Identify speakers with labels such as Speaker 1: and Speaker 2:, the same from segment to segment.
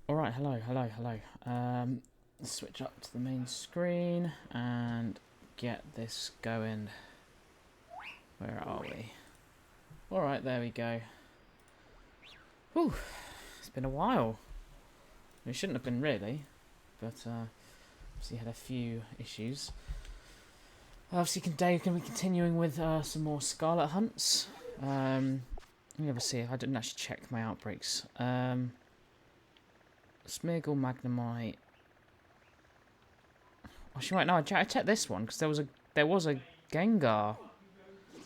Speaker 1: Alright, hello. Switch up to the main screen and get this going. Where are we? Alright, there we go. Whew, it's been a while. It shouldn't have been really, but obviously had a few issues. Obviously today we're going to be continuing with some more Scarlet hunts. Let me have a see. I didn't actually check my outbreaks. Smeagol, Magnemite. Actually, right, no, I checked this one because there was a Gengar.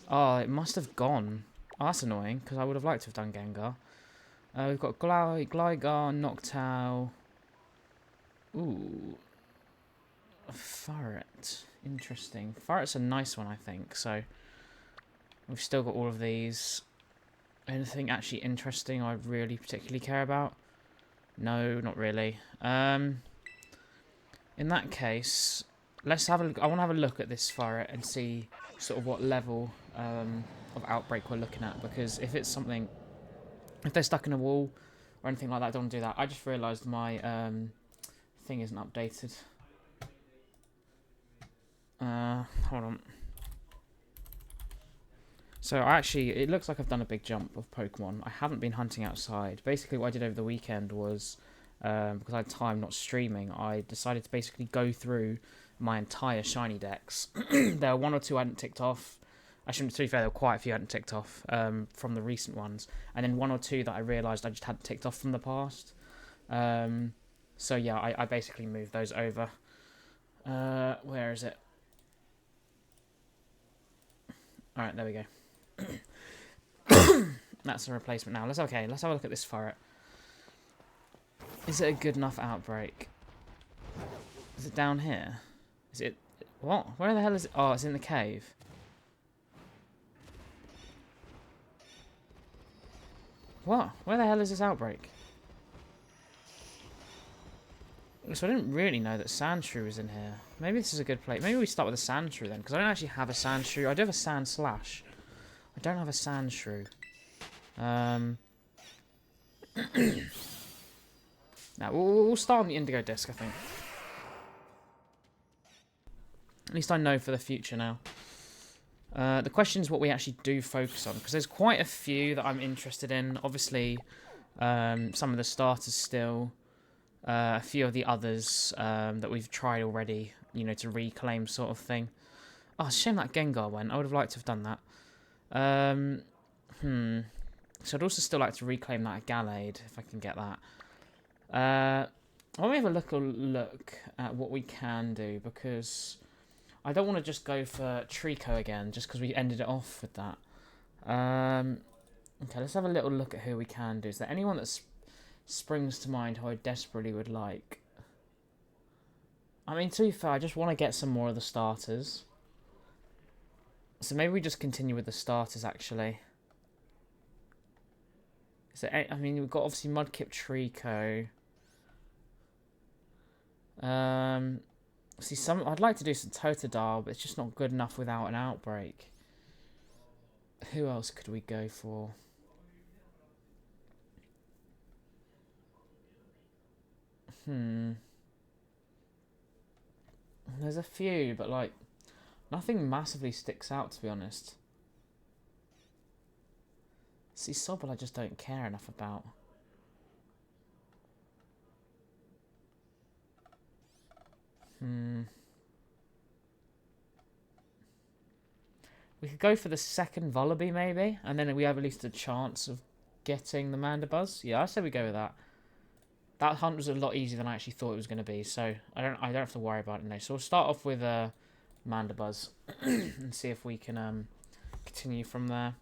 Speaker 1: Oh, it must have gone. Oh, that's annoying because I would have liked to have done Gengar. We've got Gligar, Noctowl. Ooh, a Farret. Interesting. Farret's a nice one, I think. So we've still got all of these. Anything actually interesting I really particularly care about? No, not really. In that case, let's have a look. I want to have a look at this Farret and see sort of what level of outbreak we're looking at. Because if it's something, if they're stuck in a wall or anything like that, I don't want to do that. I just realised my thing isn't updated. Hold on. So it looks like I've done a big jump of Pokemon. I haven't been hunting outside. Basically, what I did over the weekend was, because I had time not streaming, I decided to basically go through my entire shiny decks. There were one or two I hadn't ticked off. Actually, to be fair, there were quite a few I hadn't ticked off from the recent ones. And then one or two that I realised I just hadn't ticked off from the past. So yeah, I basically moved those over. Where is it? Alright, there we go. That's a replacement now. Let's have a look at this Farret. Is it a good enough outbreak? Is it down here? Is it... What? Where the hell is it? Oh, it's in the cave. What? Where the hell is this outbreak? So I didn't really know that Sandshrew was in here. Maybe this is a good place. Maybe we start with a Sandshrew then, because I don't actually have a Sandshrew. I do have a Sandslash. I don't have a Sandshrew. Now, we'll start on the Indigo disc, I think. At least I know for the future now. The question is what we actually do focus on, because there's quite a few that I'm interested in. Obviously, some of the starters still. A few of the others that we've tried already, you know, to reclaim sort of thing. Oh, it's a shame that Gengar went. I would have liked to have done that. So I'd also still like to reclaim that Gallade, if I can get that. Let me have a look at what we can do, because I don't want to just go for Trico again, just because we ended it off with that. Okay, let's have a little look at who we can do. Is there anyone that springs to mind who I desperately would like? I mean, to be fair, I just want to get some more of the starters. So maybe we just continue with the starters, actually. I mean, we've got obviously Mudkip, Trico. I'd like to do some Totodile, but it's just not good enough without an outbreak. Who else could we go for? There's a few, but like nothing massively sticks out, to be honest. See, Sobble I just don't care enough about. We could go for the second Vullaby, maybe, and then we have at least a chance of getting the Mandibuzz. Yeah, I say we go with that. That hunt was a lot easier than I actually thought it was going to be, so I don't have to worry about it now. So we'll start off with Mandibuzz and see if we can continue from there.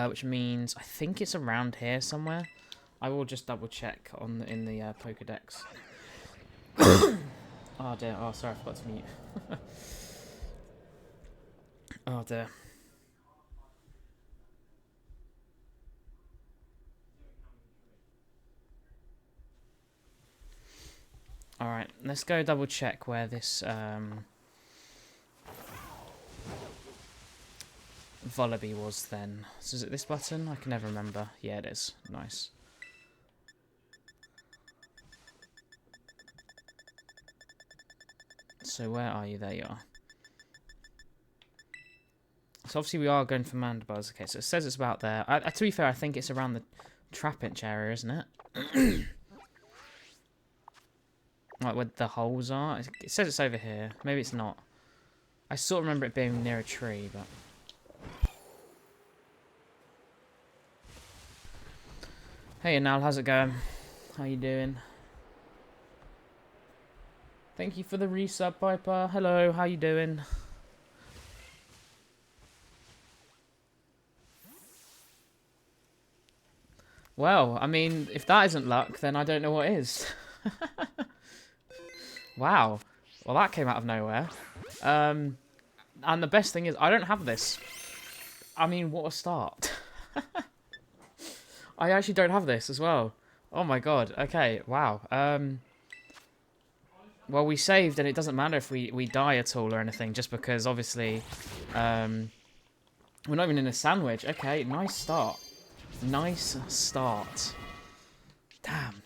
Speaker 1: Which means I think it's around here somewhere. I will just double check in the Pokedex. Oh dear. Oh, sorry, I forgot to mute. Oh dear. Alright, let's go double check where this Vullaby was then. So is it this button? I can never remember. Yeah, it is. Nice. So where are you? There you are. So obviously we are going for mandibars. Okay, so it says it's about there. To be fair, I think it's around the trap-inch area, isn't it? Like where the holes are. It says it's over here. Maybe it's not. I sort of remember it being near a tree, but... Hey, Anal, how's it going? How you doing? Thank you for the resub, Piper. Hello, how you doing? Well, I mean, if that isn't luck, then I don't know what is. Wow. Well, that came out of nowhere. And the best thing is, I don't have this. I mean, what a start. I actually don't have this as well. Oh my god. Okay, wow. Well, we saved, and it doesn't matter if we die at all or anything, just because, obviously, we're not even in a sandwich. Okay, nice start. Nice start. Damn.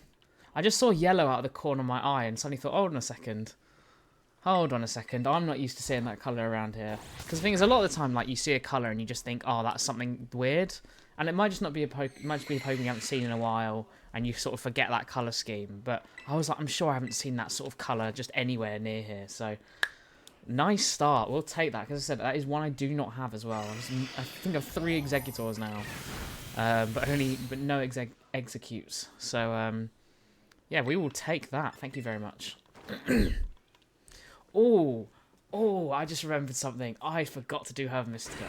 Speaker 1: I just saw yellow out of the corner of my eye and suddenly thought, hold on a second. Hold on a second. I'm not used to seeing that colour around here. Because the thing is, a lot of the time, like, you see a colour and you just think, oh, that's something weird. And it might just not be a might just be a Pokemon you haven't seen in a while and you sort of forget that colour scheme. But I was like, I'm sure I haven't seen that sort of colour just anywhere near here. So, nice start. We'll take that. Because I said, that is one I do not have as well. I think I've 3 Executors now. But no executes. So, yeah, we will take that. Thank you very much. Oh, I just remembered something. I forgot to do Herb Mystica.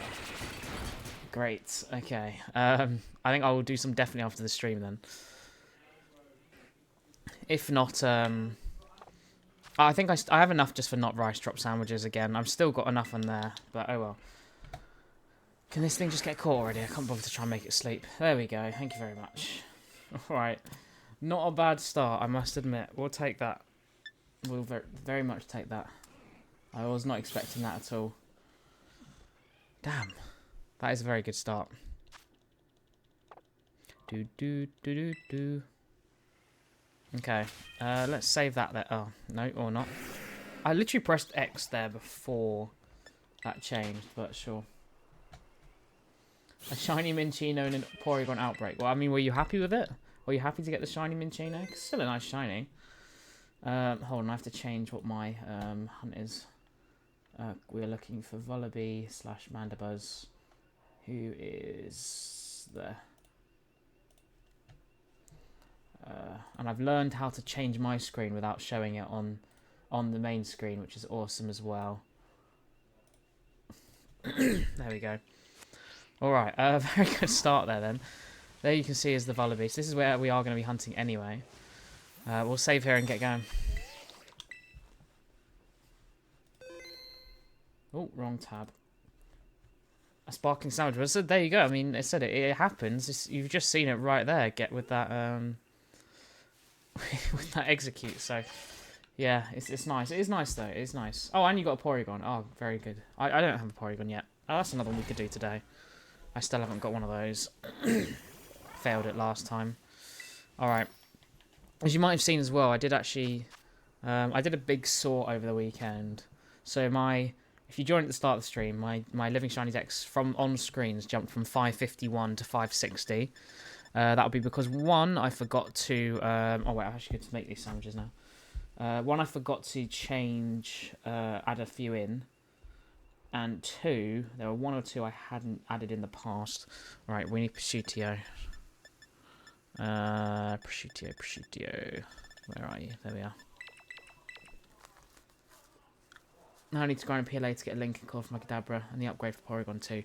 Speaker 1: Great. Okay. I think I will do some definitely after the stream then. If not, I think I have enough just for not rice drop sandwiches again. I've still got enough on there, but oh well. Can this thing just get caught already? I can't bother to try and make it sleep. There we go. Thank you very much. Alright. Not a bad start, I must admit. We'll take that. We'll very much take that. I was not expecting that at all. Damn. That is a very good start. Do. Okay. Let's save that there. Oh, no, or not. I literally pressed X there before that changed, but sure. A shiny Minchino and a Porygon Outbreak. Well, I mean, were you happy with it? Were you happy to get the shiny Minchino? It's still a nice shiny. Hold on, I have to change what my hunt is. We're looking for Vullaby / Mandibuzz, who is there. And I've learned how to change my screen without showing it on the main screen, which is awesome as well. There we go. Alright, very good start there then. There you can see is the Vullaby. So this is where we are going to be hunting anyway. We'll save here and get going. Oh, wrong tab. A sparkling sandwich. Well, so there you go. I mean, it said it happens. You've just seen it right there. Get with that with that execute. So yeah, it's nice. It is nice though. It is nice. Oh, and you got a Porygon. Oh, very good. I don't have a Porygon yet. Oh, that's another one we could do today. I still haven't got one of those. Failed it last time. Alright. As you might have seen as well, I did actually... I did a big sort over the weekend. So if you joined at the start of the stream, my Living Shiny Dex from on screens jumped from 551 to 560. That would be because, one, I forgot to... oh, wait, I actually get to make these sandwiches now. One, I forgot to change... add a few in. And 2, there were 1 or 2 I hadn't added in the past. Right, we need Prosciutto. Prosciutto. Where are you? There we are. Now I need to grind a PLA to get a Lincoln Core for my Kadabra and the upgrade for Porygon 2.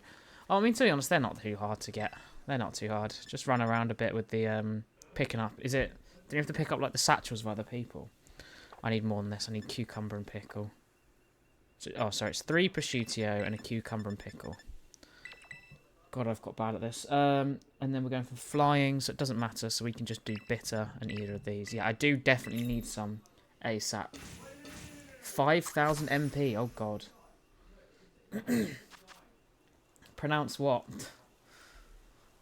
Speaker 1: Oh, I mean, to be honest, they're not too hard to get. They're not too hard. Just run around a bit with the picking up. Is it... Do you have to pick up like the satchels of other people? I need more than this. I need cucumber and pickle. Oh, sorry, it's 3 prosciutto and a cucumber and pickle. God, I've got bad at this. And then we're going for flying, so it doesn't matter, so we can just do bitter and either of these. Yeah, I do definitely need some ASAP. 5,000 MP, oh god. Pronounce what?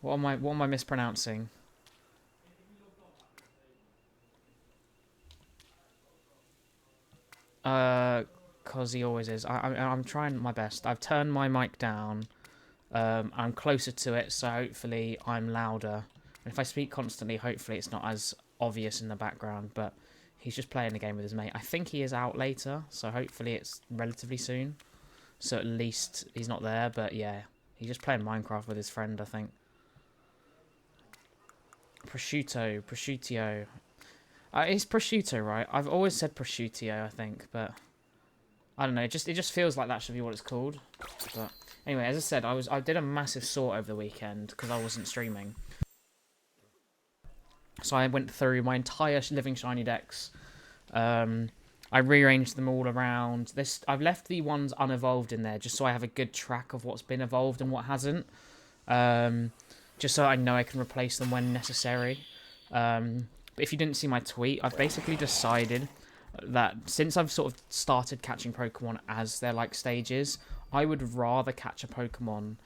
Speaker 1: What am I mispronouncing? because he always is. I'm trying my best. I've turned my mic down. I'm closer to it, so hopefully I'm louder. And if I speak constantly, hopefully it's not as obvious in the background, but he's just playing the game with his mate. I think he is out later, so hopefully it's relatively soon. So at least he's not there, but yeah. He's just playing Minecraft with his friend, I think. Prosciutto. It's prosciutto, right? I've always said prosciutto, I think, but I don't know. It just feels like that should be what it's called. But anyway, as I said, I did a massive sort over the weekend because I wasn't streaming. So I went through my entire Living Shiny decks. I rearranged them all around. I've left the ones unevolved in there just so I have a good track of what's been evolved and what hasn't. Just so I know I can replace them when necessary. But if you didn't see my tweet, I've basically decided that since I've sort of started catching Pokemon as their like stages, I would rather catch a Pokemon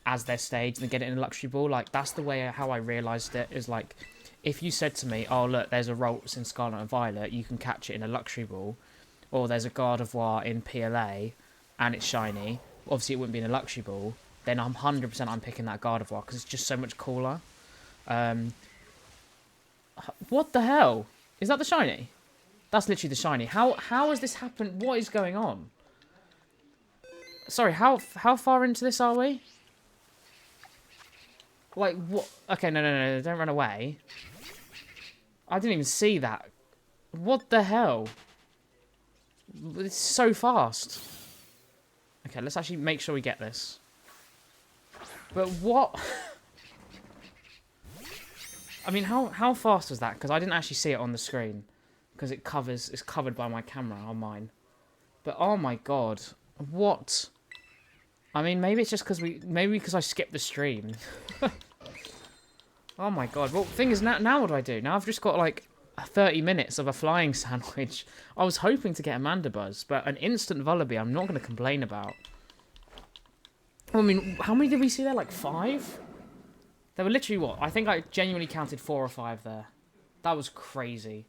Speaker 1: as their stage than get it in a luxury ball. Like that's the way how I realised it is like if you said to me, oh look, there's a Ralts in Scarlet and Violet, you can catch it in a luxury ball, or there's a Gardevoir in PLA and it's shiny, obviously it wouldn't be in a luxury ball, then I'm 100% I'm picking that Gardevoir because it's just so much cooler. What the hell? Is that the shiny? That's literally the shiny. How has this happened? What is going on? Sorry, how far into this are we? Like, what? Okay, no, don't run away. I didn't even see that. What the hell? It's so fast. Okay, let's actually make sure we get this. But what? I mean, how fast was that? Because I didn't actually see it on the screen. Because it's covered by my camera on mine. But oh my god. What? I mean, maybe it's just because I skipped the stream. Oh my god. Well, the thing is, now what do I do? Now I've just got like 30 minutes of a flying sandwich. I was hoping to get a Mandibuzz, but an instant Vullaby I'm not going to complain about. I mean, how many did we see there? Like 5? There were literally what? I think I genuinely counted 4 or 5 there. That was crazy.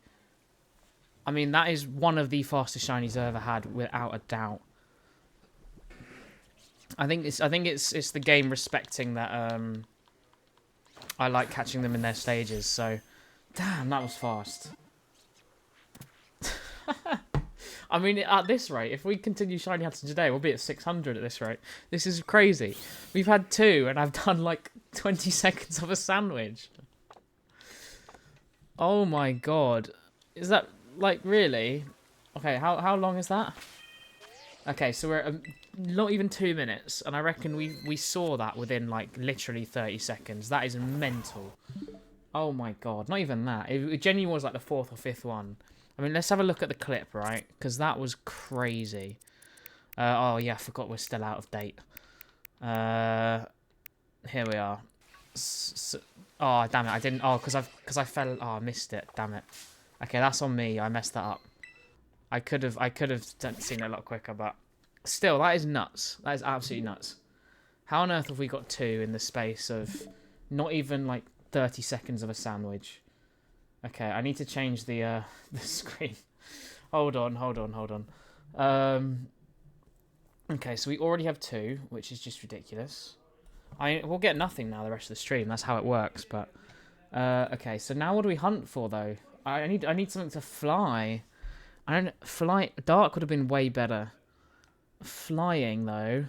Speaker 1: I mean, that is one of the fastest shinies I've ever had, without a doubt. I think it's the game respecting that I like catching them in their stages. So, damn, that was fast. I mean, at this rate, if we continue shiny hunting today, we'll be at 600 at this rate. This is crazy. We've had 2, and I've done like 20 seconds of a sandwich. Oh my god. Is that, like, really? Okay, how long is that? Okay, so we're at not even 2 minutes, and I reckon we saw that within, like, literally 30 seconds. That is mental. Oh my god, not even that. It genuinely was like the 4th or 5th one. I mean, let's have a look at the clip, right? Because that was crazy. Oh, yeah, I forgot we're still out of date. Here we are. Oh, damn it, I didn't... Oh, because I fell... Oh, I missed it, damn it. Okay, that's on me, I messed that up. I could have seen it a lot quicker, but... Still, that is nuts. That is absolutely nuts. How on earth have we got 2 in the space of not even, like, 30 seconds of a sandwich? Okay, I need to change the screen. Hold on. Okay, so we already have 2, which is just ridiculous. We'll get nothing now the rest of the stream. That's how it works. But okay, so now what do we hunt for though? I need something to fly. Dark would have been way better. Flying though,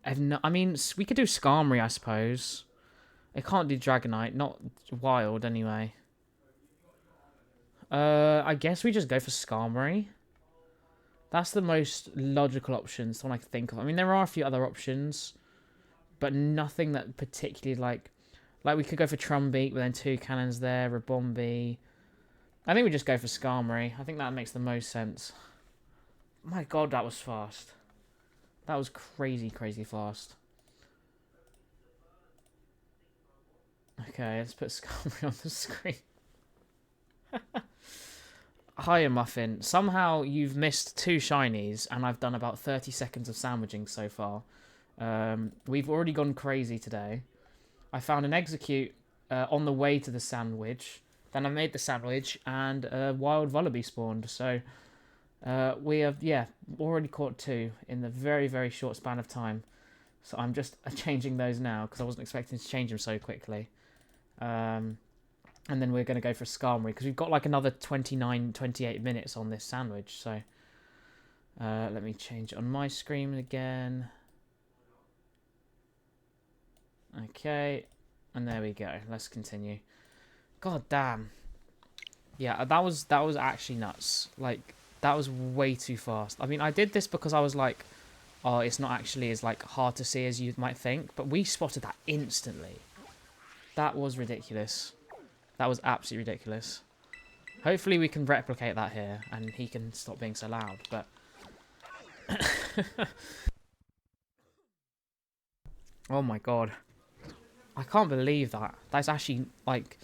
Speaker 1: I mean, we could do Skarmory, I suppose. It can't do Dragonite, not wild anyway. I guess we just go for Skarmory. That's the most logical option, the one I can think of. I mean, there are a few other options, but nothing that particularly like we could go for Trumbeak, but then 2 cannons there, Rabombi. I think we just go for Skarmory. I think that makes the most sense. My god, that was fast. That was crazy fast. Okay, let's put Skarmory on the screen. Hiya, Muffin. Somehow you've missed 2 shinies, and I've done about 30 seconds of sandwiching so far. We've already gone crazy today. I found an Execute on the way to the sandwich. Then I made the sandwich, and a wild Vullaby spawned. So, We have, yeah, already caught 2 in the very, very short span of time. So I'm just changing those now because I wasn't expecting to change them so quickly. And then we're going to go for Skarmory because we've got like another 29, 28 minutes on this sandwich. So let me change it on my screen again. Okay, and there we go. Let's continue. God damn. Yeah, that was actually nuts. Like, that was way too fast. I mean, I did this because I was like, oh, it's not actually as like hard to see as you might think, but we spotted that instantly. That was ridiculous. That was absolutely ridiculous. Hopefully we can replicate that here and he can stop being so loud, but oh my god. I can't believe that. That's actually like,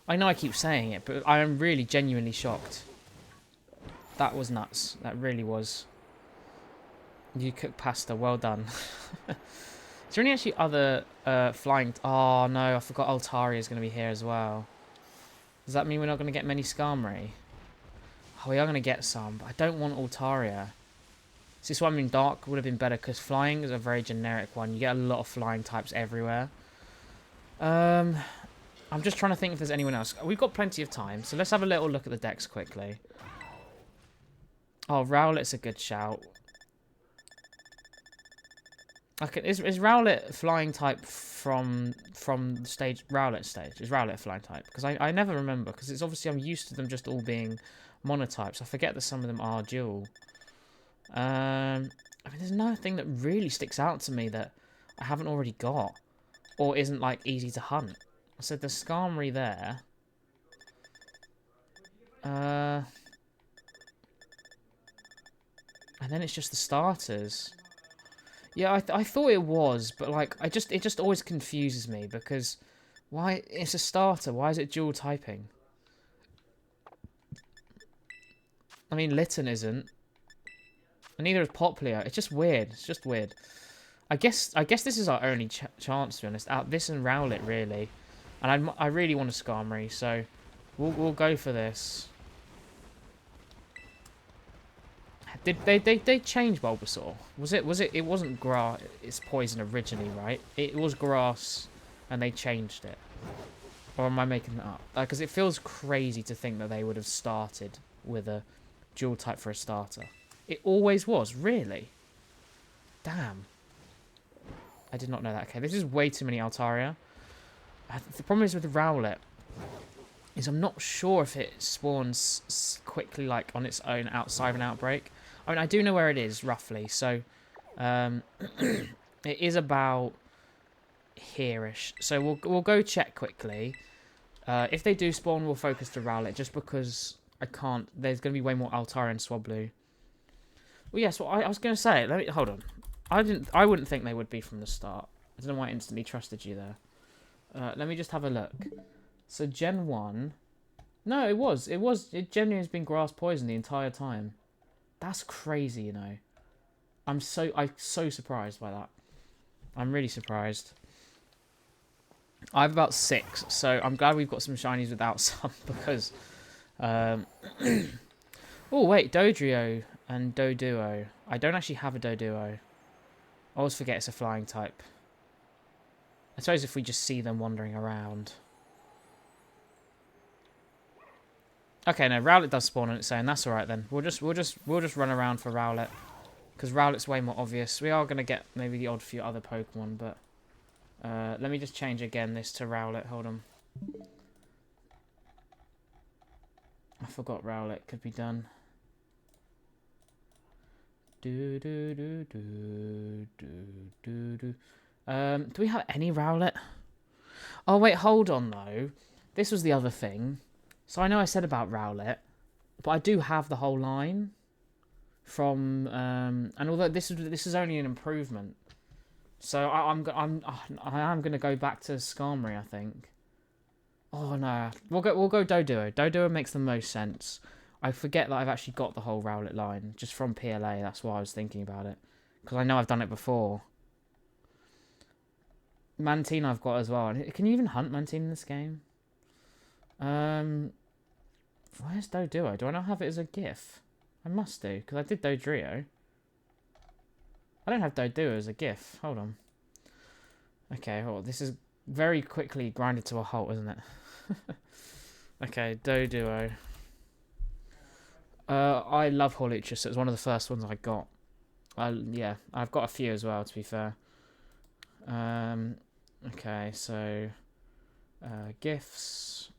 Speaker 1: I know I keep saying it, but I am really genuinely shocked. That was nuts. That really was. You cooked pasta. Well done. Is there any actually other flying... Oh, no. I forgot Altaria is going to be here as well. Does that mean we're not going to get many Skarmory? Oh, we are going to get some, but I don't want Altaria. See, so I mean, Dark would have been better because flying is a very generic one. You get a lot of flying types everywhere. I'm just trying to think if there's anyone else. We've got plenty of time, so let's have a little look at the decks quickly. Oh, Rowlet's a good shout. Okay, is Rowlet flying type from stage Rowlet stage? Is Rowlet flying type? Because I never remember, because it's obviously I'm used to them just all being monotypes. I forget that some of them are dual. I mean, there's nothing that really sticks out to me that I haven't already got, or isn't like easy to hunt. So the Skarmory there. And then it's just the starters. Yeah, I thought it was, but like it just always confuses me because why it's a starter? Why is it dual typing? I mean, Litten isn't, and neither is Popplio. It's just weird. It's just weird. I guess this is our only chance, to be honest. Out this and Rowlet really, and I really want a Skarmory, so we'll go for this. Did they change Bulbasaur? It wasn't grass, it's poison originally, right? It was grass and they changed it. Or am I making that up? Because it feels crazy to think that they would have started with a dual type for a starter. It always was, really? Damn. I did not know that. Okay, this is way too many Altaria. The problem is with Rowlet is I'm not sure if it spawns quickly like on its own outside of an outbreak. I mean, I do know where it is, roughly, so it is about here-ish. So we'll go check quickly. If they do spawn, we'll focus to Rowlet, just because I can't... There's going to be way more Altaria and Swablu. Well, yes, I was going to say... Hold on. I wouldn't think they would be from the start. I don't know why I instantly trusted you there. Let me just have a look. So, Gen 1... No, it was. It genuinely has been grass poison the entire time. That's crazy, you know. I'm so surprised by that. I'm really surprised. I have about 6, so I'm glad we've got some shinies without some, because... oh, wait, Dodrio and Doduo. I don't actually have a Doduo. I always forget it's a flying type. I suppose if we just see them wandering around... Okay, no, Rowlet does spawn on its own. That's all right then. We'll just run around for Rowlet, because Rowlet's way more obvious. We are gonna get maybe the odd few other Pokemon, but let me just change again this to Rowlet. Hold on. I forgot Rowlet could be done. Do. Do we have any Rowlet? Oh wait, hold on though. This was the other thing. So I know I said about Rowlet, but I do have the whole line from and although this is only an improvement, so I am gonna go back to Skarmory, I think. Oh no, we'll go Doduo. Doduo makes the most sense. I forget that I've actually got the whole Rowlet line just from PLA. That's why I was thinking about it, because I know I've done it before. Mantine I've got as well. Can you even hunt Mantine in this game? Where's Doduo? Do I not have it as a GIF? I must do, because I did Dodrio. I don't have Doduo as a GIF. Hold on. Okay, well, this is very quickly grinded to a halt, isn't it? Okay, Doduo. I love Hawlucha, so it's one of the first ones I got. Yeah, I've got a few as well, to be fair. Okay, so gifts.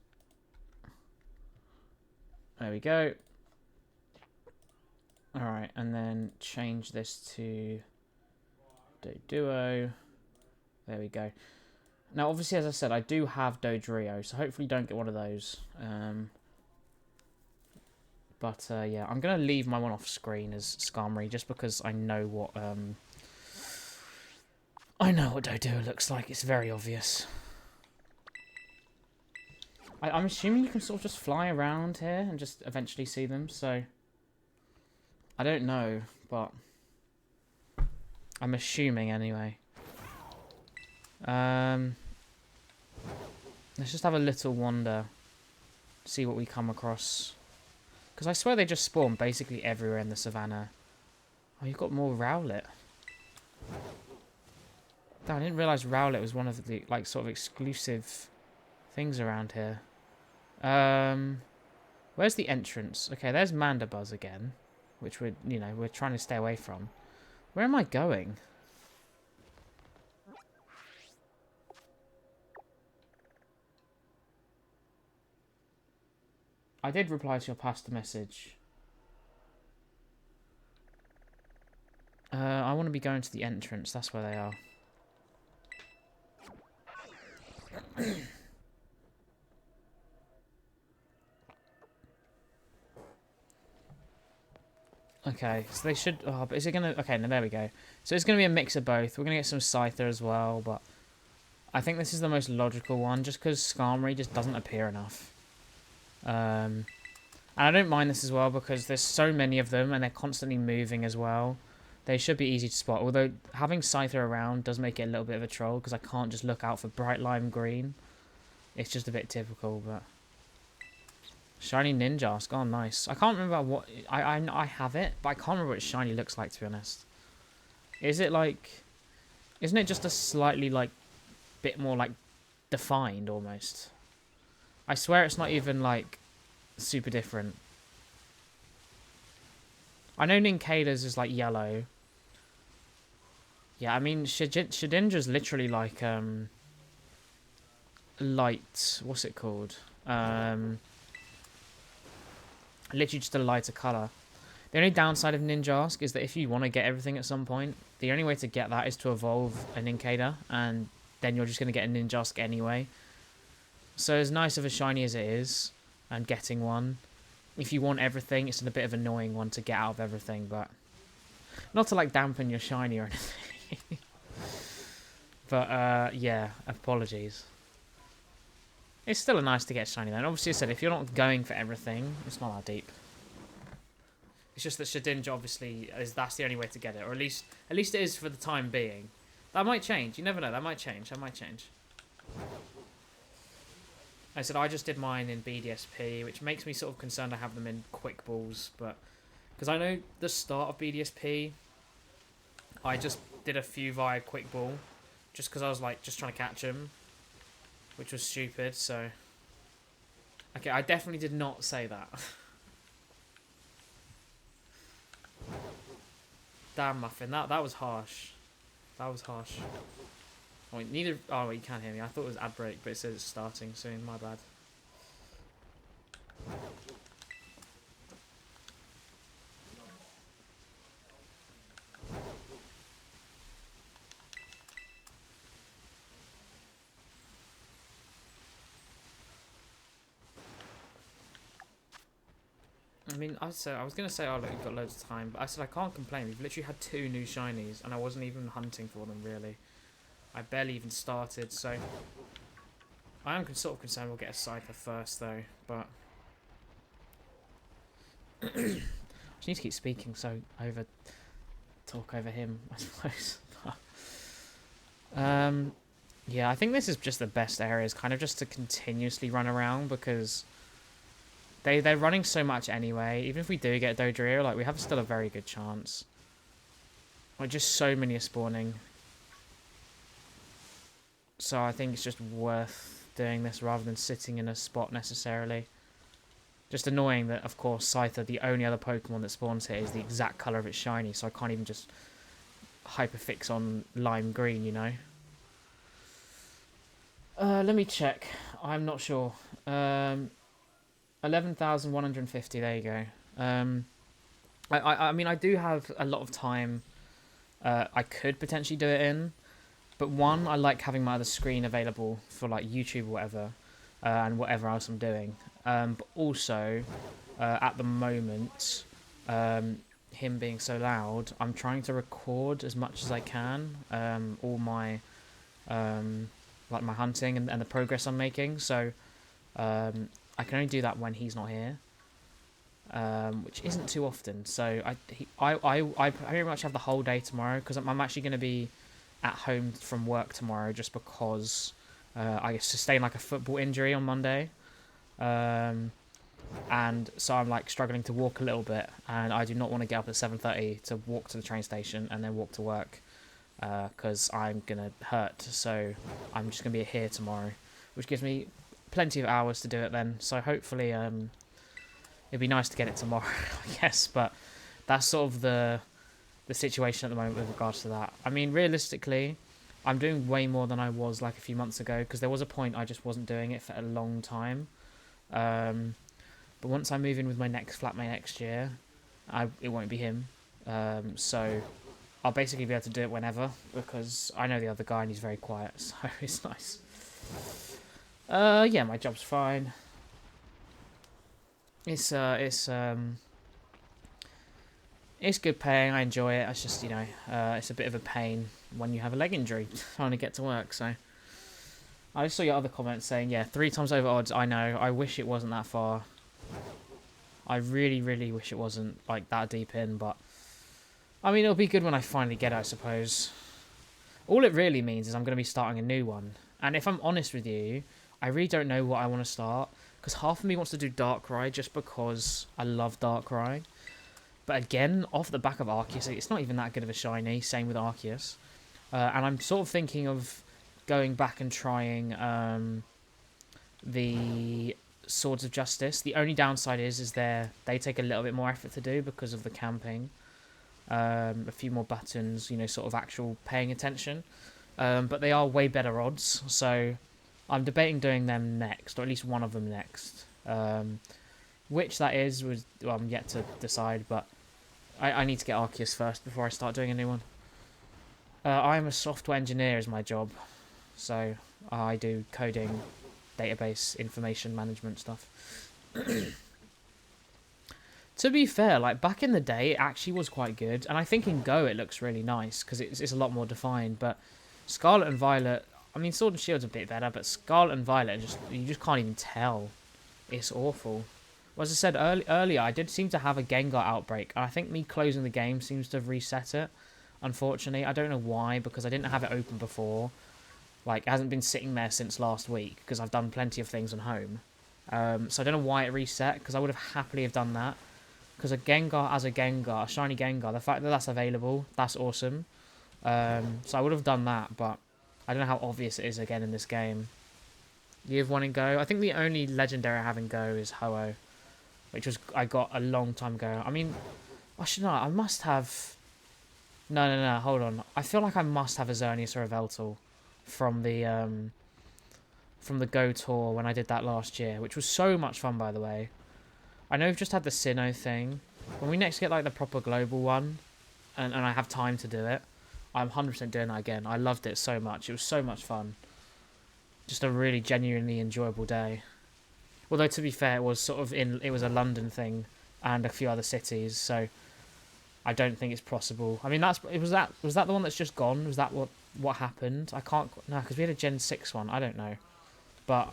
Speaker 1: There we go. Alright, and then change this to Doduo. There we go. Now, obviously, as I said, I do have Dodrio, so hopefully don't get one of those. But yeah, I'm going to leave my one off screen as Skarmory, just because I know what Doduo looks like. It's very obvious. I'm assuming you can sort of just fly around here and just eventually see them, so I don't know, but I'm assuming anyway. Let's just have a little wander, see what we come across. Because I swear they just spawn basically everywhere in the savannah. Oh, you've got more Rowlet. Damn, I didn't realise Rowlet was one of the, like, sort of exclusive things around here. Where's the entrance? Okay, there's Mandibuzz again, which we're trying to stay away from. Where am I going? I did reply to your pasta message. I want to be going to the entrance. That's where they are. Okay, so they should... Oh, but is it going to... Okay, no, there we go. So it's going to be a mix of both. We're going to get some Scyther as well, but I think this is the most logical one, just because Skarmory just doesn't appear enough. And I don't mind this as well, because there's so many of them, and they're constantly moving as well. They should be easy to spot, although having Scyther around does make it a little bit of a troll, because I can't just look out for bright lime green. It's just a bit typical, but... Shiny Ninjask. Oh, nice. I can't remember what... I have it, but I can't remember what shiny looks like, to be honest. Is it like... Isn't it just a slightly, like, bit more, like, defined, almost? I swear it's not even, like, super different. I know Nincada's is, like, yellow. Yeah, I mean, Shedinja's literally, like, light... What's it called? Literally just a lighter colour. The only downside of Ninjask is that if you want to get everything at some point, the only way to get that is to evolve a Nincada, and then you're just going to get a Ninjask anyway. So as nice of a shiny as it is, and getting one, if you want everything, it's a bit of an annoying one to get out of everything, but... Not to, like, dampen your shiny or anything. But, yeah, apologies. It's still nice to get shiny, though. And obviously, I said, if you're not going for everything, it's not that deep. It's just that Shedinja, obviously, that's the only way to get it. Or at least it is for the time being. That might change. You never know. That might change. That might change. I said, I just did mine in BDSP, which makes me sort of concerned I have them in Quick Balls. But because I know the start of BDSP, I just did a few via Quick Ball. Just because I was, like, just trying to catch them. Which was stupid, so... Okay, I definitely did not say that. Damn, Muffin, that was harsh. That was harsh. Oh, neither... Oh, you can't hear me. I thought it was ad break, but it says it's starting soon. My bad. I mean, I was going to say, oh, look, you've got loads of time, but I said I can't complain. We've literally had 2 new shinies, and I wasn't even hunting for them, really. I barely even started, so... I am sort of concerned we'll get a Scyther first, though, but... I just need to keep speaking, so talk over him, I suppose. Yeah, I think this is just the best areas, kind of just to continuously run around, because... They're running so much anyway. Even if we do get Dodrio, like, we have still a very good chance. Like, just so many are spawning. So I think it's just worth doing this rather than sitting in a spot necessarily. Just annoying that, of course, Scyther, the only other Pokemon that spawns here, is the exact colour of its shiny, so I can't even just hyperfix on lime green, you know? Let me check. I'm not sure. 11,150, there you go. I mean, I do have a lot of time I could potentially do it in. But one, I like having my other screen available for like YouTube or whatever, and whatever else I'm doing. But also, at the moment, him being so loud, I'm trying to record as much as I can, all my, like my hunting and the progress I'm making. So, I can only do that when he's not here, which isn't too often. So I pretty much have the whole day tomorrow because I'm actually going to be at home from work tomorrow just because I sustained like a football injury on Monday, and so I'm like struggling to walk a little bit, and I do not want to get up at 7:30 to walk to the train station and then walk to work because I'm gonna hurt. So I'm just gonna be here tomorrow, which gives me plenty of hours to do it then. So hopefully it'd be nice to get it tomorrow, I guess. But that's sort of the situation at the moment with regards to that. I mean, realistically, I'm doing way more than I was like a few months ago because there was a point I just wasn't doing it for a long time. But once I move in with my next flatmate next year, it won't be him. So I'll basically be able to do it whenever because I know the other guy and he's very quiet, so it's nice. Yeah, my job's fine. It's good paying, I enjoy it. It's just, you know, it's a bit of a pain when you have a leg injury trying to get to work, so. I saw your other comments saying, yeah, 3 times over odds, I know. I wish it wasn't that far. I really, really wish it wasn't, like, that deep in, but. I mean, it'll be good when I finally get it, I suppose. All it really means is I'm going to be starting a new one. And if I'm honest with you, I really don't know what I want to start. Because half of me wants to do Darkrai just because I love Darkrai. But again, off the back of Arceus, it's not even that good of a shiny. Same with Arceus. And I'm sort of thinking of going back and trying the Swords of Justice. The only downside is they take a little bit more effort to do because of the camping. A few more buttons, you know, sort of actual paying attention. But they are way better odds. So I'm debating doing them next, or at least one of them next. Which that is, I'm yet to decide, but I need to get Arceus first before I start doing a new one. I am a software engineer is my job, so I do coding, database, information management stuff. To be fair, like back in the day, it actually was quite good, and I think in Go it looks really nice because it's a lot more defined. But Scarlet and Violet, I mean, Sword and Shield's a bit better, but Scarlet and Violet you just can't even tell. It's awful. Well, as I said earlier, I did seem to have a Gengar outbreak, and I think me closing the game seems to have reset it. Unfortunately, I don't know why, because I didn't have it open before. Like, it hasn't been sitting there since last week, because I've done plenty of things on home. So I don't know why it reset, because I would have happily have done that. Because a Gengar as a Gengar, a shiny Gengar, the fact that that's available, that's awesome. So I would have done that, but I don't know how obvious it is again in this game. You have one in Go? I think the only legendary I have in Go is Ho-Oh, which I got a long time ago. I mean, actually no, I must have. No, hold on. I feel like I must have a Xerneas or a Veltal from the Go tour when I did that last year, which was so much fun, by the way. I know we've just had the Sinnoh thing. When we next get like the proper global one, and I have time to do it, I'm 100% doing that again. I loved it so much. It was so much fun. Just a really genuinely enjoyable day. Although to be fair, it was sort of it was a London thing and a few other cities, so I don't think it's possible. I mean, was that the one that's just gone? Was that what happened? I can't no, because we had a Gen 6 one. I don't know, but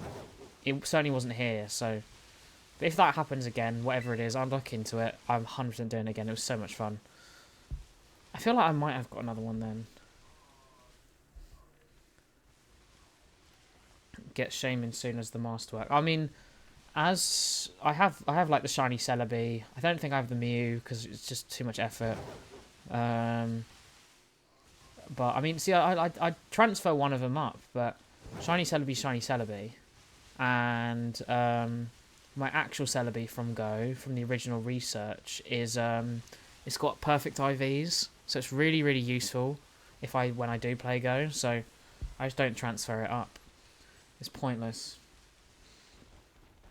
Speaker 1: it certainly wasn't here. So but if that happens again, whatever it is, I'll look into it. I'm 100% doing it again. It was so much fun. I feel like I might have got another one then. Get Shaman soon as the masterwork. I mean, as I have like the shiny Celebi. I don't think I have the Mew because it's just too much effort. But I mean, see, I transfer one of them up, but shiny Celebi, and my actual Celebi from Go from the original research is it's got perfect IVs, so it's really really useful when I do play Go. So I just don't transfer it up. It's pointless.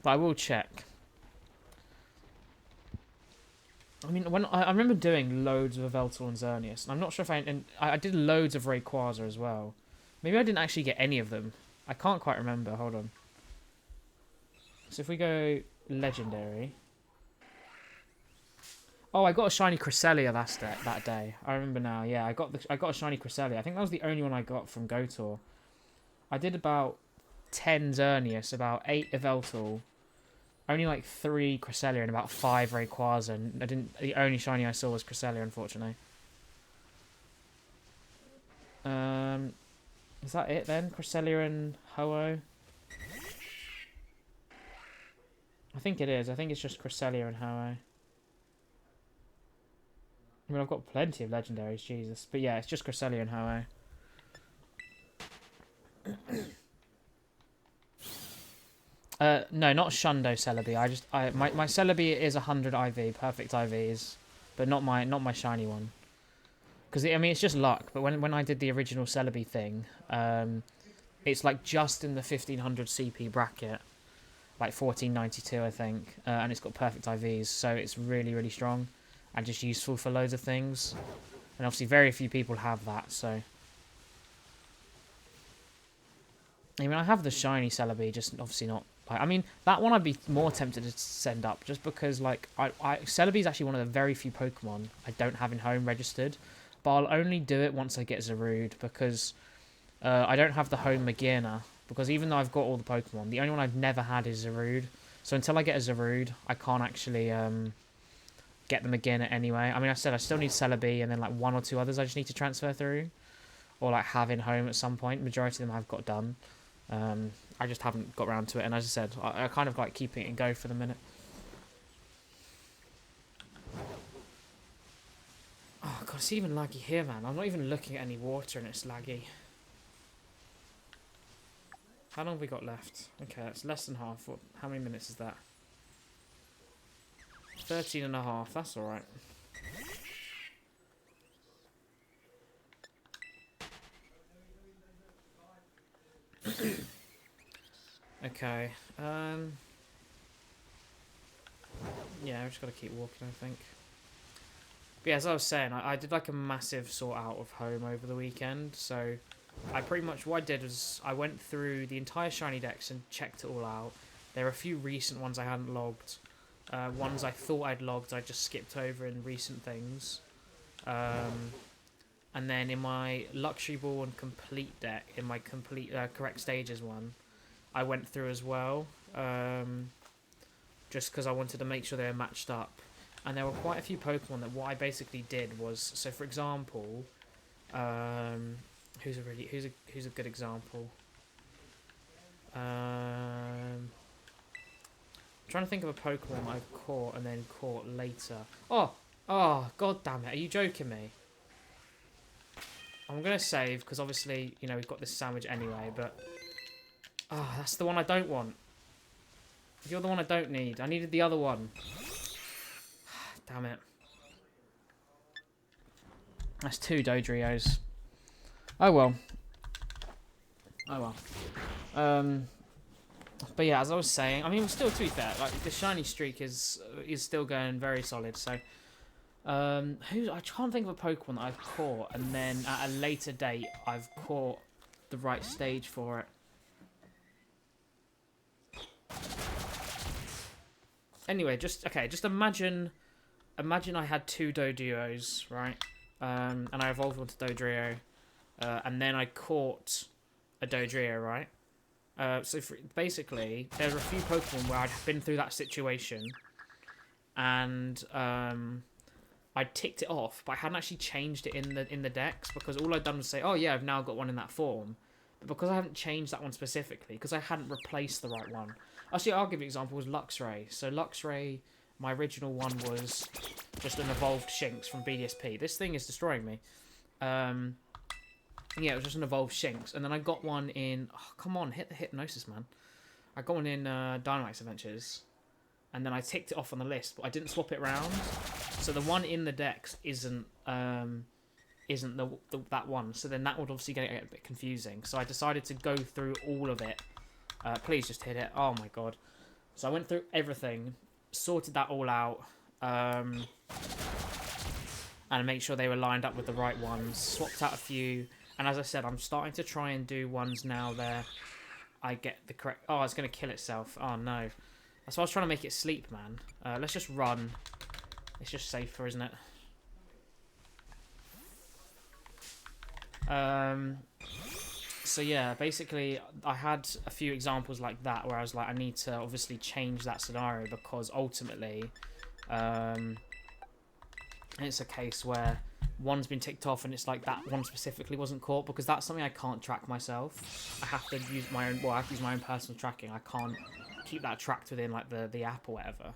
Speaker 1: But I will check. I mean, when I remember doing loads of Yveltal and Xerneas, and I'm not sure if I did loads of Rayquaza as well. Maybe I didn't actually get any of them. I can't quite remember. Hold on. So if we go Legendary. Oh, I got a shiny Cresselia that day. I remember now. Yeah, I got a shiny Cresselia. I think that was the only one I got from Go Tour. I did about 10 Xerneas, about 8 Yveltal, only like 3 Cresselia and about 5 Rayquaza. And the only shiny I saw was Cresselia, unfortunately. Is that it then? Cresselia and Ho-Oh? I think it is. I think it's just Cresselia and Ho-Oh. I mean, I've got plenty of legendaries, Jesus. But yeah, it's just Cresselia and Ho-Oh. No, not Shundo Celebi. My Celebi is 100 IV, perfect IVs, but not my shiny one. Because I mean, it's just luck. But when I did the original Celebi thing, it's like just in the 1500 CP bracket, like 1492, I think, and it's got perfect IVs, so it's really really strong and just useful for loads of things. And obviously, very few people have that, so. I mean, I have the shiny Celebi, just obviously not. I mean, that one I'd be more tempted to send up, just because, like, Celebi is actually one of the very few Pokemon I don't have in home registered, but I'll only do it once I get Zarude, because I don't have the home Magearna, because even though I've got all the Pokemon, the only one I've never had is Zarude, so until I get a Zarude, I can't actually get the Magearna anyway. I mean, I said I still need Celebi, and then, like, 1 or 2 others I just need to transfer through, or, like, have in home at some point. Majority of them I've got done. I just haven't got around to it, and as I said, I kind of like keeping it in Go for the minute. Oh god, it's even laggy here, man. I'm not even looking at any water and it's laggy. How long have we got left? Okay, that's less than half. How many minutes is that? 13 and a half, that's alright. Okay, yeah, I've just got to keep walking, I think. But yeah, as I was saying, I did like a massive sort out of home over the weekend, so I pretty much, what I did was I went through the entire shiny decks and checked it all out. There are a few recent ones I hadn't logged. Ones I thought I'd logged, I just skipped over in recent things. And then in my Luxury Ball and Complete deck, in my complete Correct Stages one, I went through as well, just because I wanted to make sure they were matched up. And there were quite a few Pokemon that what I basically did was, so for example, who's a good example? I'm trying to think of a Pokemon I've caught and then caught later. Oh, god damn it, are you joking me? I'm going to save, because obviously, you know, we've got this sandwich anyway, but... Oh, that's the one I don't want. You're the one I don't need. I needed the other one. Damn it. That's 2 Dodrios. Oh well. Oh well. But yeah, as I was saying, I mean, still, to be fair, like, the shiny streak is still going very solid, so... I can't think of a Pokemon that I've caught, and then at a later date, I've caught the right stage for it. Anyway, just imagine I had 2 Doduos, right? And I evolved one to Dodrio, and then I caught a Dodrio, right? Basically, there are a few Pokemon where I'd been through that situation, and I ticked it off, but I hadn't actually changed it in the decks, because all I'd done was say, oh yeah, I've now got one in that form. But because I haven't changed that one specifically, because I hadn't replaced the right one, Actually, I'll give you an example. Was Luxray. So Luxray, my original one was just an evolved Shinx from BDSP. This thing is destroying me. Yeah, it was just an evolved Shinx, and then I got one in. Oh, come on, hit the hypnosis, man. I got one in Dynamax Adventures, and then I ticked it off on the list, but I didn't swap it around. So the one in the Dex isn't that one. So then that would obviously get a bit confusing. So I decided to go through all of it. Please just hit it. Oh my god. So I went through everything, sorted that all out, and make sure they were lined up with the right ones. Swapped out a few, and as I said, I'm starting to try and do ones now there. I get the correct. Oh, it's gonna kill itself. Oh no. That's why I was trying to make it sleep, man. Let's just run. It's just safer, isn't it? So yeah, basically I had a few examples like that where I was like, I need to obviously change that scenario, because ultimately it's a case where one's been ticked off and it's like that one specifically wasn't caught, because that's something I can't track myself. I have to use my own, well, I have to use my own personal tracking. I can't keep that tracked within like the app or whatever.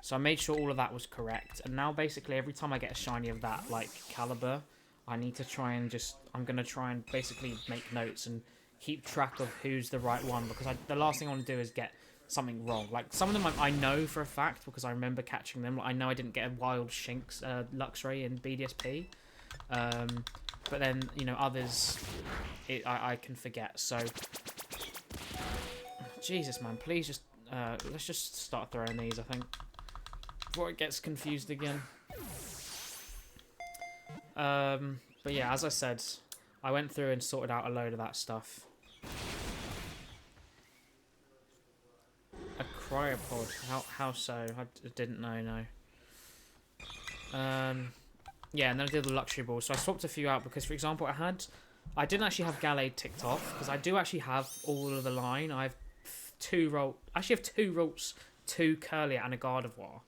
Speaker 1: So I made sure all of that was correct, and now basically every time I get a shiny of that like caliber, I need to try and I'm going to try and basically make notes and keep track of who's the right one, because the last thing I want to do is get something wrong. Like, some of them I know for a fact, because I remember catching them. Like, I know I didn't get a wild Shinx Luxray in BDSP. But then, you know, others, I can forget. So, Jesus, man, please just, let's just start throwing these, I think, before it gets confused again. But yeah, as I said, I went through and sorted out a load of that stuff. A cryopod? How so? I didn't know, no. Yeah, and then I did the luxury ball. So I swapped a few out because, for example, I didn't actually have Gallade ticked off, because I do actually have all of the line. I have two Ralts, two Curlier, and a Gardevoir.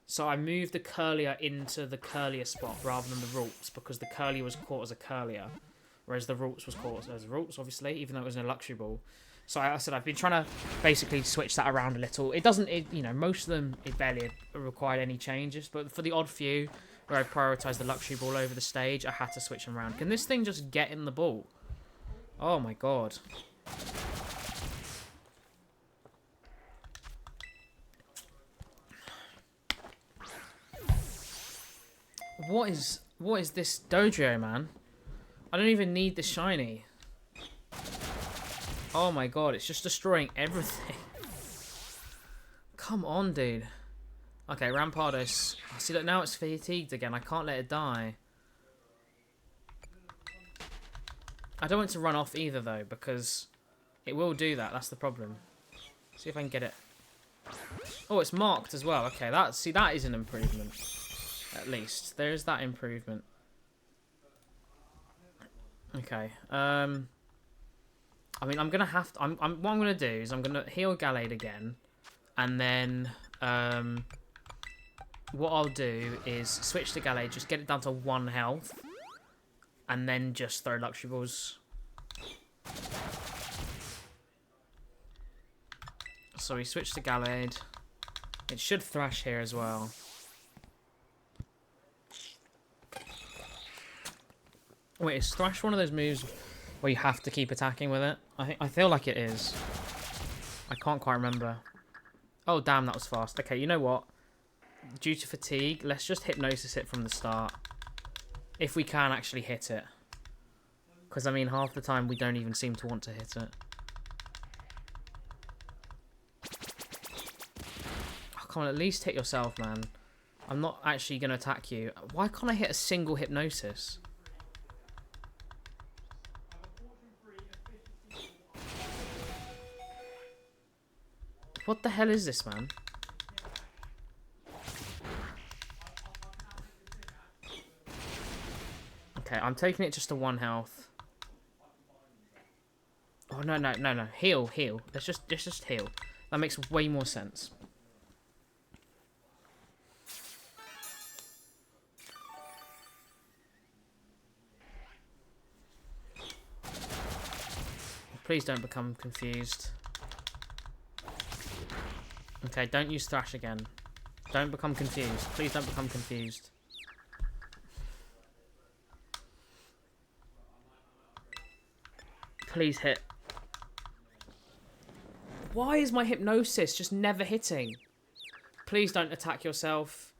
Speaker 1: So I moved the Curlier into the Curlier spot rather than the Ralts, because the Curlier was caught as a Curlier, whereas the Ralts was caught as a Ralts, obviously, even though it was in a luxury ball. So I said I've been trying to basically switch that around a little. You know, most of them, it barely required any changes, but for the odd few where I prioritised the luxury ball over the stage, I had to switch them around. Can this thing just get in the ball? Oh my god. What is this Dodrio, man? I don't even need the shiny. Oh my god, it's just destroying everything. Come on, dude. Okay, Rampardos. See, look, now it's fatigued again. I can't let it die. I don't want it to run off either, though, because it will do that. That's the problem. See if I can get it. Oh, it's marked as well. Okay, that is an improvement. At least there's that improvement. Okay. I mean, I'm gonna have to. What I'm gonna do is I'm gonna heal Gallade again, and then what I'll do is switch to Gallade, just get it down to 1 health, and then just throw luxury balls. So we switch to Gallade. It should thrash here as well. Wait, is Thrash one of those moves where you have to keep attacking with it? I feel like it is. I can't quite remember. Oh, damn, that was fast. Okay, you know what? Due to fatigue, let's just Hypnosis it from the start. If we can actually hit it. Because, I mean, half the time we don't even seem to want to hit it. Oh, come on, at least hit yourself, man. I'm not actually going to attack you. Why can't I hit a single Hypnosis? What the hell is this, man? Okay, I'm taking it just to 1 health. Oh, no. Heal. Let's just heal. That makes way more sense. Please don't become confused. Okay, don't use Thrash again. Don't become confused. Please don't become confused. Please hit. Why is my hypnosis just never hitting? Please don't attack yourself.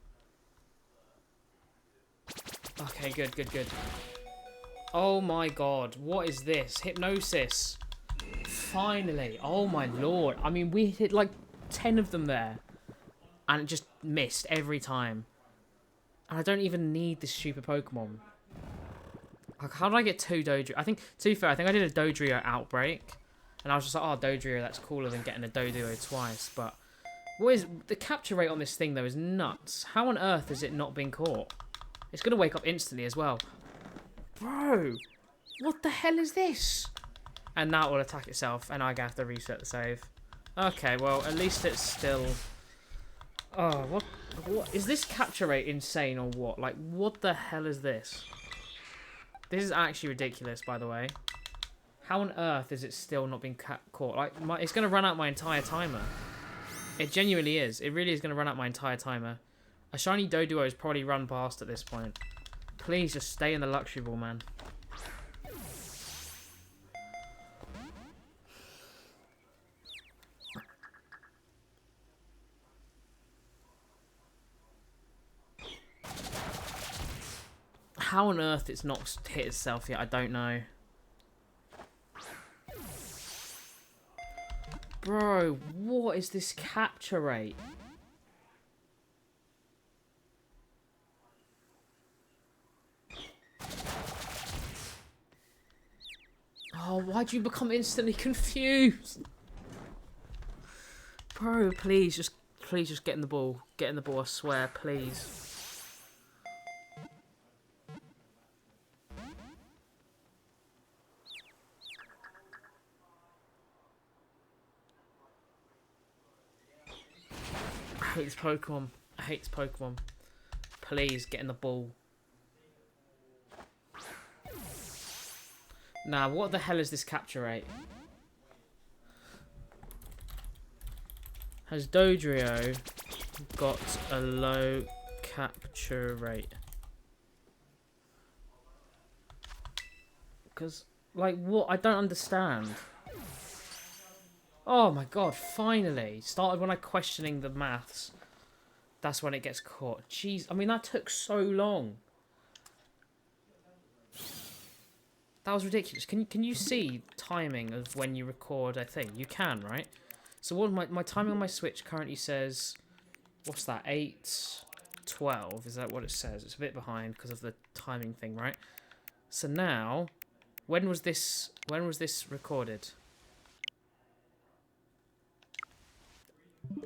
Speaker 1: Okay, good, good, good. Oh my god, what is this? Hypnosis. Finally. Oh my lord. I mean, we hit like 10 of them there. And it just missed every time. And I don't even need this stupid Pokemon. Like, how did I get 2 Dodrio? I think, to be fair, I think I did a Dodrio outbreak. And I was just like, oh, Dodrio, that's cooler than getting a Doduo twice. But what is the capture rate on this thing, though, is nuts. How on earth has it not been caught? It's going to wake up instantly as well. Bro, what the hell is this? And now it will attack itself, and I have to reset the save. Okay, well, at least it's still... Oh, what is this capture rate insane or what? Like, what the hell is this? This is actually ridiculous, by the way. How on earth is it still not being caught? Like, it's going to run out my entire timer. It genuinely is. It really is going to run out my entire timer. A shiny Doduo is probably run past at this point. Please just stay in the luxury ball, man. How on earth it's not hit itself yet, I don't know. Bro, what is this capture rate? Oh, why'd you become instantly confused? Bro, please just get in the ball. Get in the ball, I swear, please. I hate this Pokemon. I hate this Pokemon. Please, get in the ball. Now, what the hell is this capture rate? Has Dodrio got a low capture rate? Because, like, what? I don't understand. Oh my god, finally. Started when I'm questioning the maths. That's when it gets caught. Jeez, I mean, that took so long. That was ridiculous. Can you see timing of when you record a thing? You can, right? So what my timing on my Switch currently says, what's that? 8:12. Is that what it says? It's a bit behind because of the timing thing, right? So now, when was this recorded?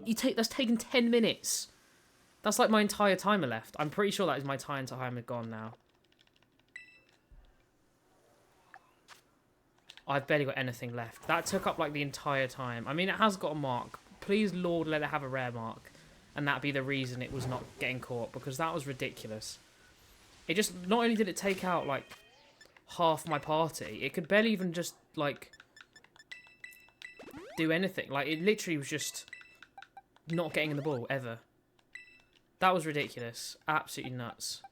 Speaker 1: That's taken 10 minutes. That's like my entire timer left. I'm pretty sure that is my entire timer gone now. I've barely got anything left. That took up like the entire time. I mean, it has got a mark. Please, Lord, let it have a rare mark. And that be the reason it was not getting caught. Because that was ridiculous. It just, not only did it take out like half my party, it could barely even just like do anything. Like, it literally was just not getting in the ball, ever. That was ridiculous. Absolutely nuts.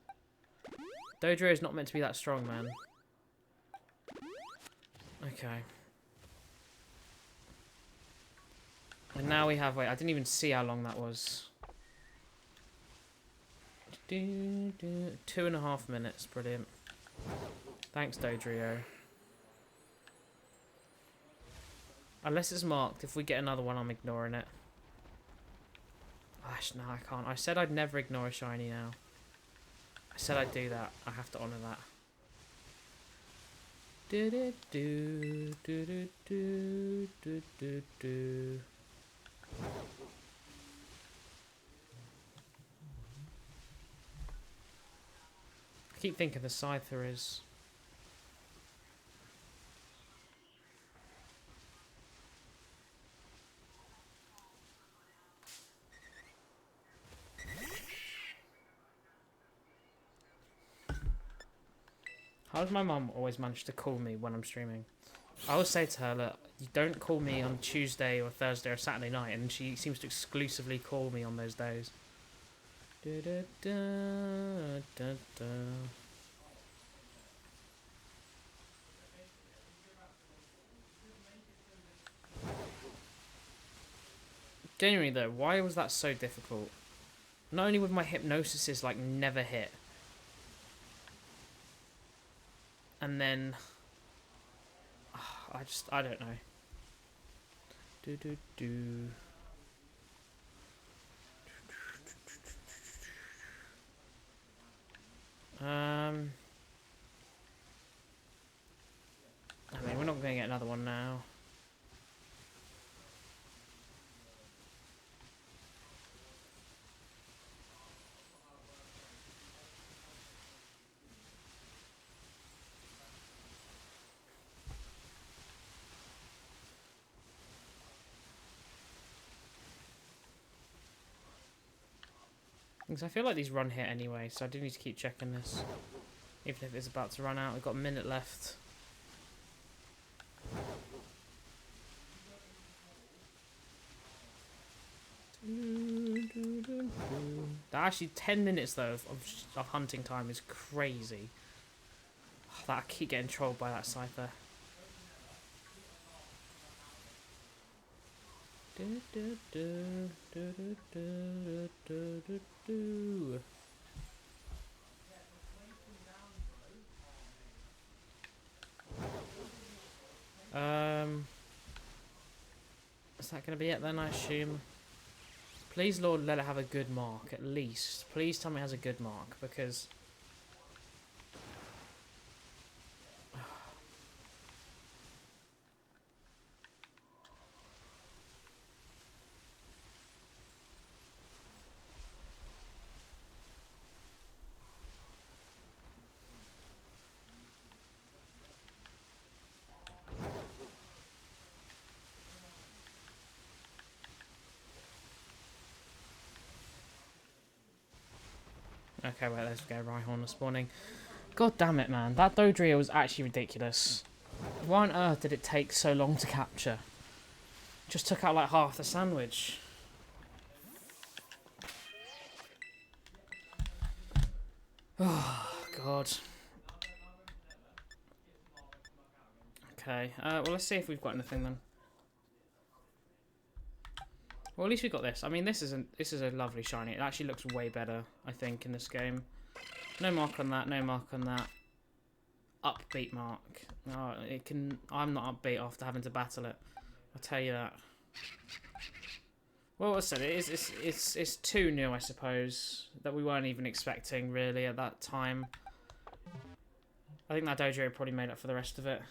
Speaker 1: Dodrio is not meant to be that strong, man. Okay. And now we have... Wait, I didn't even see how long that was. 2.5 minutes. Brilliant. Thanks, Dodrio. Unless it's marked. If we get another one, I'm ignoring it. Gosh, no, I can't. I said I'd never ignore a shiny now. I said I'd do that. I have to honour that. Do do do do do do do do. I keep thinking the Scyther is. How does my mum always manage to call me when I'm streaming? I always say to her, look, you don't call me on Tuesday or Thursday or Saturday night, and she seems to exclusively call me on those days. Da, da, da, da, da. Genuinely though, why was that so difficult? Not only would my hypnosis like never hit, and then I don't know. Do do do. I mean, we're not going to get another one now. Because I feel like these run hit anyway, so I do need to keep checking this. Even if it's about to run out, we've got a minute left. Actually, 10 minutes though of hunting time is crazy. Oh, that I keep getting trolled by that Scyther. Is that going to be it then, I assume? Please, Lord, let it have a good mark, at least. Please tell me it has a good mark, because... Okay, wait, let's go. Rhyhorn is spawning. God damn it, man. That Dodrio was actually ridiculous. Why on earth did it take so long to capture? Just took out like half the sandwich. Oh, God. Okay, well, let's see if we've got anything then. Well, at least we got this. I mean, this is a lovely shiny. It actually looks way better, I think, in this game. No mark on that. No mark on that. Upbeat mark. Oh, it can. I'm not upbeat after having to battle it. I'll tell you that. Well, I said it's too new, I suppose, that we weren't even expecting really at that time. I think that Dodrio probably made up for the rest of it.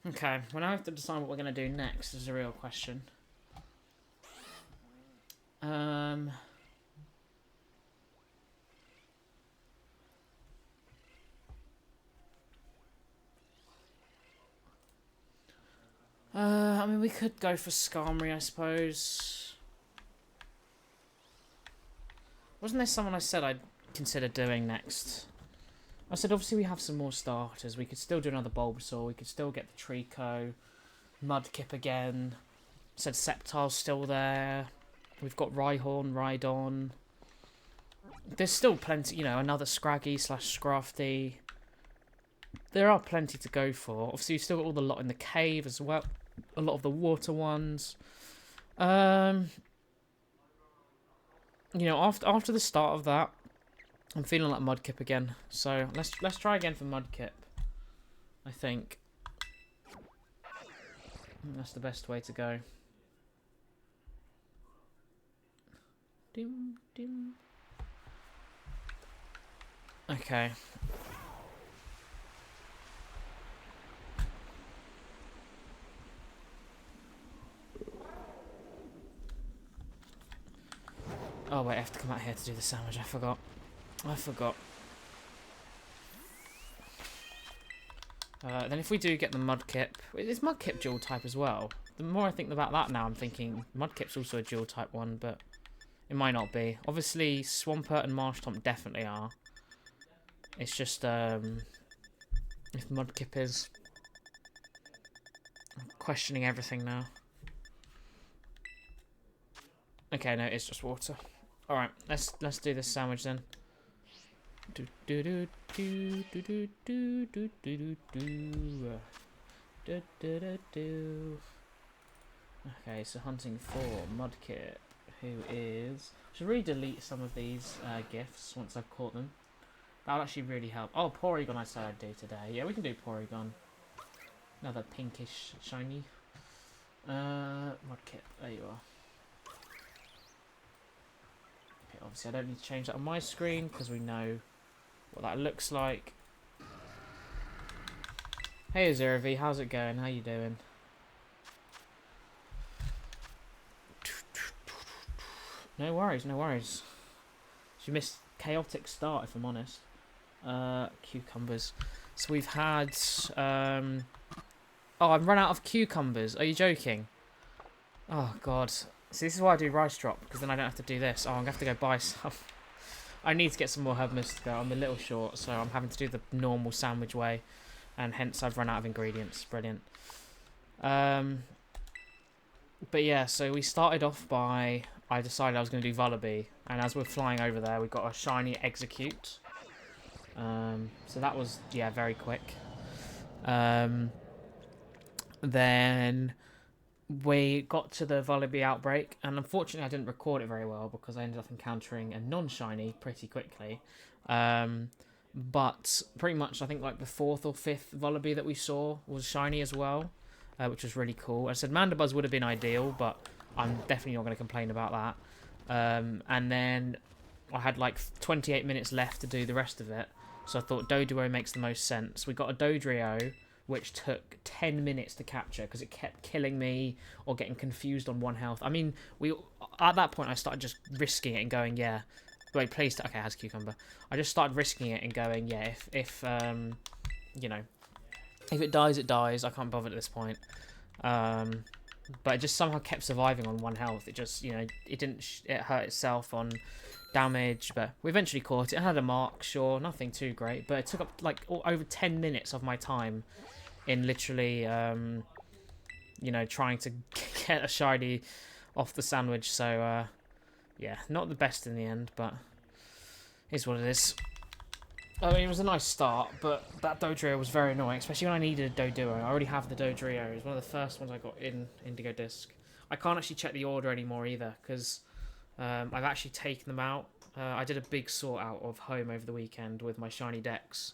Speaker 1: Okay, well now I have to decide what we're going to do next is a real question. I mean, we could go for Skarmory, I suppose. Wasn't there someone I said I'd consider doing next? I said, obviously, we have some more starters. We could still do another Bulbasaur. We could still get the Trico. Mudkip again. I said Sceptile's still there. We've got Rhyhorn, Rhydon. There's still plenty, you know, another Scraggy / Scrafty. There are plenty to go for. Obviously, you've still got all the lot in the cave as well. A lot of the water ones. You know, after the start of that, I'm feeling like Mudkip again. So let's try again for Mudkip. I think that's the best way to go. Dim dim. Okay. Oh wait, I have to come out here to do the sandwich. I forgot. Then if we do get the Mudkip, is Mudkip dual type as well? The more I think about that now, I'm thinking Mudkip's also a dual type one, but it might not be. Obviously, Swampert and Marshtomp definitely are. It's just if Mudkip is. I'm questioning everything now. Okay, no, it's just water. All right, let's do this sandwich then. Do do do do do do do do do do do do do. Okay, so hunting for Mudkip, who is. I should really delete some of these gifts once I've caught them. That'll actually really help. Oh, Porygon I said I'd do today. Yeah, we can do Porygon. Another pinkish shiny. Mudkip, there you are. Okay, obviously I don't need to change that on my screen because we know what that looks like. Hey Azuravi, how's it going? How you doing? No worries, no worries. She missed chaotic start if I'm honest. Cucumbers. So we've had oh, I've run out of cucumbers. Are you joking? Oh god. See, this is why I do rice drop, because then I don't have to do this. Oh, I'm gonna have to go buy some. I need to get some more Herb Mystico. I'm a little short, so I'm having to do the normal sandwich way, and hence I've run out of ingredients. Brilliant. But yeah, so we started off by, I decided I was going to do Vullaby, and as we're flying over there, we got a shiny Execute. So that was, yeah, very quick. Then we got to the Vullaby outbreak, and unfortunately I didn't record it very well because I ended up encountering a non-shiny pretty quickly. But pretty much I think like the 4th or 5th Vullaby that we saw was shiny as well, which was really cool. I said Mandibuzz would have been ideal, but I'm definitely not going to complain about that. And then I had like 28 minutes left to do the rest of it, so I thought Doduo makes the most sense. We got a Dodrio, which took 10 minutes to capture because it kept killing me or getting confused on 1 health. I mean, at that point I started just risking it and going, yeah. Wait, please, okay, it has Cucumber. I just started risking it and going, yeah, if you know, if it dies, it dies. I can't bother at this point. But it just somehow kept surviving on 1 health. It just, you know, it didn't, it hurt itself on damage, but we eventually caught it. It had a mark, sure, nothing too great, but it took up like over 10 minutes of my time in literally, you know, trying to get a shiny off the sandwich. So, yeah, not the best in the end, but is what it is. I mean, it was a nice start, but that Dodrio was very annoying, especially when I needed a Doduo. I already have the Dodrio. It was one of the first ones I got in Indigo Disc. I can't actually check the order anymore either, because I've actually taken them out. I did a big sort out of home over the weekend with my shiny decks.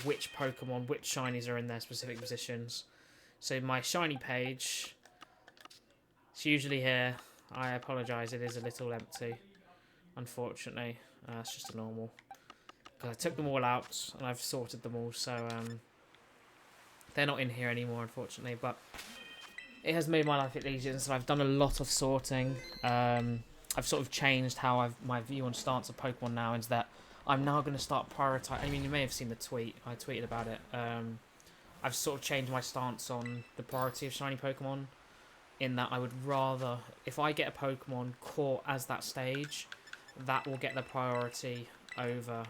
Speaker 1: Which Pokemon, which shinies are in their specific positions. So my shiny page, it's usually here. I apologise, it is a little empty, unfortunately. It's just a normal. I took them all out and I've sorted them all, so they're not in here anymore, unfortunately. But it has made my life a bit easier, so I've done a lot of sorting. I've sort of changed how my view on stance of Pokemon now, is that I'm now going to start prioritising. I mean, you may have seen the tweet. I tweeted about it. I've sort of changed my stance on the priority of shiny Pokemon, in that I would rather, if I get a Pokemon caught as that stage, that will get the priority over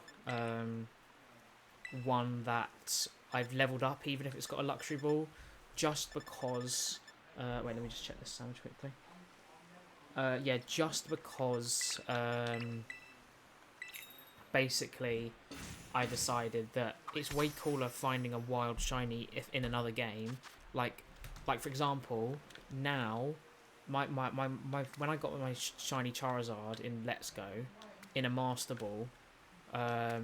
Speaker 1: one that I've leveled up, even if it's got a luxury ball, just because wait, let me just check this sandwich quickly. Yeah, just because basically I decided that it's way cooler finding a wild shiny if in another game, like for example, now my when I got my shiny Charizard in Let's Go in a Master Ball, I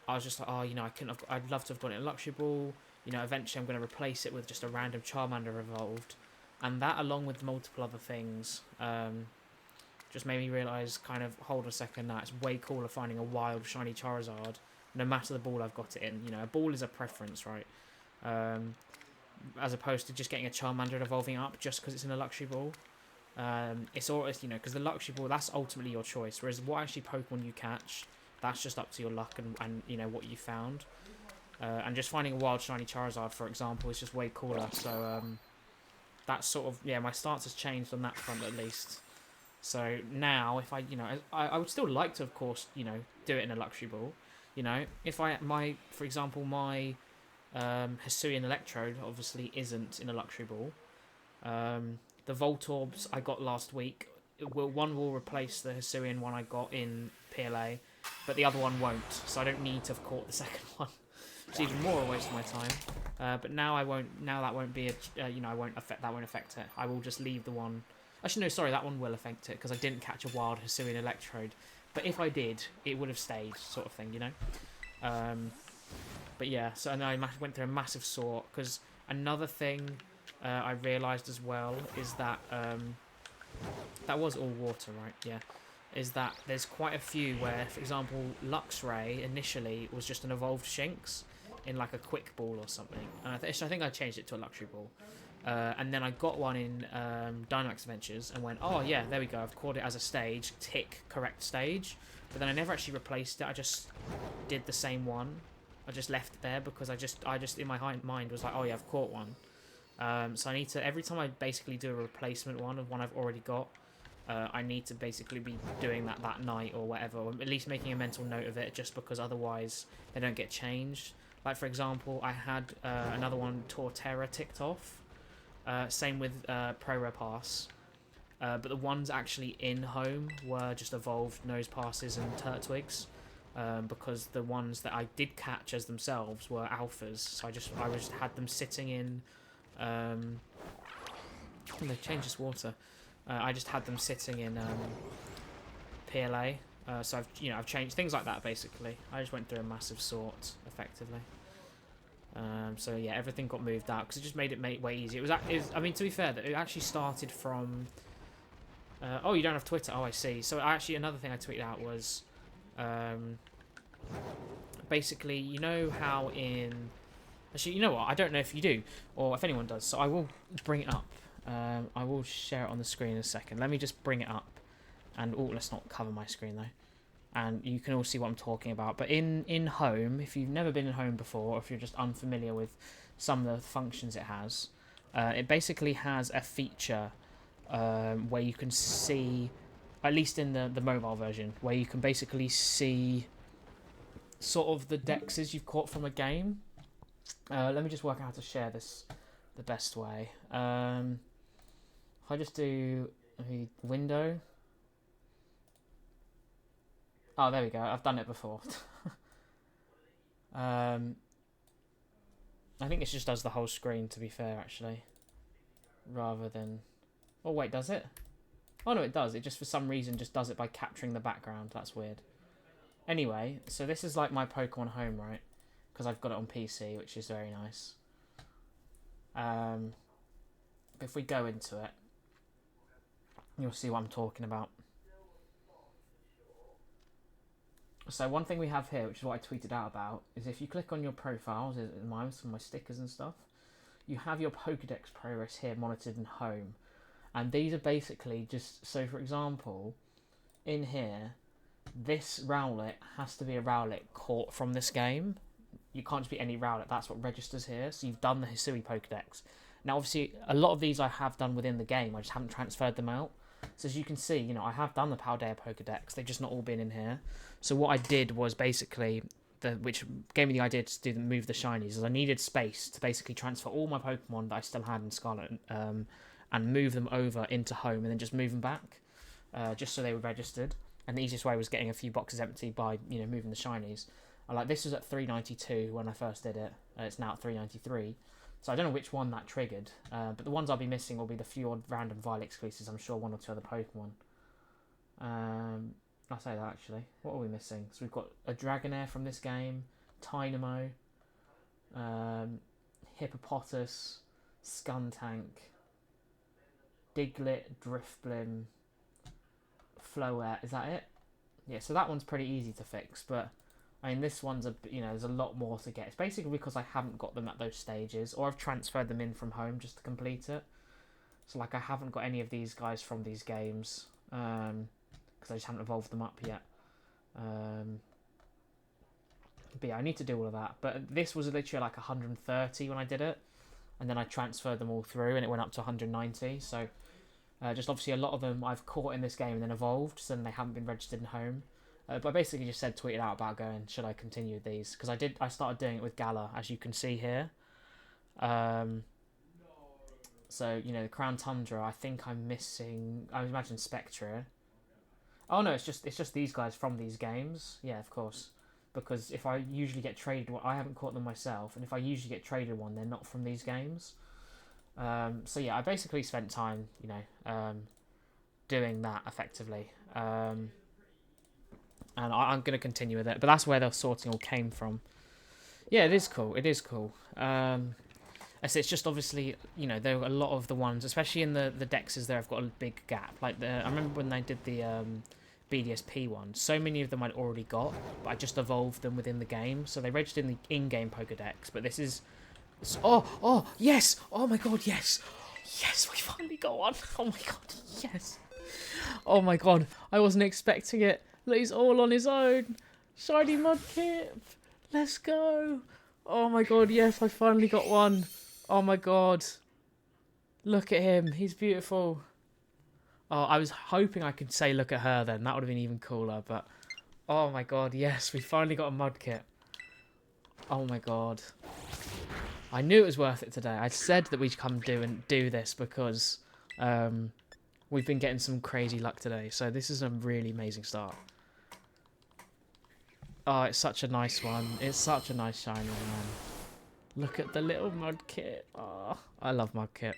Speaker 1: was just like, oh, you know, I'd love to have got it in a luxury ball. You know, eventually I'm going to replace it with just a random Charmander evolved, and that, along with multiple other things, just made me realise, kind of, hold on a second, now it's way cooler finding a wild shiny Charizard, no matter the ball I've got it in. You know, a ball is a preference, right? As opposed to just getting a Charmander and evolving up just because it's in a luxury ball. It's always, you know, because the luxury ball, that's ultimately your choice, whereas what actually Pokemon you catch, that's just up to your luck and you know, what you found. And just finding a wild shiny Charizard, for example, is just way cooler. So that's sort of, yeah, my stance has changed on that front at least. So now, if I would still like to, of course, do it in a luxury ball. If for example, my Hisuian Electrode obviously isn't in a luxury ball. The Voltorbs I got last week, one will replace the Hisuian one I got in PLA, but the other one won't. So I don't need to have caught the second one. It's even more a waste of my time. But now I won't. Now that won't be I won't affect. That won't affect it. I will just leave the one. Actually, no. Sorry, that one will affect it because I didn't catch a wild Hisuian Electrode. But if I did, it would have stayed, sort of thing. But yeah. So and I went through a massive sort because another thing I realised as well is that that was all water, right? Yeah. Is that there's quite a few where, for example, Luxray initially was just an evolved Shinx in like a quick ball or something. And I think I changed it to a luxury ball. And then I got one in Dynamax Adventures and went, oh yeah, there we go. I've called it as a stage, tick, correct stage. But then I never actually replaced it. I just did the same one. I just left it there because I just in my mind was like, oh yeah, I've caught one. So I need to, every time I basically do a replacement one of one I've already got, I need to basically be doing that night or whatever, or at least making a mental note of it, just because otherwise they don't get changed. Like, for example, I had another one, Torterra, ticked off. Same with Pro Repass. But the ones actually in home were just evolved Nose Passes and Turtwigs. Because the ones that I did catch as themselves were alphas. So I just had them sitting in... they changed this water. I just had them sitting in PLA. So I've changed things like that basically. I just went through a massive sort effectively. So yeah, everything got moved out because it just made it way easier. I mean, to be fair, it actually started from. Oh, you don't have Twitter. Oh, I see. So actually, another thing I tweeted out was, basically, you know how in. Actually, you know what? I don't know if you do or if anyone does. So I will bring it up. I will share it on the screen in a second. Let me just bring it up. And let's not cover my screen though. And you can all see what I'm talking about. But in home, if you've never been in home before, or if you're just unfamiliar with some of the functions it has, it basically has a feature where you can see, at least in the mobile version, where you can basically see sort of the dexes you've caught from a game. Let me just work out how to share this the best way. If I just do a window. Oh, there we go. I've done it before. I think it just does the whole screen, to be fair, actually. Rather than... Oh, wait, does it? Oh, no, it does. It just, for some reason, just does it by capturing the background. That's weird. Anyway, so this is like my Pokemon home, right? Because I've got it on PC, which is very nice. If we go into it, you'll see what I'm talking about. So one thing we have here, which is what I tweeted out about, is if you click on your profiles, mine, some of my stickers and stuff, you have your Pokedex progress here monitored in home. And these are basically just, so for example, in here, this Rowlet has to be a Rowlet caught from this game. You can't just be any Rowlet, that's what registers here. So you've done the Hisui Pokedex. Now obviously, a lot of these I have done within the game, I just haven't transferred them out. So as you can see, I have done the Paldea Pokedex. They've just not all been in here. So what I did was basically, which gave me the idea to move the shinies, is I needed space to basically transfer all my Pokemon that I still had in Scarlet and move them over into home and then just move them back, just so they were registered. And the easiest way was getting a few boxes empty by moving the shinies. This was at 392 when I first did it. It's now at 393. So I don't know which one that triggered, but the ones I'll be missing will be the few odd random Violet exclusives. I'm sure one or two other Pokemon. I'll say that actually. What are we missing? So we've got a Dragonair from this game, Tynamo, Hippopotas, Skuntank, Diglett, Drifblim, Floette. Is that it? Yeah, so that one's pretty easy to fix, but I mean, this one's there's a lot more to get. It's basically because I haven't got them at those stages, or I've transferred them in from home just to complete it. So like I haven't got any of these guys from these games, because I just haven't evolved them up yet. But yeah, I need to do all of that. But this was literally like 130 when I did it. And then I transferred them all through and it went up to 190. So just obviously a lot of them I've caught in this game and then evolved. So then they haven't been registered in home. But I basically just tweeted out about going, should I continue with these? Because I started doing it with Gala, as you can see here. So, you know, the Crown Tundra, I think I'm missing... I imagine Spectre. Oh, no, it's just these guys from these games. Yeah, of course. Because if I usually get traded one... I haven't caught them myself. And if I usually get traded one, they're not from these games. So, yeah, I basically spent time, you know, doing that effectively. And I'm going to continue with it. But that's where the sorting all came from. Yeah, it is cool. It is cool. It's just obviously, you know, there were a lot of the ones, especially in the dexes there, have got a big gap. Like, I remember when they did the BDSP one, so many of them I'd already got, but I just evolved them within the game. So they registered in the in-game Pokedex, but this is... Oh, yes! Oh my god, yes! Yes, we finally got one! Oh my god, yes! Oh my god, I wasn't expecting it. Look, he's all on his own. Shiny Mudkip! Let's go! Oh my god, yes, I finally got one. Oh my god. Look at him. He's beautiful. Oh, I was hoping I could say look at her then. That would have been even cooler, but... Oh my god, yes, we finally got a Mudkip. Oh my god. I knew it was worth it today. I said that we'd come do this because we've been getting some crazy luck today. So this is a really amazing start. Oh, it's such a nice one. It's such a nice shiny one. Look at the little Mudkip. Oh, I love Mudkip.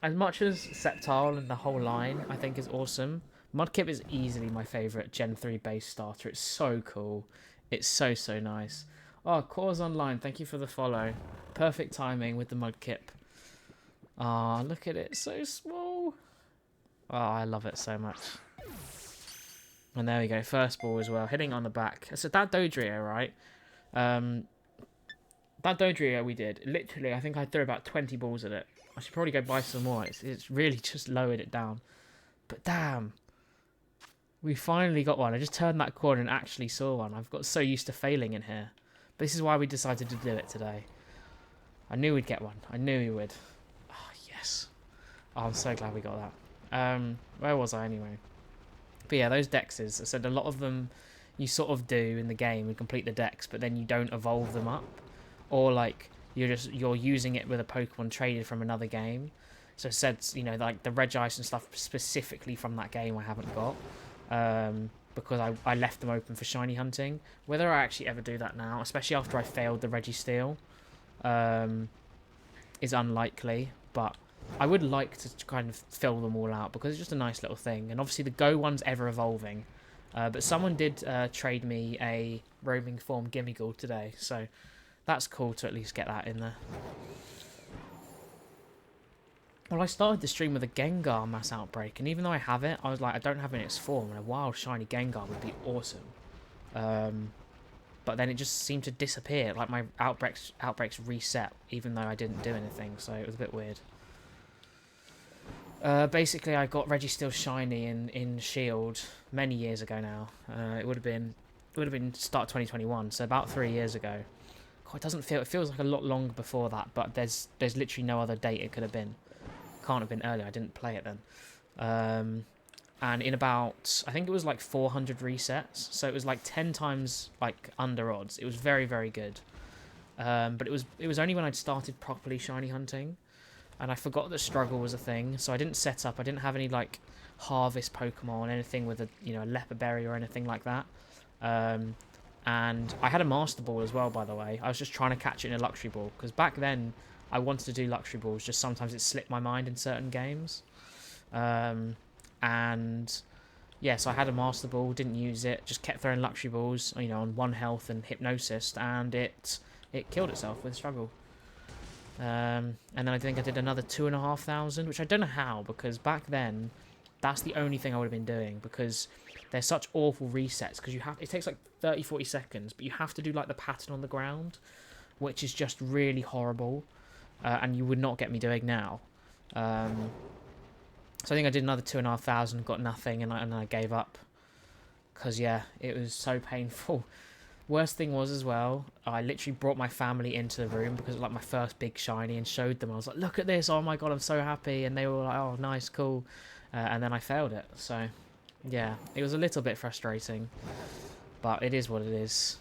Speaker 1: As much as Sceptile and the whole line I think is awesome, Mudkip is easily my favourite Gen 3 base starter. It's so cool. It's so nice. Oh, Cause Online, thank you for the follow. Perfect timing with the Mudkip. Ah, look at it. So small. Oh, I love it so much. And there we go. First ball as well. Hitting on the back. So that Dodrio, right? That Dodrio we did, literally, I think I threw about 20 balls at it. I should probably go buy some more. It's really just lowered it down. But damn. We finally got one. I just turned that corner and actually saw one. I've got so used to failing in here. But this is why we decided to do it today. I knew we'd get one. I knew we would. Oh, yes. Oh, I'm so glad we got that. Where was I anyway? But yeah, those dexes. I said a lot of them you sort of do in the game and complete the dex, but then you don't evolve them up. Or like you're using it with a Pokemon traded from another game. So it said, you know, like the Regice and stuff specifically from that game I haven't got. Because I left them open for shiny hunting. Whether I actually ever do that now, especially after I failed the Registeel, is unlikely. But I would like to kind of fill them all out because it's just a nice little thing. And obviously the Go one's ever evolving. But someone did trade me a roaming form Gimmighoul today, so that's cool to at least get that in there. Well, I started the stream with a Gengar mass outbreak, and even though I have it, I was like, I don't have it in its form, and a wild shiny Gengar would be awesome. But then it just seemed to disappear, like my outbreaks reset, even though I didn't do anything, so it was a bit weird. Basically, I got Registeel shiny in Shield many years ago now. It would have been start 2021, so about 3 years ago. God, it feels like a lot longer before that, but there's literally no other date it could have been. Can't have been earlier. I didn't play it then. And in about, I think it was like 400 resets, so it was like 10 times like under odds. It was very, very good. But it was only when I'd started properly shiny hunting, and I forgot that struggle was a thing, so I didn't set up. I didn't have any like harvest Pokemon, anything with a a leper berry or anything like that. And I had a Master Ball as well, by the way. I was just trying to catch it in a Luxury Ball, because back then I wanted to do Luxury Balls, just sometimes it slipped my mind in certain games. And yeah, so I had a Master Ball, didn't use it, just kept throwing Luxury Balls, on 1 health and Hypnosis, and it killed itself with struggle. And then I think I did another 2,500, which I don't know how, because back then that's the only thing I would have been doing, because they're such awful resets, because it takes like 30-40 seconds, but you have to do like the pattern on the ground, which is just really horrible, and you would not get me doing now. So I think I did another 2,500, got nothing, and I gave up. Because, yeah, it was so painful. Worst thing was as well, I literally brought my family into the room because it was like my first big shiny and showed them. I was like, look at this. Oh, my God, I'm so happy. And they were like, oh, nice, cool. And then I failed it. So, yeah, it was a little bit frustrating. But it is what it is.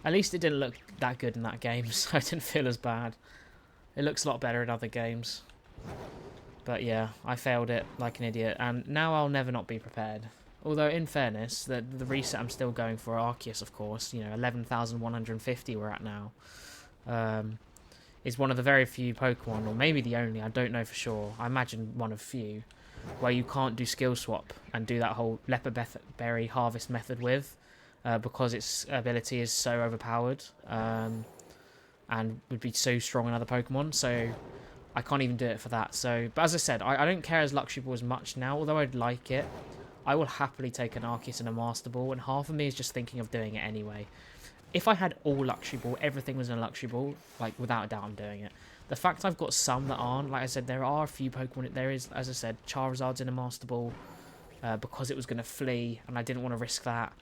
Speaker 1: At least it didn't look that good in that game, so I didn't feel as bad. It looks a lot better in other games. But yeah, I failed it like an idiot, and now I'll never not be prepared. Although, in fairness, the reset I'm still going for Arceus, of course, you know, 11,150 we're at now, is one of the very few Pokemon, or maybe the only, I don't know for sure, I imagine one of few, where you can't do skill swap and do that whole leopard berry harvest method with. Because its ability is so overpowered and would be so strong in other Pokemon, so I can't even do it for that. So, but as I said, I don't care as Luxury Ball as much now, although I'd like it. I will happily take an Arceus and a Master Ball, and half of me is just thinking of doing it anyway. If I had all Luxury Ball, everything was in a Luxury Ball, like, without a doubt I'm doing it. The fact I've got some that aren't, like I said, there are a few Pokemon, there is, as I said, Charizard's in a Master Ball, because it was going to flee, and I didn't want to risk that.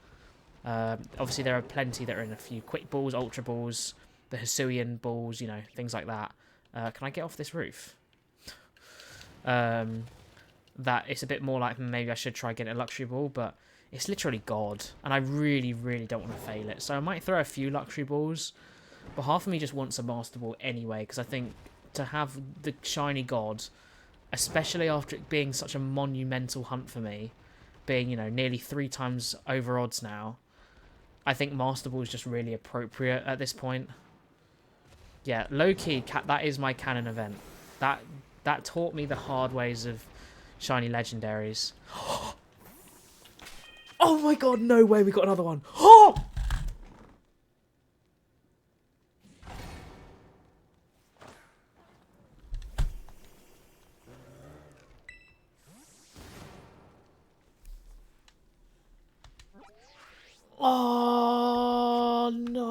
Speaker 1: Obviously, there are plenty that are in a few Quick Balls, Ultra Balls, the Hisuian Balls, you know, things like that. Can I get off this roof? That it's a bit more like maybe I should try getting a Luxury Ball, but it's literally God, and I really, really don't want to fail it. So I might throw a few Luxury Balls, but half of me just wants a Master Ball anyway, because I think to have the shiny God, especially after it being such a monumental hunt for me, being, you know, nearly 3 times over odds now, I think Master Ball is just really appropriate at this point. Yeah, low-key, that is my canon event. That taught me the hard ways of shiny legendaries. Oh my God, no way, we got another one. Oh! Oh no!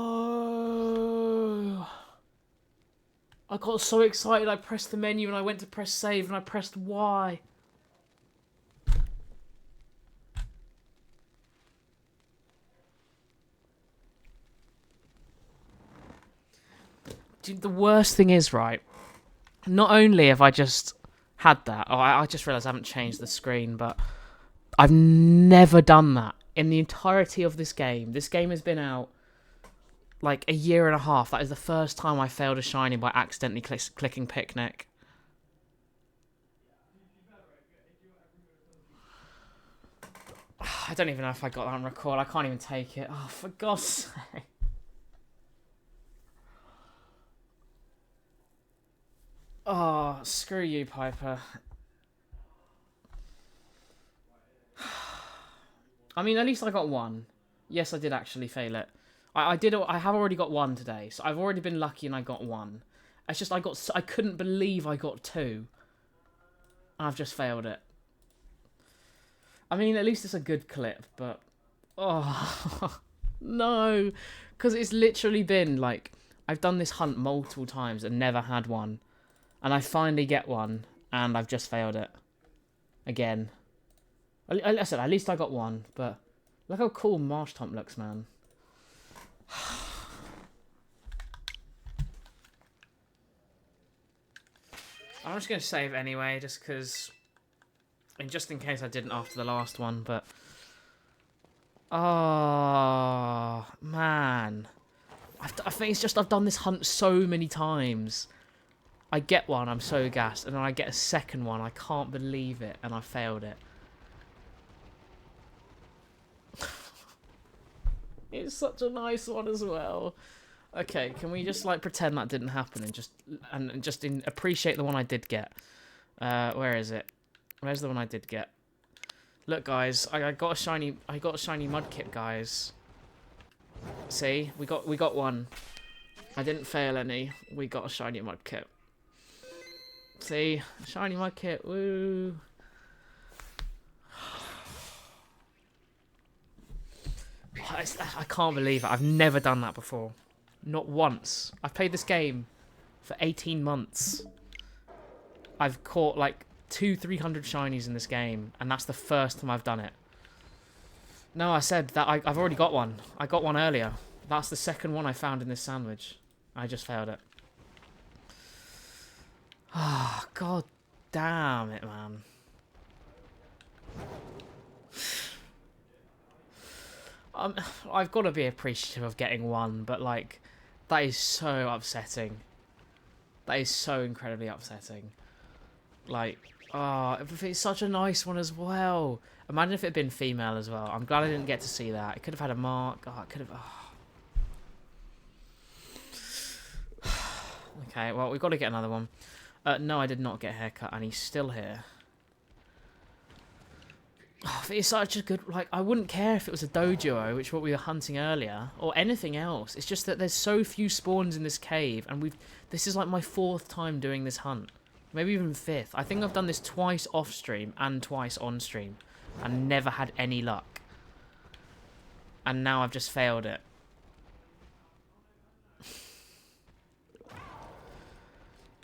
Speaker 1: I got so excited, I pressed the menu and I went to press save and I pressed Y. Dude, the worst thing is, right, not only have I just had that, oh, I just realised I haven't changed the screen, but I've never done that in the entirety of this game. This game has been out like a year and a half. That is the first time I failed a shiny by accidentally clicking Picnic. I don't even know if I got that on record. I can't even take it. Oh, for God's sake. Oh, screw you, Piper. I mean, at least I got one. Yes, I did actually fail it. I have already got one today, so I've already been lucky and I got one. It's just I couldn't believe I got 2. And I've just failed it. I mean, at least it's a good clip, but oh no, because it's literally been like I've done this hunt multiple times and never had one, and I finally get one, and I've just failed it again. I said at least I got one, but look how cool Marshtomp looks, man. I'm just gonna save anyway, just because. And just in case I didn't after the last one, but... Oh, man. I think it's just I've done this hunt so many times. I get one, I'm so gassed, and then I get a second one, I can't believe it, and I failed it. It's such a nice one as well. Okay, can we just, like, pretend that didn't happen and just appreciate the one I did get? Where is it? Where's the one I did get? Look, guys, I got a shiny Mudkip, guys. See, we got one. I didn't fail any. We got a shiny Mudkip. See, shiny Mudkip. Woo! I can't believe it. I've never done that before. Not once. I've played this game for 18 months. I've caught like 200-300 shinies in this game, and that's the first time I've done it. No, I said that I've already got one. I got one earlier. That's the second one I found in this sandwich. I just failed it. Ah, oh, god damn it, man. I've got to be appreciative of getting one, but like, that is so upsetting. That is so incredibly upsetting. Like, oh, it's such a nice one as well. Imagine if it had been female as well. I'm glad I didn't get to see that. It could have had a mark. Oh, it could have... Oh. Okay, well, we've got to get another one. No, I did not get a haircut, and he's still here. Oh, it's such a good... Like, I wouldn't care if it was a dojo, which is what we were hunting earlier, or anything else. It's just that there's so few spawns in this cave, and this is like my 4th time doing this hunt. Maybe even 5th. I think I've done this twice off stream and twice on stream, and never had any luck. And now I've just failed it.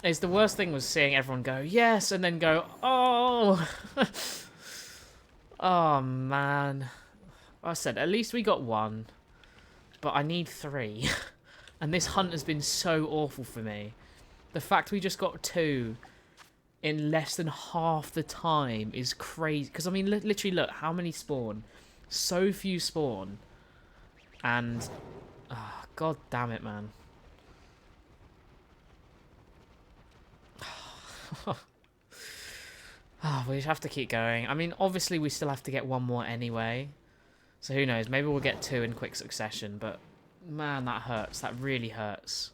Speaker 1: It's the worst thing was seeing everyone go, yes, and then go, oh. Oh, man. I said, at least we got one. But I need 3. And this hunt has been so awful for me. The fact we just got 2 in less than half the time is crazy. Because, I mean, literally, look, how many spawn? So few spawn. And, oh, god damn it, man. Oh, we just have to keep going. I mean, obviously, we still have to get one more anyway. So who knows? Maybe we'll get 2 in quick succession. But, man, that hurts. That really hurts.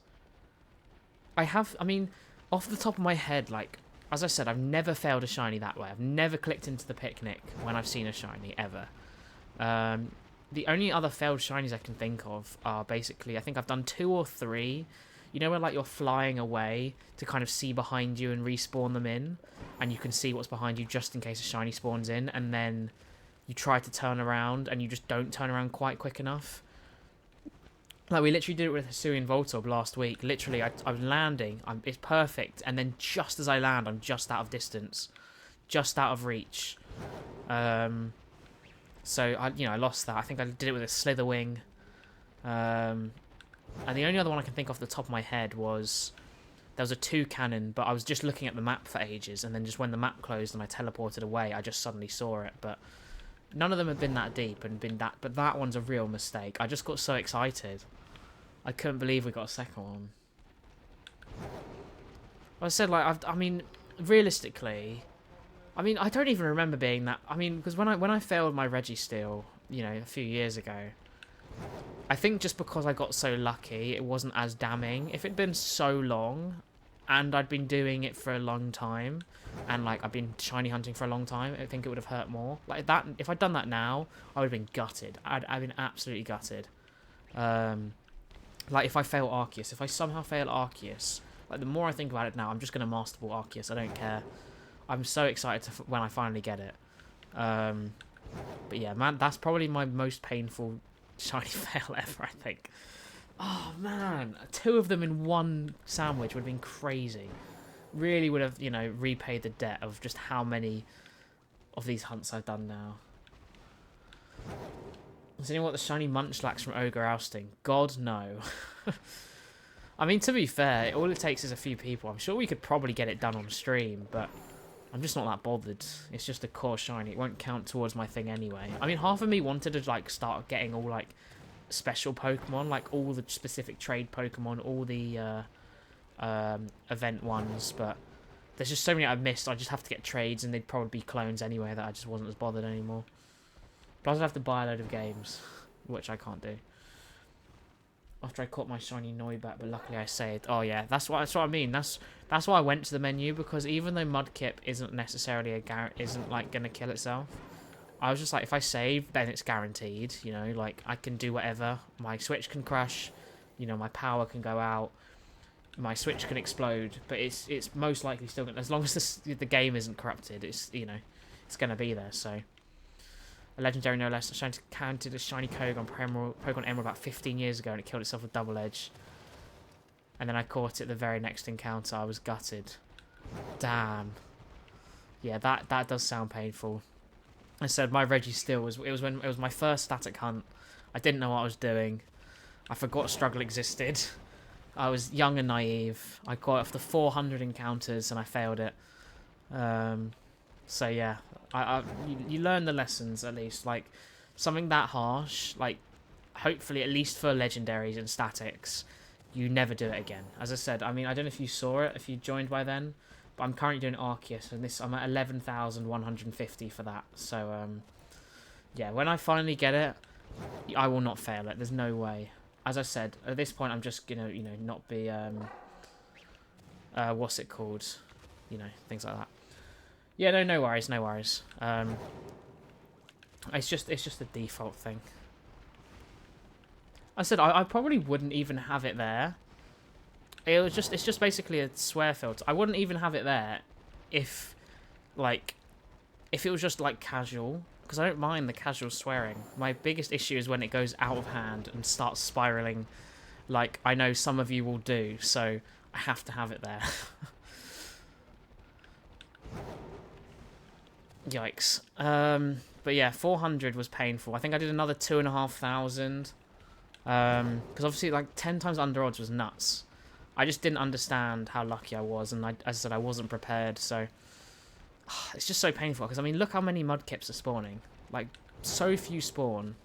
Speaker 1: I mean, off the top of my head, like, as I said, I've never failed a shiny that way. I've never clicked into the picnic when I've seen a shiny, ever. The only other failed shinies I can think of are basically, I think I've done 2 or 3. You know where, like, you're flying away to kind of see behind you and respawn them in? And you can see what's behind you just in case a shiny spawns in. And then you try to turn around and you just don't turn around quite quick enough. Like, we literally did it with Hisuian Voltorb last week. Literally, I'm landing. It's perfect. And then just as I land, I'm just out of distance. Just out of reach. So, I lost that. I think I did it with a Slitherwing. And the only other one I can think off the top of my head was... There was a 2 cannon, but I was just looking at the map for ages, and then just when the map closed and I teleported away, I just suddenly saw it. But none of them have been that deep and been that... But that one's a real mistake. I just got so excited. I couldn't believe we got a second one. I said, like, I mean, realistically... I mean, I don't even remember being that... I mean, because when I failed my Registeel, you know, a few years ago... I think just because I got so lucky, it wasn't as damning. If it'd been so long, and I'd been doing it for a long time, and like I've been shiny hunting for a long time, I think it would have hurt more. Like that, if I'd done that now, I would have been gutted. I'd been absolutely gutted. Like if I fail Arceus, if I somehow fail Arceus, like the more I think about it now, I'm just gonna Master Ball Arceus. I don't care. I'm so excited when I finally get it. But yeah, man, that's probably my most painful shiny fail ever, I think. Oh man, 2 of them in one sandwich would have been crazy. Really would have, you know, repaid the debt of just how many of these hunts I've done now. Does anyone want the shiny Munchlax from Ogre Ousting? God, no. I mean, to be fair, all it takes is a few people. I'm sure we could probably get it done on stream, but I'm just not that bothered. It's just a core shiny. It won't count towards my thing anyway. I mean, half of me wanted to, like, start getting all, like, special Pokemon, like, all the specific trade Pokemon, all the, event ones, but there's just so many I've missed. I just have to get trades, and they'd probably be clones anyway that I just wasn't as bothered anymore. Plus, I'd have to buy a load of games, which I can't do. After I caught my shiny Noibat, but luckily I saved. Oh yeah, that's what I mean. That's why I went to the menu, because even though Mudkip isn't necessarily isn't like gonna kill itself, I was just like, if I save, then it's guaranteed. You know, like I can do whatever. My Switch can crash, you know, my power can go out, my Switch can explode, but it's most likely still gonna, as long as the game isn't corrupted, it's, you know, it's gonna be there. So. A legendary no less. I counted a shiny Koga on Pokemon Emerald about 15 years ago, and it killed itself with Double Edge. And then I caught it the very next encounter. I was gutted. Damn. Yeah, that does sound painful. I said my Reggie Steel was my first static hunt. I didn't know what I was doing. I forgot struggle existed. I was young and naive. I got off the 400 encounters and I failed it. So yeah, you learn the lessons at least. Like something that harsh, like hopefully at least for legendaries and statics, you never do it again. As I said, I mean I don't know if you saw it, if you joined by then, but I'm currently doing Arceus and I'm at 11,150 for that. So yeah, when I finally get it, I will not fail it. There's no way. As I said, at this point I'm just gonna not be what's it called, things like that. Yeah, no worries. It's just a default thing. I said I probably wouldn't even have it there. It's just basically a swear filter. I wouldn't even have it there if it was just like casual, because I don't mind the casual swearing. My biggest issue is when it goes out of hand and starts spiraling, like I know some of you will do. So I have to have it there. Yikes. But yeah, 400 was painful. I think I did another 2,500. Because obviously, like 10 times under odds was nuts. I just didn't understand how lucky I was, and as I said, I wasn't prepared. So it's just so painful. Because I mean, look how many mudkips are spawning. Like so few spawn.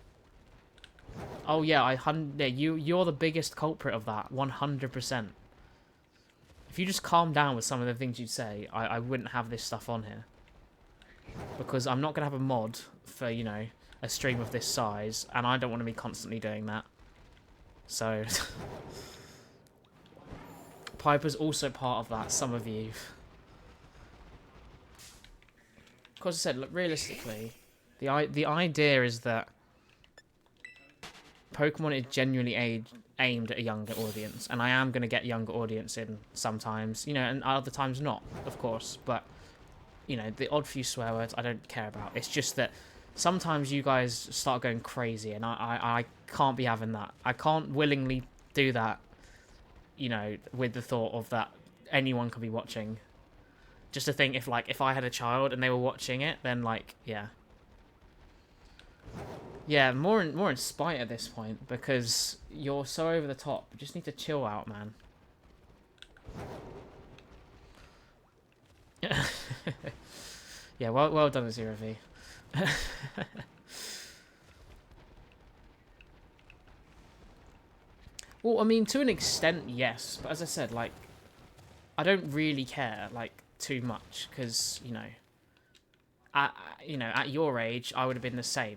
Speaker 1: Oh yeah, you're the biggest culprit of that. 100%. If you just calm down with some of the things you'd say, I wouldn't have this stuff on here. Because I'm not going to have a mod for, a stream of this size, and I don't want to be constantly doing that. So, Piper's also part of that, some of you. Because I said, look, realistically, the idea is that Pokemon is genuinely aimed at a younger audience, and I am going to get younger audience in sometimes, and other times not, of course, but the odd few swear words I don't care about. It's just that sometimes you guys start going crazy, and I can't be having that. I can't willingly do that, with the thought of that anyone could be watching. Just to think if I had a child and they were watching it, then yeah, more in spite at this point, because you're so over the top. You just need to chill out, man. Yeah, well done, Zero V. Well, I mean, to an extent, yes, but as I said, I don't really care too much, because at your age, I would have been the same.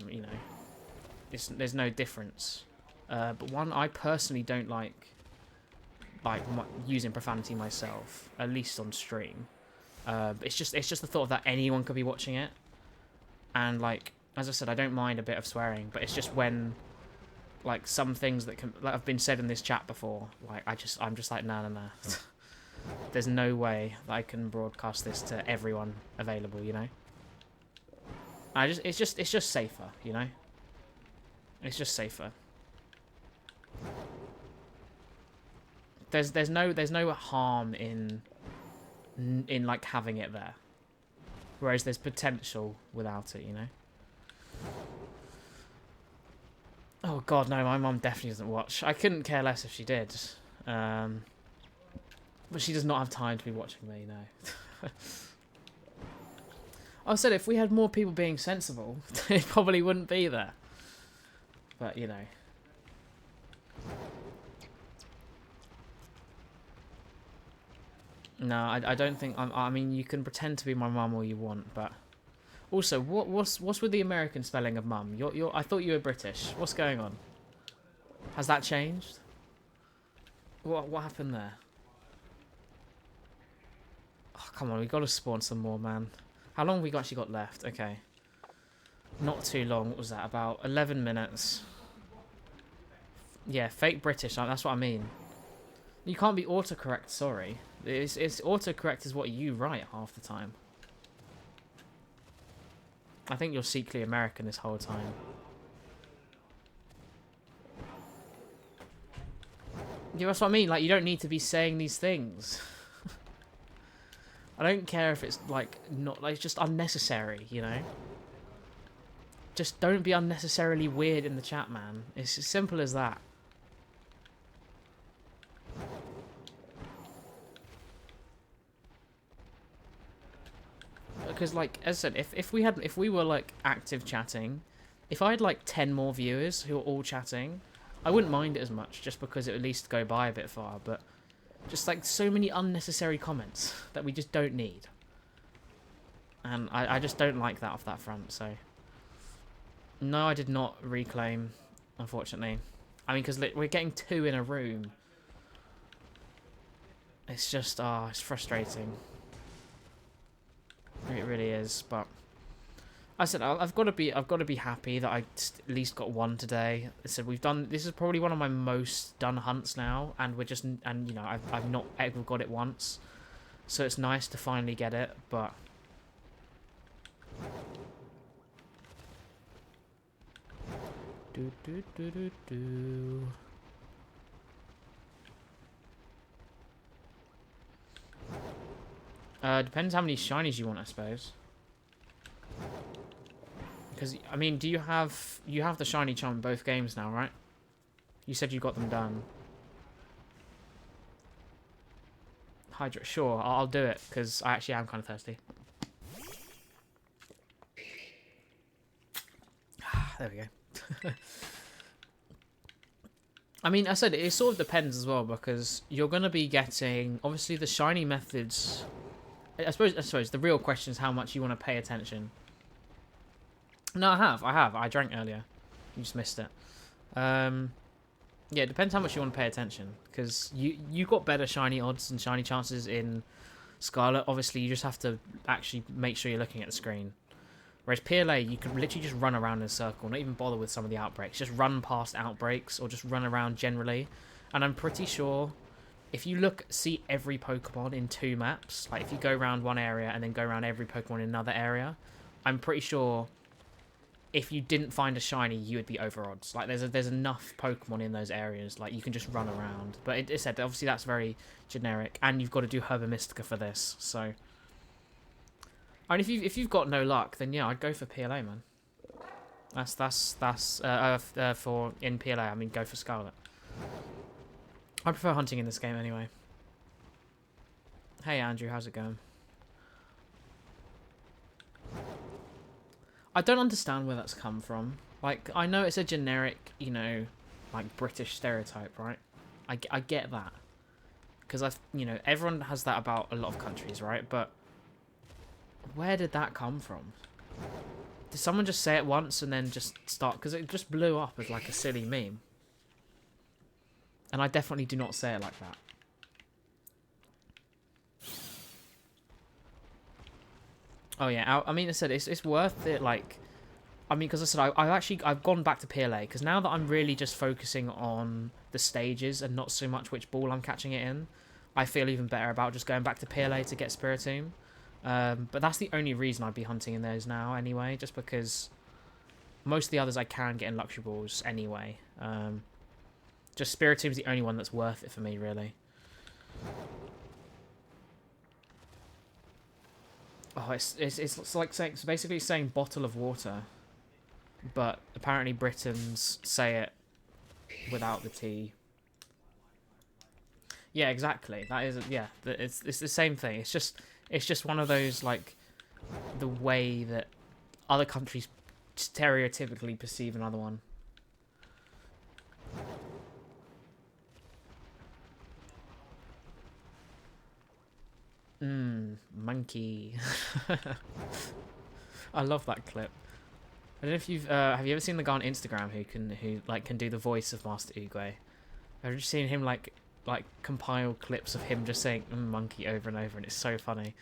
Speaker 1: There's no difference. But one, I personally don't like using profanity myself, at least on stream. It's just the thought that anyone could be watching it, and as I said, I don't mind a bit of swearing, but it's just when some things that have been said in this chat before, I'm just like nah. There's no way that I can broadcast this to everyone available, it's just safer, It's just safer. There's no harm in having it there, whereas there's potential without it, Oh god, no, my mum definitely doesn't watch. I couldn't care less if she did, but she does not have time to be watching me, no. I said if we had more people being sensible, it probably wouldn't be there, but No, I don't think. I mean, you can pretend to be my mum all you want, but also, what's with the American spelling of mum? I thought you were British. What's going on? Has that changed? What happened there? Oh, come on, we got to spawn some more, man. How long have we actually got left? Okay, not too long. What was that? About 11 minutes. Yeah, fake British. That's what I mean. You can't be autocorrect. Sorry. It's autocorrect is what you write half the time. I think you're secretly American this whole time. Yeah, that's what I mean. You don't need to be saying these things. I don't care if it's not. It's just unnecessary, just don't be unnecessarily weird in the chat, man. It's as simple as that. Because, like, as I said, if we were like active chatting, if I had like 10 more viewers who are all chatting, I wouldn't mind it as much, just because it would at least go by a bit far. But just like so many unnecessary comments that we just don't need, and I just don't like that off that front. So no, I did not reclaim, unfortunately. I mean, because we're getting 2 in a room. It's just it's frustrating. It really is, but I said I've got to be happy that I at least got 1 today. I said this is probably one of my most done hunts now, and you know, I've not ever got it once, so it's nice to finally get it. But depends how many shinies you want, I suppose. Because, I mean, you have the shiny charm in both games now, right? You said you got them done. Hydra, sure, I'll do it, because I actually am kind of thirsty. There we go. I mean, I said it sort of depends as well, because you're going to be getting, obviously, the shiny methods. I suppose the real question is how much you want to pay attention. No, I have. I drank earlier. You just missed it. Yeah, it depends how much you want to pay attention, because you got better shiny odds and shiny chances in Scarlet. Obviously, you just have to actually make sure you're looking at the screen. Whereas PLA, you can literally just run around in a circle, not even bother with some of the outbreaks. Just run past outbreaks, or just run around generally. And I'm pretty sure if you see every Pokemon in 2 maps, like if you go around one area and then go around every Pokemon in another area, I'm pretty sure if you didn't find a shiny, you would be over odds. Like there's enough Pokemon in those areas, like you can just run around. But it said obviously that's very generic, and you've got to do Herba Mystica for this. So, and if you've got no luck, then yeah, I'd go for PLA, man. That's for in PLA. I mean, go for Scarlet. I prefer hunting in this game anyway. Hey Andrew, how's it going? I don't understand where that's come from. Like, I know it's a generic, you know, like British stereotype, right? I get that. Because you know, everyone has that about a lot of countries, right? But where did that come from? Did someone just say it once and then just start? Because it just blew up as like a silly meme. And I definitely do not say it like that. Oh yeah, I mean, I said it's worth it. Like, I mean, because I said I've gone back to PLA because now that I'm really just focusing on the stages and not so much which ball I'm catching it in, I feel even better about just going back to PLA to get Spiritomb. But that's the only reason I'd be hunting in those now anyway, just because most of the others I can get in Luxury Balls anyway. Just Spiritomb's the only one that's worth it for me, really. Oh, it's like saying, it's basically saying bottle of water, but apparently Britons say it without the T. Yeah, exactly. That is, yeah, it's the same thing. It's just one of those, like, the way that other countries stereotypically perceive another one. Monkey. I love that clip. I don't know if you've have you ever seen the guy on Instagram who can do the voice of Master Oogway? I've just seen him like compile clips of him just saying monkey over and over, and it's so funny.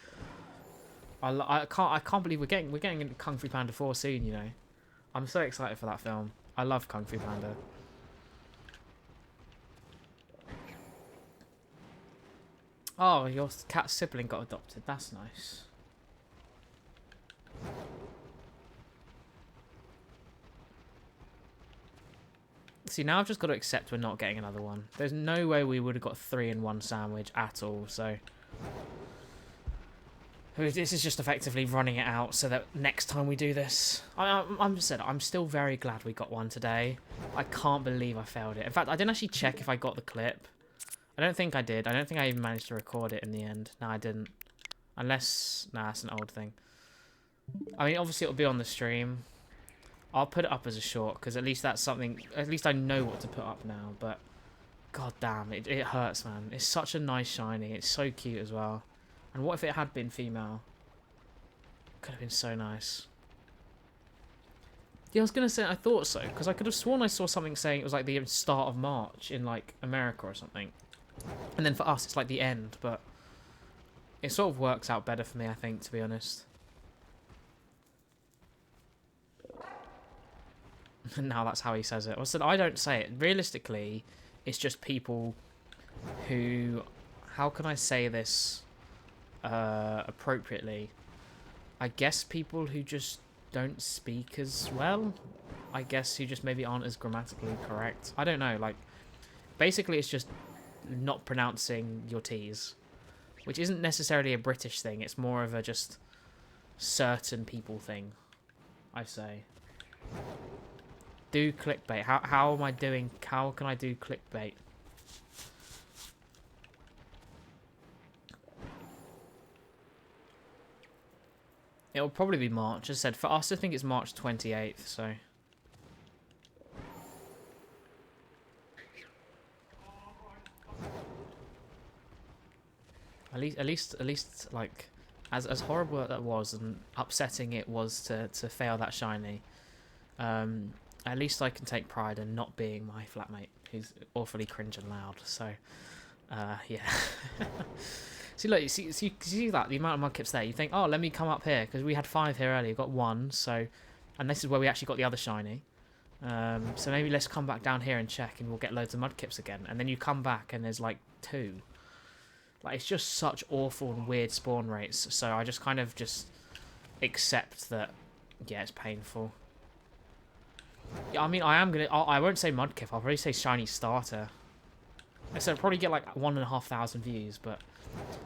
Speaker 1: I can't believe we're getting into Kung Fu Panda 4 soon. You know, I'm so excited for that film. I love Kung Fu Panda. Oh, your cat's sibling got adopted. That's nice. See, now I've just got to accept we're not getting another one. There's no way we would have got 3 in 1 sandwich at all, so... This is just effectively running it out so that next time we do this... I'm still very glad we got one today. I can't believe I failed it. In fact, I didn't actually check if I got the clip. I don't think I did. I don't think I even managed to record it in the end. No, I didn't. Unless... Nah, that's an old thing. I mean, obviously it'll be on the stream. I'll put it up as a short, because at least that's something... At least I know what to put up now, but... God damn, it hurts, man. It's such a nice shiny. It's so cute as well. And what if it had been female? Could have been so nice. Yeah, I was going to say I thought so, because I could have sworn I saw something saying it was like the start of March in like America or something. And then for us, it's like the end, but it sort of works out better for me, I think, to be honest. And now that's how he says it. I said I don't say it. Realistically, it's just people who... How can I say this appropriately? I guess people who just don't speak as well. I guess who just maybe aren't as grammatically correct. I don't know. Like, basically, it's just not pronouncing your T's, which isn't necessarily a British thing. It's more of a just certain people thing, I say. Do clickbait. How am I doing? How can I do clickbait? It'll probably be March. As I said, for us, I think it's March 28th, so... At least, like, as horrible as that was and upsetting it was to fail that shiny, at least I can take pride in not being my flatmate, who's awfully cringe and loud, so, yeah. See, look, you see that, the amount of mudkips there, you think, oh, let me come up here, because we had 5 here earlier, got 1, so, and this is where we actually got the other shiny, so maybe let's come back down here and check, and we'll get loads of mudkips again, and then you come back, and there's, like, 2. Like, it's just such awful and weird spawn rates, so I just kind of just accept that, yeah, it's painful. Yeah, I mean, I won't say mudkip, I'll probably say shiny starter. So I'll probably get, like, 1,500 views, but...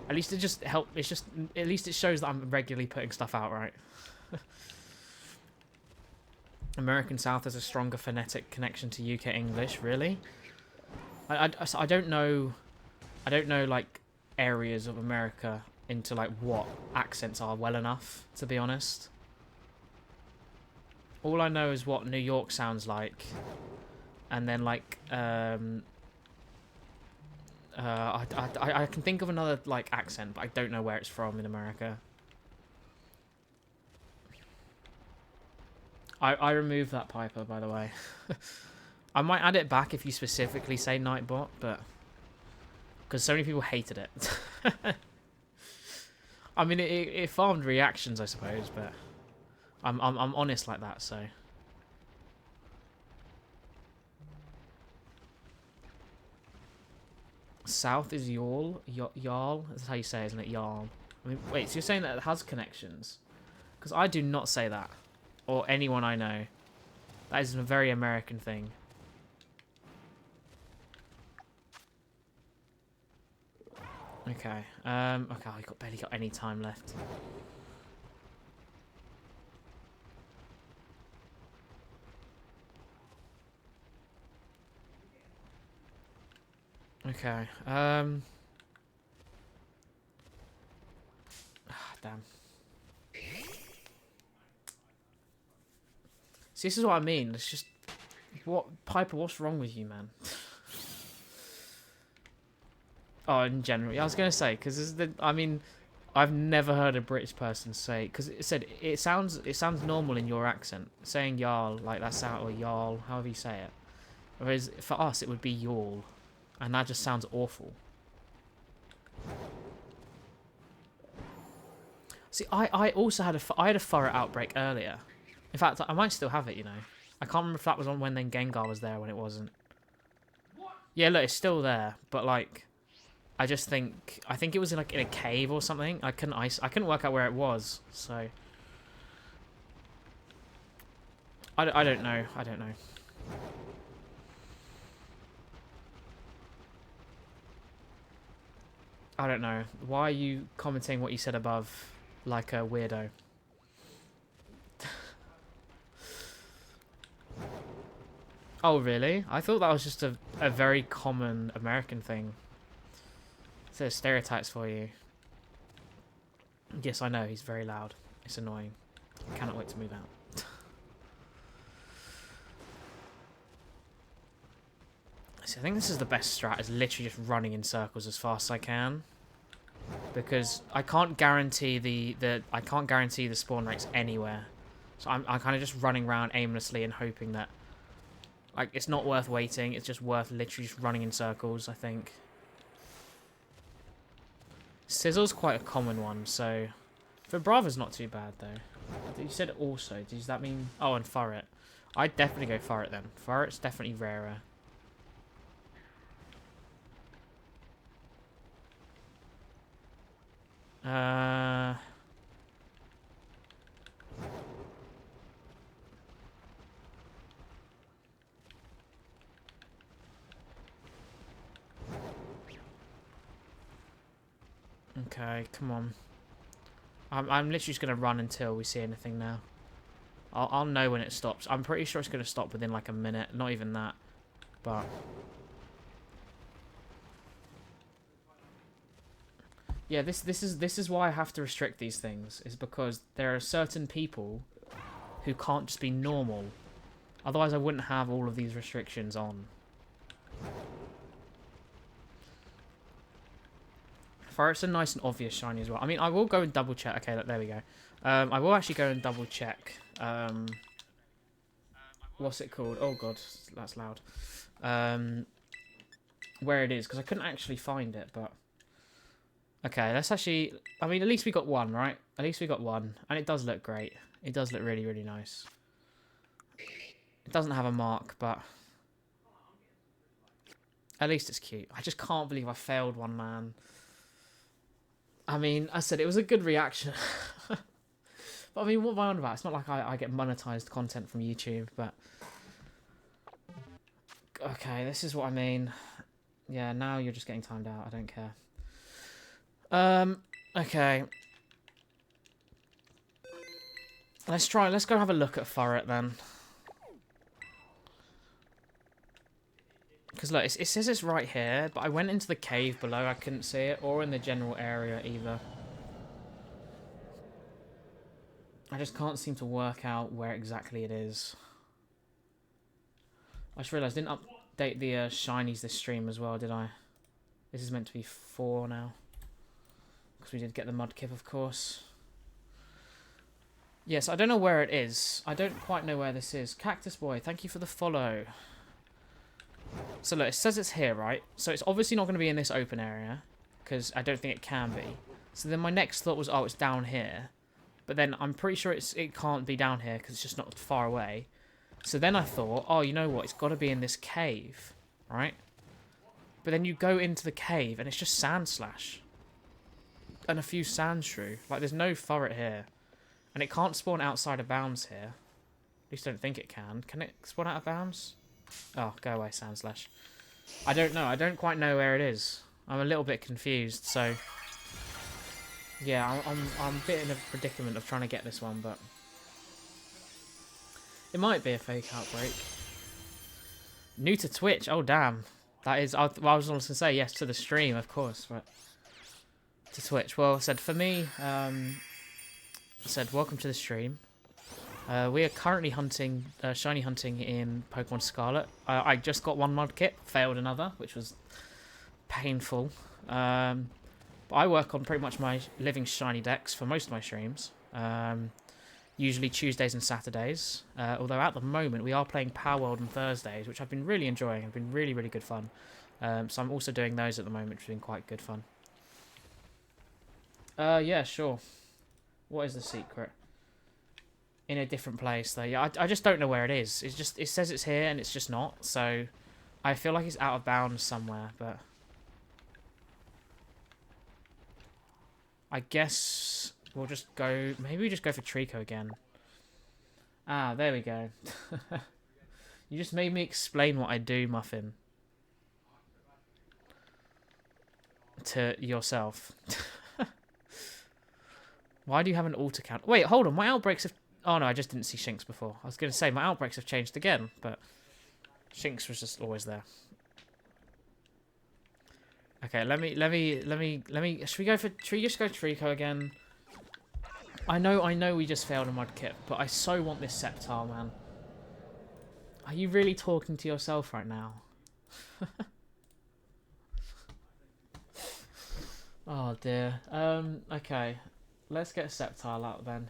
Speaker 1: At least it just at least it shows that I'm regularly putting stuff out, right? American South has a stronger phonetic connection to UK English, really? I don't know, like, areas of America into, like, what accents are well enough, to be honest. All I know is what New York sounds like, and then, like, I can think of another, like, accent, but I don't know where it's from in America. I removed that Piper, by the way. I might add it back if you specifically say Nightbot, but... Because so many people hated it. I mean, it farmed reactions, I suppose, but... I'm honest like that, so... South is Y'all? Y'all? That's how you say it, isn't it? Y'all. I mean, wait, so you're saying that it has connections? Because I do not say that. Or anyone I know. That is a very American thing. Okay. Okay, I barely got any time left. Okay, damn. See, this is what I mean. It's just... Piper, what's wrong with you, man? Oh, in general. Yeah, I was going to say, because I mean, I've never heard a British person say... Because it said, it sounds normal in your accent. Saying y'all, like that sound, or y'all, however you say it. Whereas, for us, it would be y'all. And that just sounds awful. See, I also had a furret outbreak earlier. In fact, I might still have it, you know. I can't remember if that was on when then Gengar was there, when it wasn't. Yeah, look, it's still there, but like, I think it was in a cave or something. I couldn't work out where it was, so I don't know. I don't know. I don't know. Why are you commenting what you said above? like a weirdo. Oh, really? I thought that was just a very common American thing. So there's stereotypes for you. Yes, I know, he's very loud. It's annoying. I cannot wait to move out. So I think this is the best strat, is literally just running in circles as fast as I can. Because I can't guarantee the spawn rates anywhere. So I'm kind of just running around aimlessly and hoping that, like, it's not worth waiting. It's just worth literally just running in circles, I think. Sizzle's quite a common one, so Vibrava's not too bad though. You said also. Does that mean? Oh, and Furret. I'd definitely go Furret then. Furret's definitely rarer. Okay, come on. I'm literally just gonna run until we see anything now. I'll know when it stops. I'm pretty sure it's gonna stop within like a minute. Not even that, but. Yeah, this is why I have to restrict these things, is because there are certain people who can't just be normal. Otherwise I wouldn't have all of these restrictions on. Furret's a nice and obvious shiny as well. I mean, I will go and double check. Okay, look, there we go. I will actually go and double check. What's it called? Oh god, that's loud. Where it is, because I couldn't actually find it, but. Okay, let's actually... I mean, at least we got one, right? At least we got one. And it does look great. It does look really, really nice. It doesn't have a mark, but... At least it's cute. I just can't believe I failed one, man. I mean, I said it was a good reaction. But I mean, what am I on about? It's not like I get monetized content from YouTube, but... Okay, this is what I mean. Yeah, now you're just getting timed out. I don't care. Okay. Let's go have a look at Furret then. Because look, it says it's right here, but I went into the cave below, I couldn't see it, or in the general area either. I just can't seem to work out where exactly it is. I just realised I didn't update the shinies this stream as well, did I? This is meant to be 4 now. Because we did get the Mudkip, of course. Yes, I don't know where it is. I don't quite know where this is. Cactus Boy, thank you for the follow. So look, it says it's here, right? So it's obviously not going to be in this open area. Because I don't think it can be. So then my next thought was, oh, it's down here. But then I'm pretty sure it can't be down here because it's just not far away. So then I thought, oh, you know what? It's got to be in this cave, right? But then you go into the cave and it's just Sandslash. And a few Sandshrew. Like, there's no Furret here. And it can't spawn outside of bounds here. At least I don't think it can. Can it spawn out of bounds? Oh, go away, Sandslash. I don't know. I don't quite know where it is. I'm a little bit confused, so... Yeah, I'm a bit in a predicament of trying to get this one, but... It might be a fake outbreak. New to Twitch? Oh, damn. That is... I was going to say yes to the stream, of course, but... To Twitch. Well, I said for me, I said welcome to the stream. We are currently hunting, shiny hunting in Pokemon Scarlet. I just got one Mudkip, failed another, which was painful. But I work on pretty much my living shiny decks for most of my streams. Usually Tuesdays and Saturdays. Although at the moment we are playing Power World on Thursdays, which I've been really enjoying. It's been really, really good fun. So I'm also doing those at the moment, which has been quite good fun. Yeah, sure. What is the secret? In a different place, though. Yeah, I just don't know where it is. It says it's here, and it's just not. So, I feel like it's out of bounds somewhere, but... I guess we'll just go... Maybe we just go for Trico again. Ah, there we go. You just made me explain what I do, Muffin. To yourself. Why do you have an auto count? Wait, hold on. My outbreaks have... Oh, no, I just didn't see Shinx before. I was going to say, my outbreaks have changed again, but Shinx was just always there. Okay, let me... Should we just go Trico again? I know we just failed a Mudkip, but I so want this Sceptile, man. Are you really talking to yourself right now? Oh, dear. Okay. Let's get a Sceptile out then.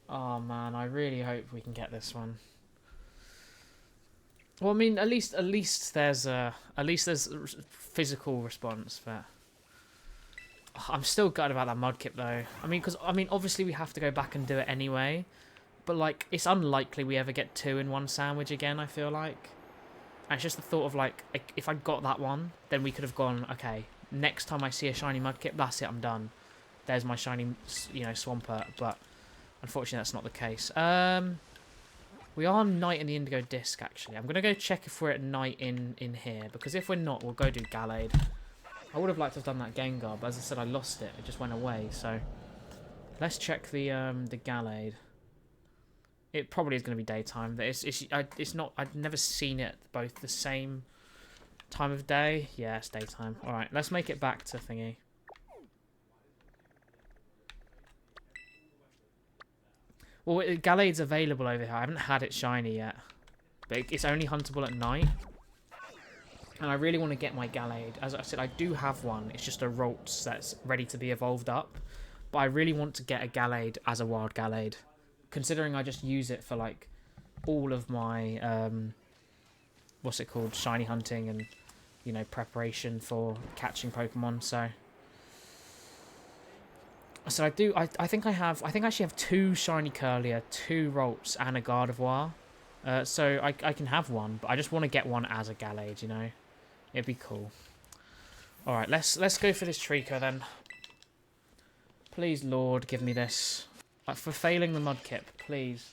Speaker 1: Oh man, I really hope we can get this one. Well, I mean, at least there's physical response, but I'm still gutted about that Mudkip though. I mean, obviously we have to go back and do it anyway, but like, it's unlikely we ever get 2 in one sandwich again. I feel like, and it's just the thought of like, if I got that one, then we could have gone, okay, next time I see a shiny Mudkip, that's it, I'm done. There's my shiny, you know, Swampert, but unfortunately that's not the case. We are night in the Indigo Disc, actually. I'm going to go check if we're at night in here, because if we're not, we'll go do Gallade. I would have liked to have done that Gengar, but as I said, I lost it. It just went away, so let's check the Gallade. It probably is going to be daytime. It's not... I've never seen it both the same time of day. Yeah, it's daytime. Alright, let's make it back to thingy. Well, Gallade's available over here. I haven't had it shiny yet. But it's only huntable at night. And I really want to get my Gallade. As I said, I do have one. It's just a Ralts that's ready to be evolved up. But I really want to get a Gallade as a wild Gallade. Considering I just use it for, like, all of my, what's it called? Shiny hunting and, you know, preparation for catching Pokemon, so... So I think I actually have 2 shiny Curlier, 2 Ralts, and a Gardevoir. So I can have one, but I just want to get one as a Gallade, you know? It'd be cool. Alright, let's go for this Trico then. Please, Lord, give me this. Like, for failing the Mudkip, please.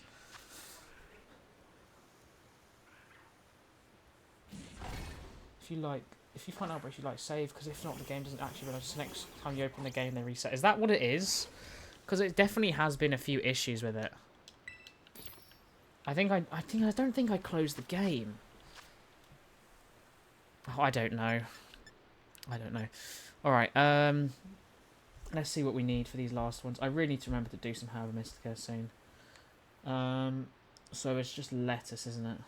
Speaker 1: If you find out, you like save, because if not, the game doesn't actually realize next time you open the game they reset. Is that what it is? Because it definitely has been a few issues with it. I don't think I closed the game. Oh, I don't know. All right. Let's see what we need for these last ones. I really need to remember to do some Herba Mystica soon. So it's just lettuce, isn't it?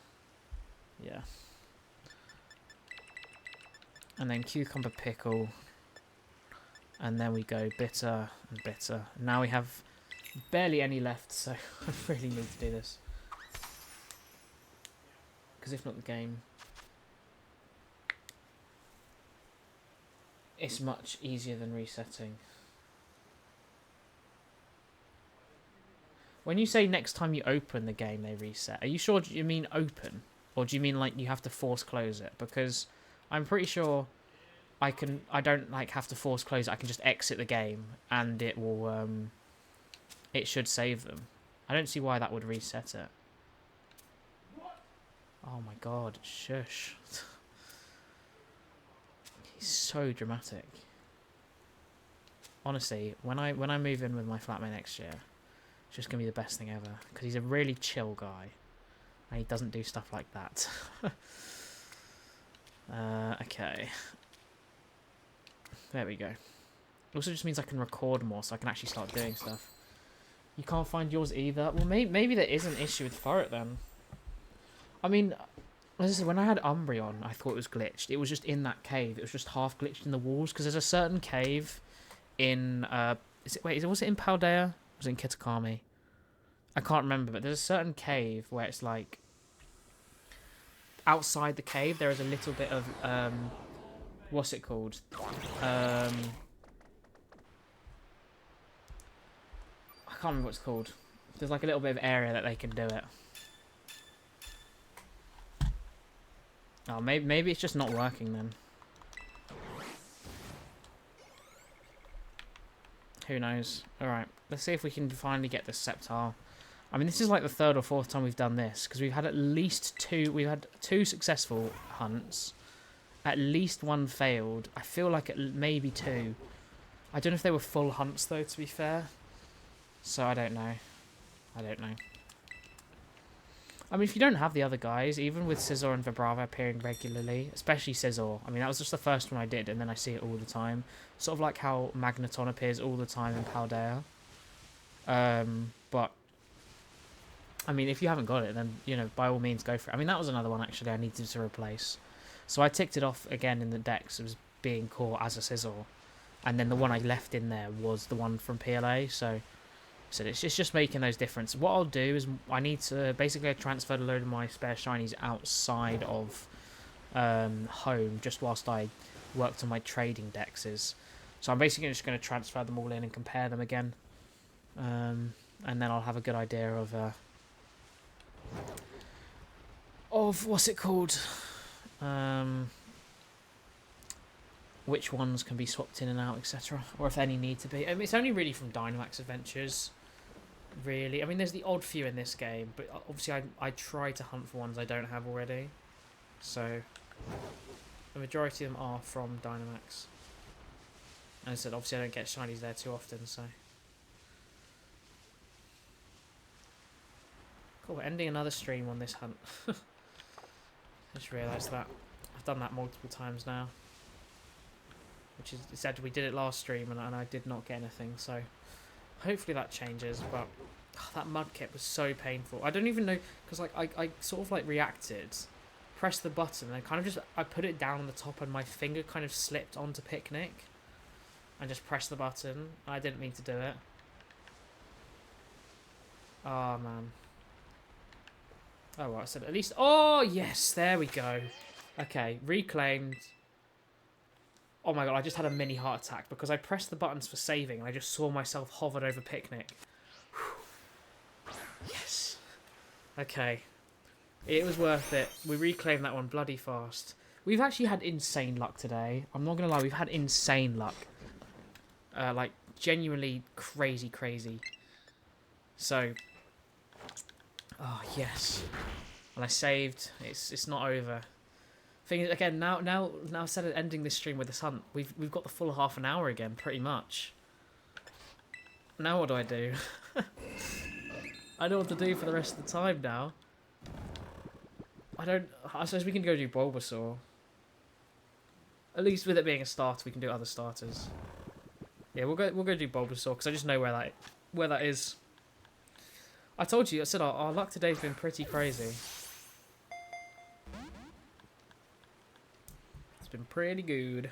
Speaker 1: Yeah. And then cucumber pickle. And then we go bitter and bitter. Now we have barely any left, so I really need to do this. Because if not, the game... It's much easier than resetting. When you say next time you open the game they reset, are you sure you mean open? Or do you mean like you have to force close it? Because I'm pretty sure I don't like have to force close it. I can just exit the game and it will it should save them. I don't see why that would reset it. Oh my god, shush. He's so dramatic. Honestly, when I move in with my flatmate next year, it's just gonna be the best thing ever. Because he's a really chill guy. And he doesn't do stuff like that. Okay. There we go. It also just means I can record more, so I can actually start doing stuff. You can't find yours either? Well, maybe there is an issue with Furret then. I mean, as I said, when I had Umbreon, I thought it was glitched. It was just in that cave. It was just half glitched in the walls. Because there's a certain cave in... was it in Paldea? Was it in Kitakami? I can't remember, but there's a certain cave where it's like... Outside the cave, there is a little bit of... what's it called? I can't remember what it's called. There's like a little bit of area that they can do it. Oh, maybe it's just not working then. Who knows? Alright, let's see if we can finally get this Sceptile. I mean, this is like the 3rd or 4th time we've done this, because we've had at least 2... We've had 2 successful hunts. At least 1 failed. I feel like maybe 2. I don't know if they were full hunts, though, to be fair. So I don't know. I don't know. I mean, if you don't have the other guys, even with Scizor and Vibrava appearing regularly, especially Scizor, I mean, that was just the first one I did, and then I see it all the time. Sort of like how Magneton appears all the time in Paldea. But, I mean, if you haven't got it, then, you know, by all means, go for it. I mean, that was another one, actually, I needed to replace. So I ticked it off again in the decks as being caught as a Scizor. And then the one I left in there was the one from PLA, so it's just making those differences. What I'll do is I need to basically transfer a load of my spare shinies outside of home just whilst I worked on my trading dexes. So I'm basically just going to transfer them all in and compare them again. And then I'll have a good idea of what's it called? Which ones can be swapped in and out, etc. Or if any need to be. I mean, it's only really from Dynamax Adventures. Really, I mean, there's the odd few in this game, but obviously I try to hunt for ones I don't have already. So the majority of them are from Dynamax. And I said, obviously I don't get shinies there too often, so. Cool, we're ending another stream on this hunt. I just realised that. I've done that multiple times now. Which is, it said we did it last stream and I did not get anything, so hopefully that changes, but that Mudkip was so painful. I don't even know, because like I sort of like reacted, pressed the button, and kind of just, I put it down on the top and my finger kind of slipped onto Picnic and just pressed the button. I didn't mean to do it. Oh man. Oh well, I said at least, oh yes, there we go. Okay, reclaimed. Oh my god, I just had a mini heart attack because I pressed the buttons for saving and I just saw myself hovered over Picnic. Whew. Yes. Okay. It was worth it. We reclaimed that one bloody fast. We've actually had insane luck today. I'm not going to lie, we've had insane luck. Like, genuinely crazy. So. Oh, yes. And I saved. It's not over. Thing is, again, now instead of ending this stream with this hunt, we've got the full half an hour again, pretty much. Now what do I do? I know what to do for the rest of the time now. I suppose we can go do Bulbasaur. At least with it being a starter, we can do other starters. Yeah, we'll go do Bulbasaur because I just know where that is. I told you, I said our luck today's been pretty crazy. It's been pretty good.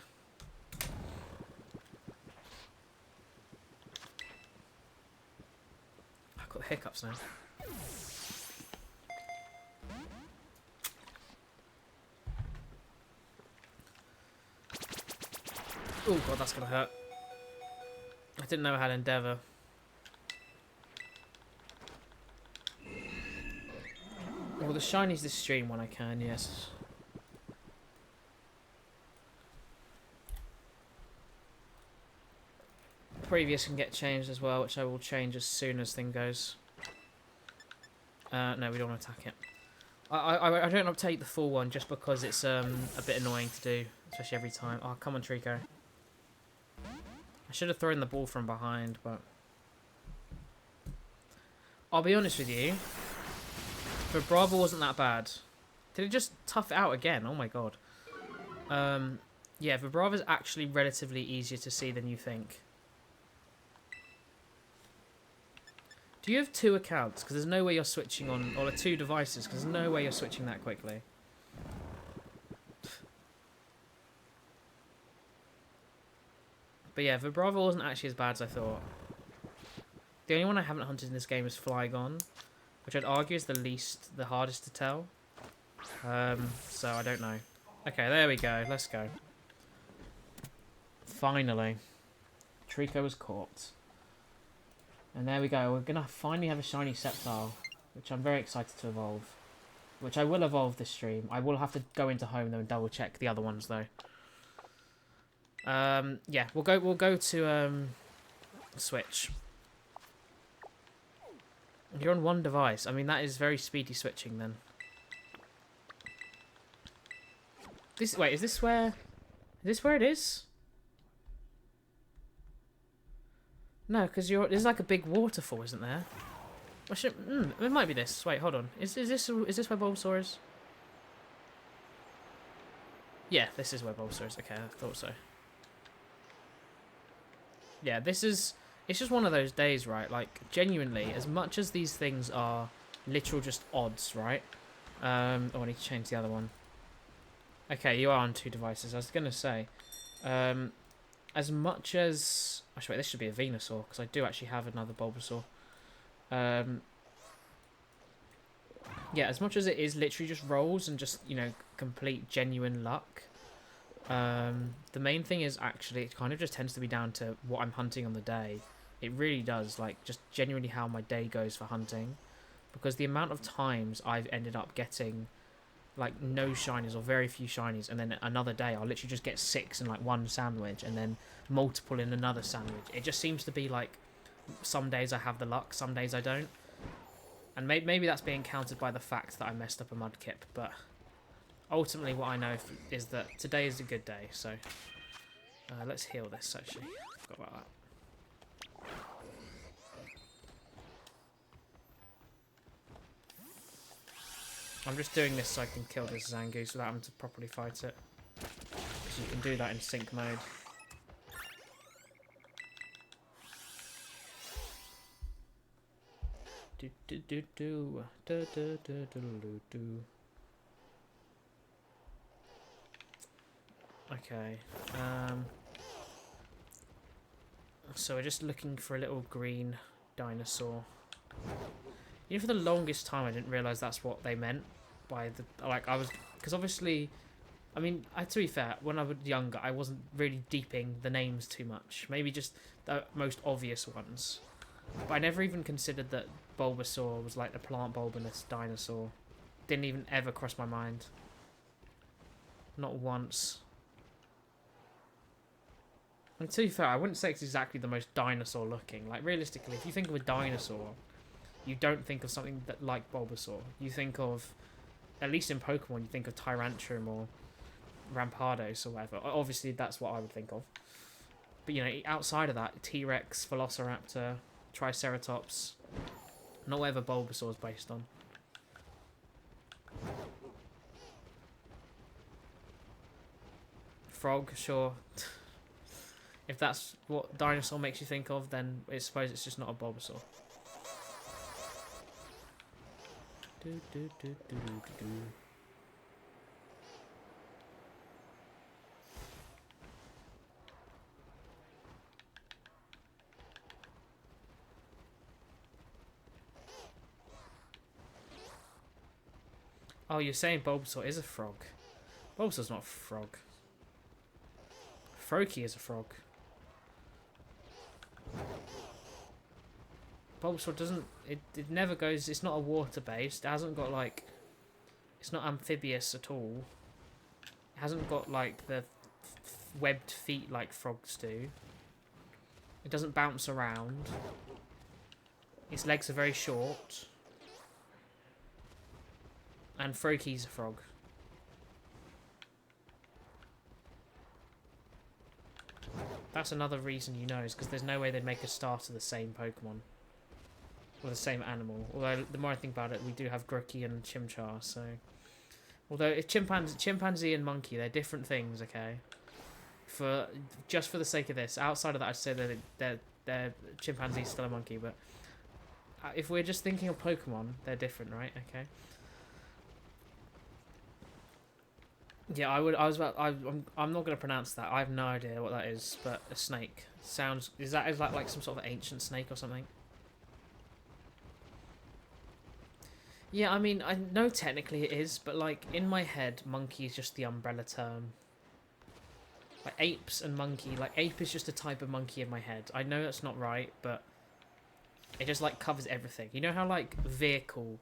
Speaker 1: I've got the hiccups now. Oh god, that's gonna hurt. I didn't know I had Endeavour. Well, the shinies this stream when I can, yes. Previous can get changed as well, which I will change as soon as thing goes. No, we don't want to attack it. I don't update the full one just because it's a bit annoying to do, especially every time. Oh, come on, Trico. I should have thrown the ball from behind, but I'll be honest with you. Vibrava wasn't that bad. Did it just tough it out again? Oh my god. Yeah, Vibrava's actually relatively easier to see than you think. Do you have two accounts? Because there's no way you're switching on, or two devices, because there's no way you're switching that quickly. But yeah, Vibrava wasn't actually as bad as I thought. The only one I haven't hunted in this game is Flygon, which I'd argue is the hardest to tell. So I don't know. Okay, there we go. Let's go. Finally. Trico was caught. And there we go. We're going to finally have a shiny Sceptile, which I'm very excited to evolve. Which I will evolve this stream. I will have to go into home though and double check the other ones though. Yeah, we'll go to Switch. You're on one device. I mean, that is very speedy switching then. Wait, is this where it is? No, because there's like a big waterfall, isn't there? I should, it might be this. Wait, hold on. Is this where Bulbasaur is? Yeah, this is where Bulbasaur is. Okay, I thought so. Yeah, this is... It's just one of those days, right? Like, genuinely, as much as these things are literal just odds, right? Oh, I need to change the other one. Okay, you are on 2 devices. I was going to say, as much as... Actually, wait, this should be a Venusaur, because I do actually have another Bulbasaur. Yeah, as much as it is literally just rolls and just, you know, complete genuine luck, the main thing is actually it kind of just tends to be down to what I'm hunting on the day. It really does, like, just genuinely how my day goes for hunting. Because the amount of times I've ended up getting, like, no shinies or very few shinies, and then another day I'll literally just get 6 in, like, one sandwich, and then multiple in another sandwich. It just seems to be, like, some days I have the luck, some days I don't. And maybe that's being countered by the fact that I messed up a Mudkip, but ultimately what I know is that today is a good day, so let's heal this, actually. Forgot about that. I'm just doing this so I can kill this Zangoose without having to properly fight it. Because you can do that in sync mode. Do do do do do do do do do. Okay. So we're just looking for a little green dinosaur. You know, for the longest time I didn't realise that's what they meant by the... Like, I was... Because obviously... I mean, to be fair, when I was younger, I wasn't really deeping the names too much. Maybe just the most obvious ones. But I never even considered that Bulbasaur was like the plant bulbinous dinosaur. Didn't even ever cross my mind. Not once. And to be fair, I wouldn't say it's exactly the most dinosaur looking. Like, realistically, if you think of a dinosaur, you don't think of something that like Bulbasaur. You think of, at least in Pokemon, you think of Tyrantrum or Rampardos or whatever. Obviously, that's what I would think of. But, you know, outside of that, T-Rex, Velociraptor, Triceratops, not whatever Bulbasaur is based on. Frog, sure. If that's what dinosaur makes you think of, then I suppose it's just not a Bulbasaur. Do, do, do, do, do, do. Oh, you're saying Bulbasaur is a frog. Bulbasaur's not a frog. Froakie is a frog. Bulbasaur doesn't... It never goes... It's not a water-based. It hasn't got, like... It's not amphibious at all. It hasn't got, like, the webbed feet like frogs do. It doesn't bounce around. Its legs are very short. And Froakie's a frog. That's another reason you know, is because there's no way they'd make a starter the same Pokemon. Or the same animal. Although, the more I think about it, we do have Grookey and Chimchar, so... Although, if chimpanzee and monkey, they're different things, okay? Just for the sake of this, outside of that, I'd say that they're chimpanzee's still a monkey, but... If we're just thinking of Pokemon, they're different, right? Okay. Yeah, I'm not going to pronounce that. I have no idea what that is, but a snake sounds... Is that like some sort of ancient snake or something? Yeah, I mean, I know technically it is, but like in my head, monkey is just the umbrella term. Like apes and monkey, like ape is just a type of monkey in my head. I know that's not right, but it just like covers everything. You know how like vehicle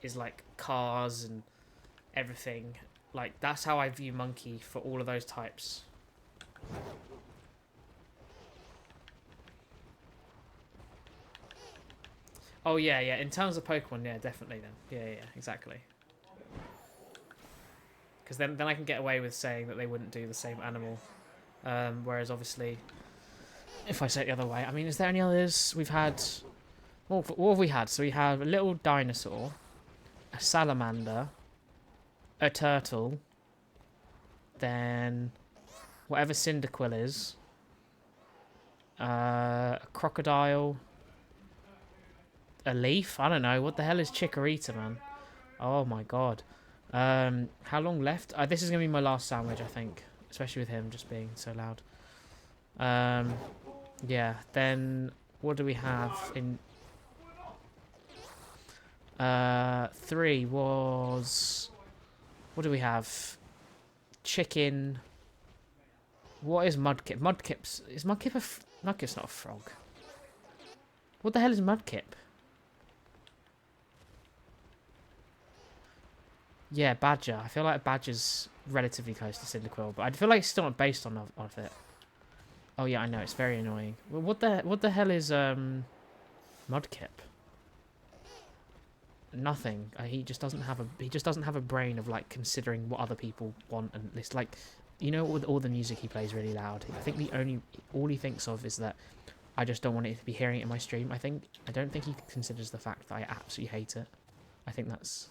Speaker 1: is like cars and everything? Like that's how I view monkey for all of those types. Oh yeah, yeah. In terms of Pokemon, yeah, definitely then. Yeah, yeah, exactly. Because then I can get away with saying that they wouldn't do the same animal. Whereas obviously, If I say it the other way. I mean, is there any others? We've had... What have we had? So we have a little dinosaur, a salamander, a turtle, then whatever Cyndaquil is, a crocodile, a leaf. I don't know. What the hell is Chikorita, man? Oh my god. How long left? This is going to be my last sandwich, I think. Especially with him just being so loud. Yeah, then what do we have in... 3 was... What do we have? Chicken. What is Mudkip? Mudkip's... Is Mudkip a... Mudkip's not a frog. What the hell is Mudkip? Yeah, Badger. I feel like Badger's relatively close to Cyndaquil, but I feel like it's still not based on of it. Oh yeah, I know, it's very annoying. Well, what the hell is Mudkip? Nothing. He just doesn't have a brain of like considering what other people want, and it's like, you know, with all the music he plays really loud. I think all he thinks of is that I just don't want it to be hearing it in my stream. I don't think he considers the fact that I absolutely hate it. I think that's...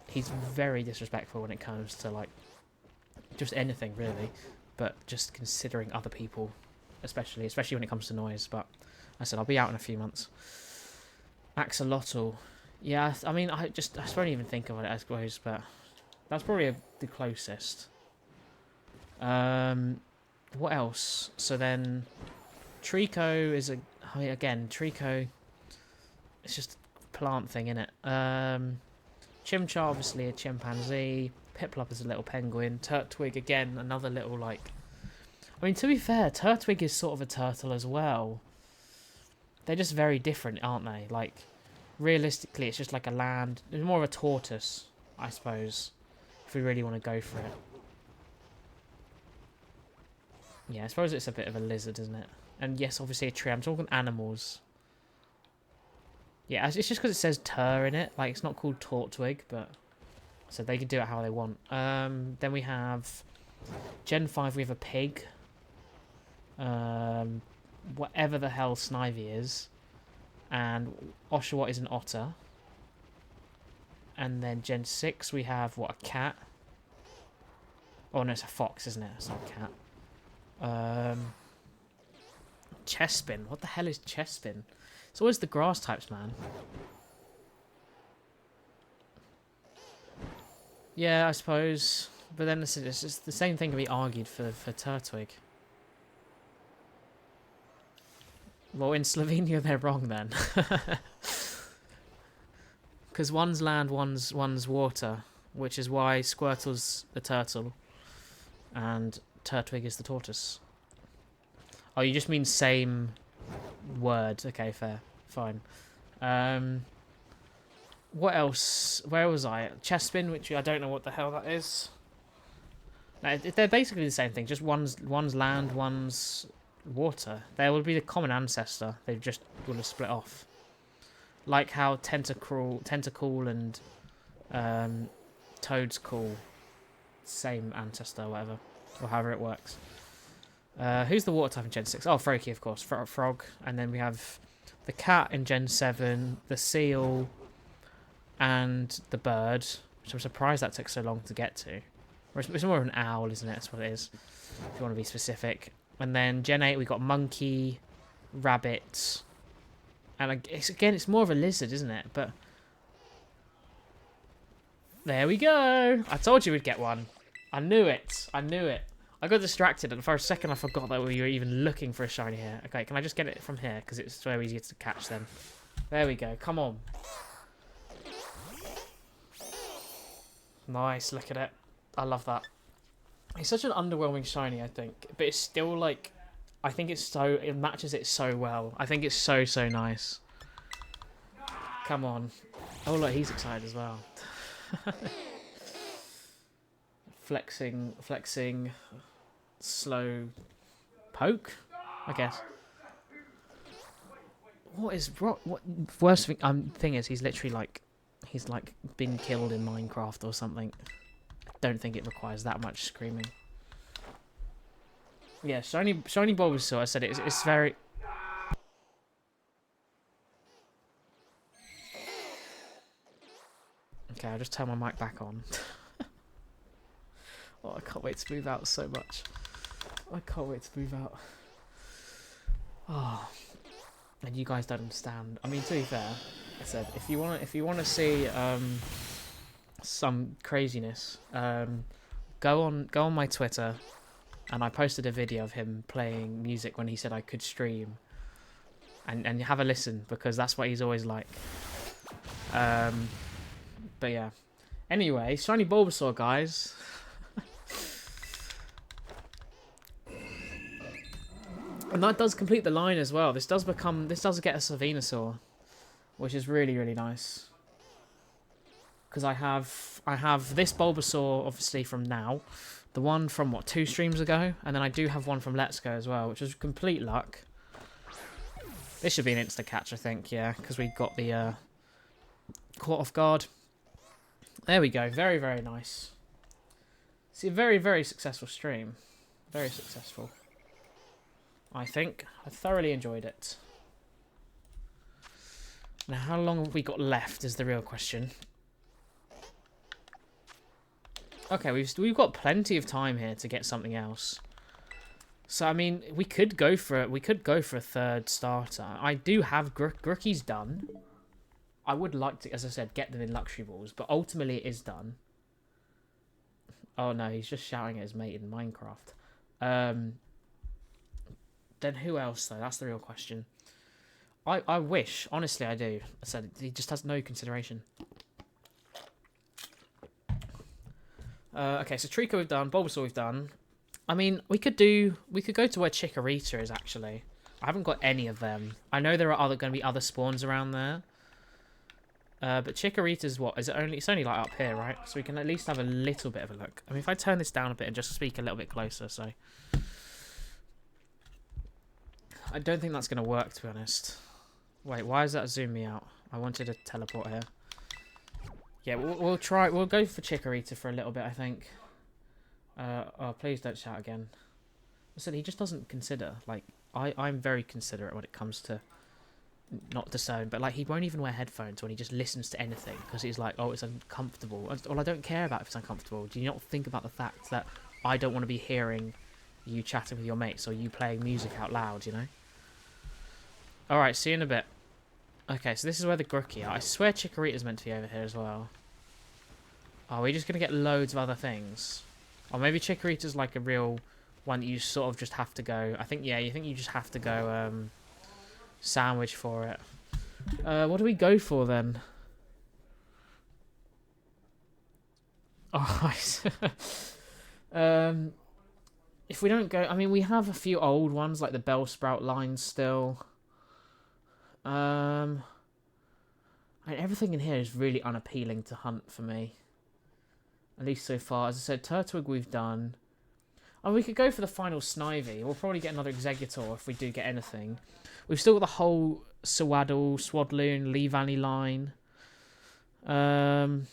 Speaker 1: He's very disrespectful when it comes to like just anything really, but just considering other people, especially when it comes to noise. But I said I'll be out in a few months. Axolotl, yeah. I mean, I won't even think of it, I suppose, but that's probably the closest. What else? So then, Trico is a... I mean, again, Trico, it's just a plant thing, innit? Chimchar, obviously a chimpanzee. Piplup is a little penguin. Turtwig, again, another little, like... I mean, to be fair, Turtwig is sort of a turtle as well. They're just very different, aren't they? Like, realistically, it's just like a land... It's more of a tortoise, I suppose, if we really want to go for it. Yeah, I suppose it's a bit of a lizard, isn't it? And yes, obviously a tree. I'm talking animals. Yeah, it's just because it says tur in it. Like, it's not called Tortwig, but... So they can do it how they want. Then we have... Gen 5, we have a pig. Whatever the hell Snivy is. And Oshawott is an otter. And then Gen 6, we have, what, a cat? Oh, no, it's a fox, isn't it? It's not a cat. Chespin. What the hell is Chespin? It's always the grass types, man. Yeah, I suppose. But then it's just the same thing can be argued for Turtwig. Well, in Slovenia they're wrong then. Because one's land, one's water. Which is why Squirtle's the turtle. And Turtwig is the tortoise. Oh, you just mean same word. Okay, fair. Fine. What else? Where was I? Chespin, which I don't know what the hell that is. No, they're basically the same thing. Just one's land, one's water. There would be the common ancestor. They just would have split off. Like how Tentacool and Toadscool, same ancestor, or whatever, or however it works. Who's the water type in Gen 6? Oh, Froakie, of course. Frog. And then we have the cat in Gen 7, the seal, and the bird, which I'm surprised that took so long to get to. Or it's more of an owl, isn't it? That's what it is, if you want to be specific. And then Gen 8, we got monkey, rabbit, and it's more of a lizard, isn't it? But there we go. I told you we'd get one. I knew it. I knew it. I got distracted, and for a second I forgot that we were even looking for a shiny here. Okay, can I just get it from here? Because it's so easy to catch them. There we go. Come on. Nice. Look at it. I love that. It's such an underwhelming shiny, I think. But it's still, like... I think it's so... It matches it so well. I think it's so, so nice. Come on. Oh, look, he's excited as well. Flexing, slow poke, I guess. What worst thing is he's literally like, he's like been killed in Minecraft or something. I don't think it requires that much screaming. Yeah, shiny Bulbasaur. I said it's very. Okay, I'll just turn my mic back on. Oh, I can't wait to move out so much. I can't wait to move out. Oh, and you guys don't understand. I mean, to be fair, I said if you wanna see some craziness, go on my Twitter, and I posted a video of him playing music when he said I could stream, and have a listen because that's what he's always like. But yeah. Anyway, shiny Bulbasaur, guys. And that does complete the line as well. This does get us a Venusaur, which is really, really nice. Because I have this Bulbasaur obviously from now, the one from what, 2 streams ago, and then I do have one from Let's Go as well, which is complete luck. This should be an insta catch, I think, yeah, because we got the caught off guard. There we go. Very, very nice. See, a very, very successful stream. Very successful. I think. I thoroughly enjoyed it. Now, how long have we got left is the real question. Okay, we've got plenty of time here to get something else. So, I mean, we could go for a 3rd starter. I do have Grookey's done. I would like to, as I said, get them in luxury balls, but ultimately it is done. Oh no, he's just shouting at his mate in Minecraft. Then who else though? That's the real question. I wish, honestly I do. I said he just has no consideration. Okay, so Trico we've done, Bulbasaur we've done. I mean, we could go to where Chikorita is actually. I haven't got any of them. I know there are going to be other spawns around there. But Chikorita's what? Is it only? It's only like up here, right? So we can at least have a little bit of a look. I mean, if I turn this down a bit and just speak a little bit closer, so I don't think that's going to work, to be honest. Wait, why does that zoom me out? I wanted to teleport here. Yeah, we'll try. We'll go for Chikorita for a little bit, I think. Oh, please don't shout again. I said he just doesn't consider. Like I'm very considerate when it comes to. Not the sound, but like he won't even wear headphones when he just listens to anything because he's like, oh, it's uncomfortable. Well, I don't care about if it's uncomfortable. Do you not think about the fact that I don't want to be hearing you chatting with your mates or you playing music out loud, you know? Alright, see you in a bit. Okay, so this is where the Grookey are. I swear Chikorita's meant to be over here as well. Are we just going to get loads of other things? Or maybe Chikorita's like a real one that you sort of just have to go. I think, yeah, you think you just have to go, sandwich for it. What do we go for then? Alright. If we don't go, I mean, we have a few old ones like the Bellsprout line still. I mean, everything in here is really unappealing to hunt for me. At least so far. As I said, Turtwig we've done. Oh, we could go for the final Snivy. We'll probably get another Exeggutor if we do get anything. We've still got the whole Swaddle, Swadloon, Lee Valley line. And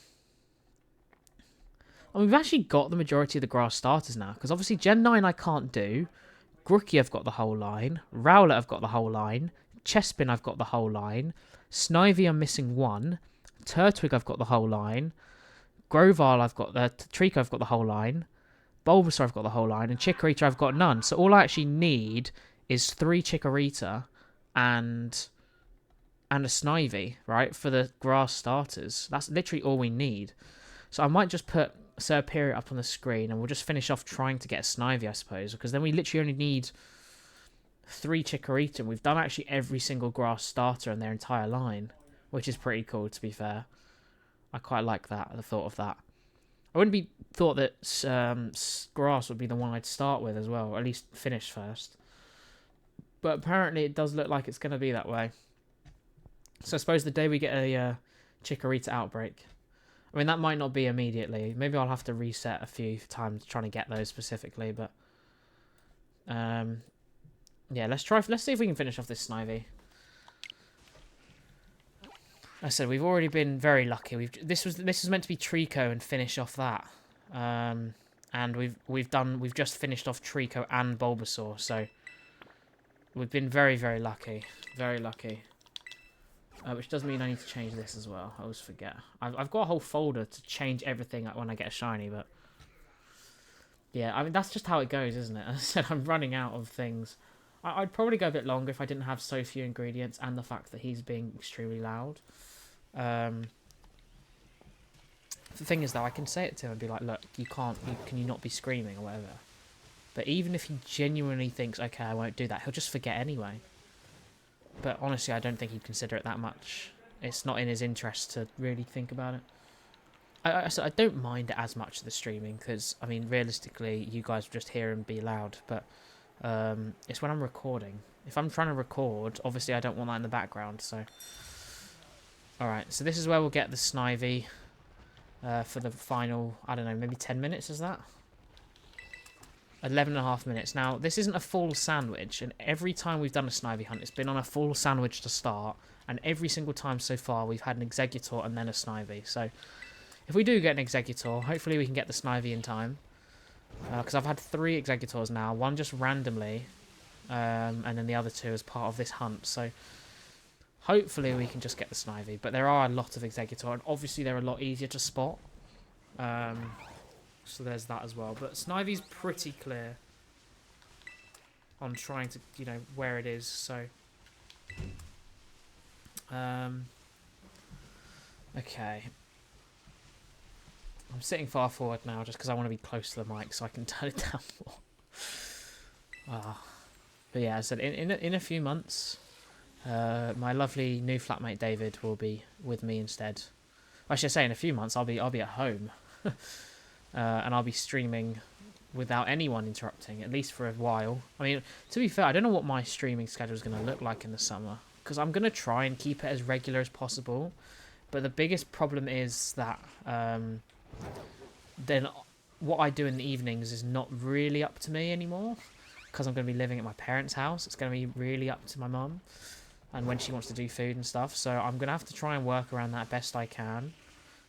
Speaker 1: we've actually got the majority of the grass starters now. Because obviously Gen 9 I can't do. Grookey I've got the whole line. Rowlet I've got the whole line. Chespin I've got the whole line. Snivy I'm missing one. Turtwig I've got the whole line. Grovyle I've got the... Trico I've got the whole line. Bulbasaur I've got the whole line. And Chikorita I've got none. So all I actually need is 3 Chikorita and a Snivy, right, for the grass starters. That's literally all we need. So I might just put Serperior up on the screen and we'll just finish off trying to get a Snivy, I suppose, because then we literally only need 3 Chikorita, and we've done actually every single grass starter in their entire line, which is pretty cool, to be fair. I quite like that, the thought of that. I wouldn't be thought that grass would be the one I'd start with as well, or at least finish first. But apparently it does look like it's going to be that way. So I suppose the day we get a Chikorita outbreak, I mean, that might not be immediately. Maybe I'll have to reset a few times trying to get those specifically, but yeah, let's see if we can finish off this Snivy. I said we've already been very lucky. This was meant to be Trico and finish off that. And and we've just finished off Trico and Bulbasaur, so we've been very, very lucky. Very lucky. Which does mean I need to change this as well. I always forget. I've got a whole folder to change everything when I get a shiny, but yeah, I mean, that's just how it goes, isn't it? As I said, I'm running out of things. I'd probably go a bit longer if I didn't have so few ingredients and the fact that he's being extremely loud. The thing is, though, I can say it to him and be like, look, can you not be screaming or whatever? But even if he genuinely thinks, okay, I won't do that, he'll just forget anyway. But honestly, I don't think he'd consider it that much. It's not in his interest to really think about it. I don't mind it as much, the streaming, because, I mean, realistically, you guys will just hear him be loud, but it's when I'm recording. If I'm trying to record, obviously I don't want that in the background, so... Alright, so this is where we'll get the Snivy for the final, I don't know, maybe 10 minutes, is that? 11.5 minutes. Now, this isn't a full sandwich, and every time we've done a Snivy hunt, it's been on a full sandwich to start, and every single time so far, we've had an Exeggutor and then a Snivy. So, if we do get an Exeggutor, hopefully we can get the Snivy in time, because I've had 3 Exeggutors now, one just randomly, and then the other 2 as part of this hunt, so hopefully we can just get the Snivy, but there are a lot of Exeggutor, and obviously they're a lot easier to spot. So there's that as well. But Snivy's pretty clear on trying to, you know, where it is. So, okay. I'm sitting far forward now just because I want to be close to the mic so I can turn it down more. But yeah, as I said, in a few months, my lovely new flatmate David will be with me instead. I should say in a few months I'll be at home. And I'll be streaming without anyone interrupting, at least for a while. I mean, to be fair, I don't know what my streaming schedule is going to look like in the summer, because I'm going to try and keep it as regular as possible. But the biggest problem is that then what I do in the evenings is not really up to me anymore, because I'm going to be living at my parents' house. It's going to be really up to my mum and when she wants to do food and stuff. So I'm going to have to try and work around that best I can.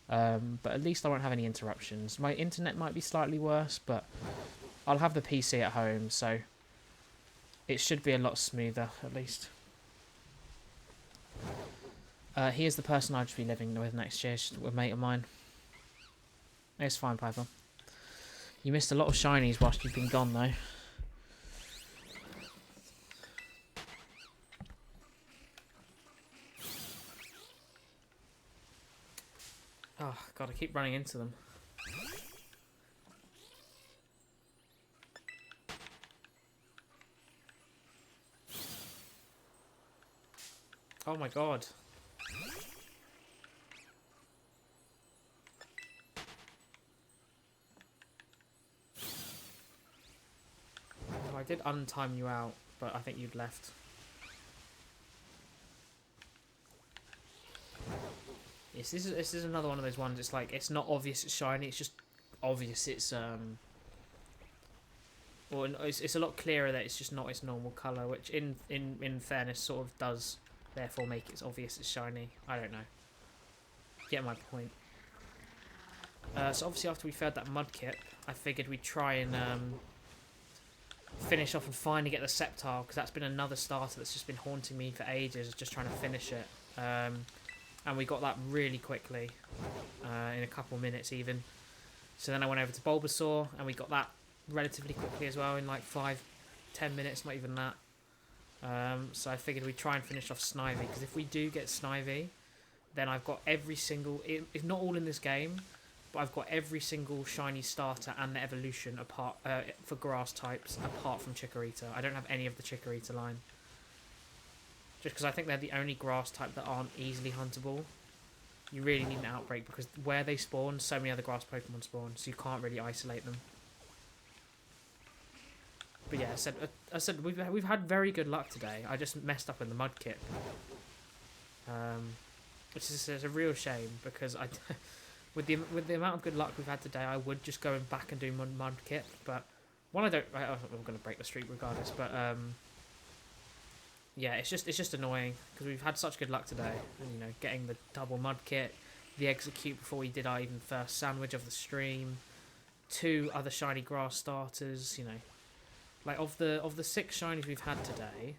Speaker 1: But at least I won't have any interruptions. My internet might be slightly worse, but I'll have the PC at home, so it should be a lot smoother, at least. He is the person I'll just be living with next year, just a mate of mine. It's fine, Piper. You missed a lot of shinies whilst you've been gone, though. Oh, God, I keep running into them. Oh my God. Oh, I did untime you out, but I think you'd left. Yes, this is another one of those ones. It's like, it's not obvious it's shiny. It's just obvious it's well, it's a lot clearer that it's just not its normal color, which in fairness sort of does therefore make it obvious it's shiny. I don't know. Get my point. So obviously after we fed that Mudkip, I figured we'd try and finish off and finally get the Sceptile, because that's been another starter that's just been haunting me for ages, just trying to finish it. And we got that really quickly, in a couple minutes even. So then I went over to Bulbasaur, and we got that relatively quickly as well, in like 5-10 minutes, not even that. So I figured we'd try and finish off Snivy, because if we do get Snivy, then I've got every single, if not all in this game, but I've got every single shiny starter and the evolution apart for grass types, apart from Chikorita. I don't have any of the Chikorita line. Just because I think they're the only grass type that aren't easily huntable. You really need an outbreak, because where they spawn, so many other grass Pokemon spawn, so you can't really isolate them. But yeah, I said we've had very good luck today. I just messed up in the Mudkip, which is a real shame, because with the amount of good luck we've had today, I would just go back and do Mudkip. But one, I'm going to break the streak regardless. But yeah, it's just annoying, because we've had such good luck today, and you know, getting the double Mudkip, the Execute before we did our even first sandwich of the stream. 2 other shiny grass starters. You know, like of the 6 shinies we've had today.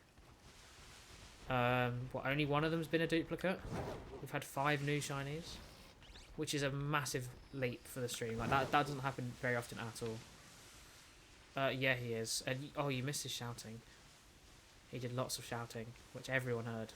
Speaker 1: Only one of them's been a duplicate. We've had 5 new shinies, which is a massive leap for the stream. Like that doesn't happen very often at all. Yeah, he is. And oh, you missed his shouting. He did lots of shouting, which everyone heard.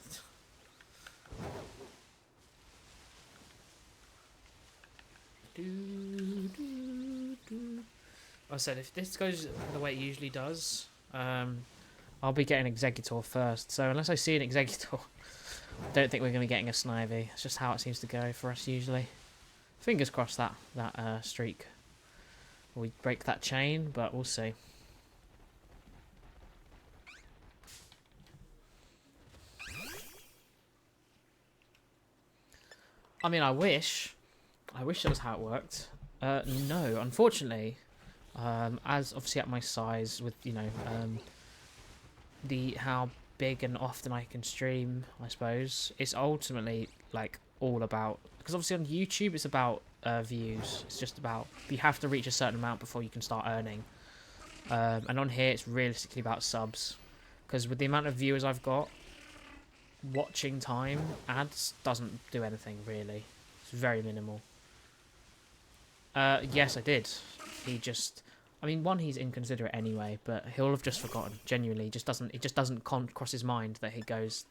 Speaker 1: I said if this goes the way it usually does, I'll be getting Executor first. So unless I see an Executor, I don't think we're going to be getting a Snivy. It's just how it seems to go for us usually. Fingers crossed that streak. We break that chain, but we'll see. I mean, I wish that was how it worked. No, unfortunately, as obviously at my size, with how big and often I can stream, I suppose it's ultimately like all about, because obviously on YouTube it's about views. It's just about, you have to reach a certain amount before you can start earning. And on here it's realistically about subs, because with the amount of viewers I've got, watching time ads doesn't do anything really. It's very minimal. Yes, I did. He just, I mean, one, he's inconsiderate anyway, but he'll have just forgotten. Genuinely, it just doesn't cross his mind that he goes,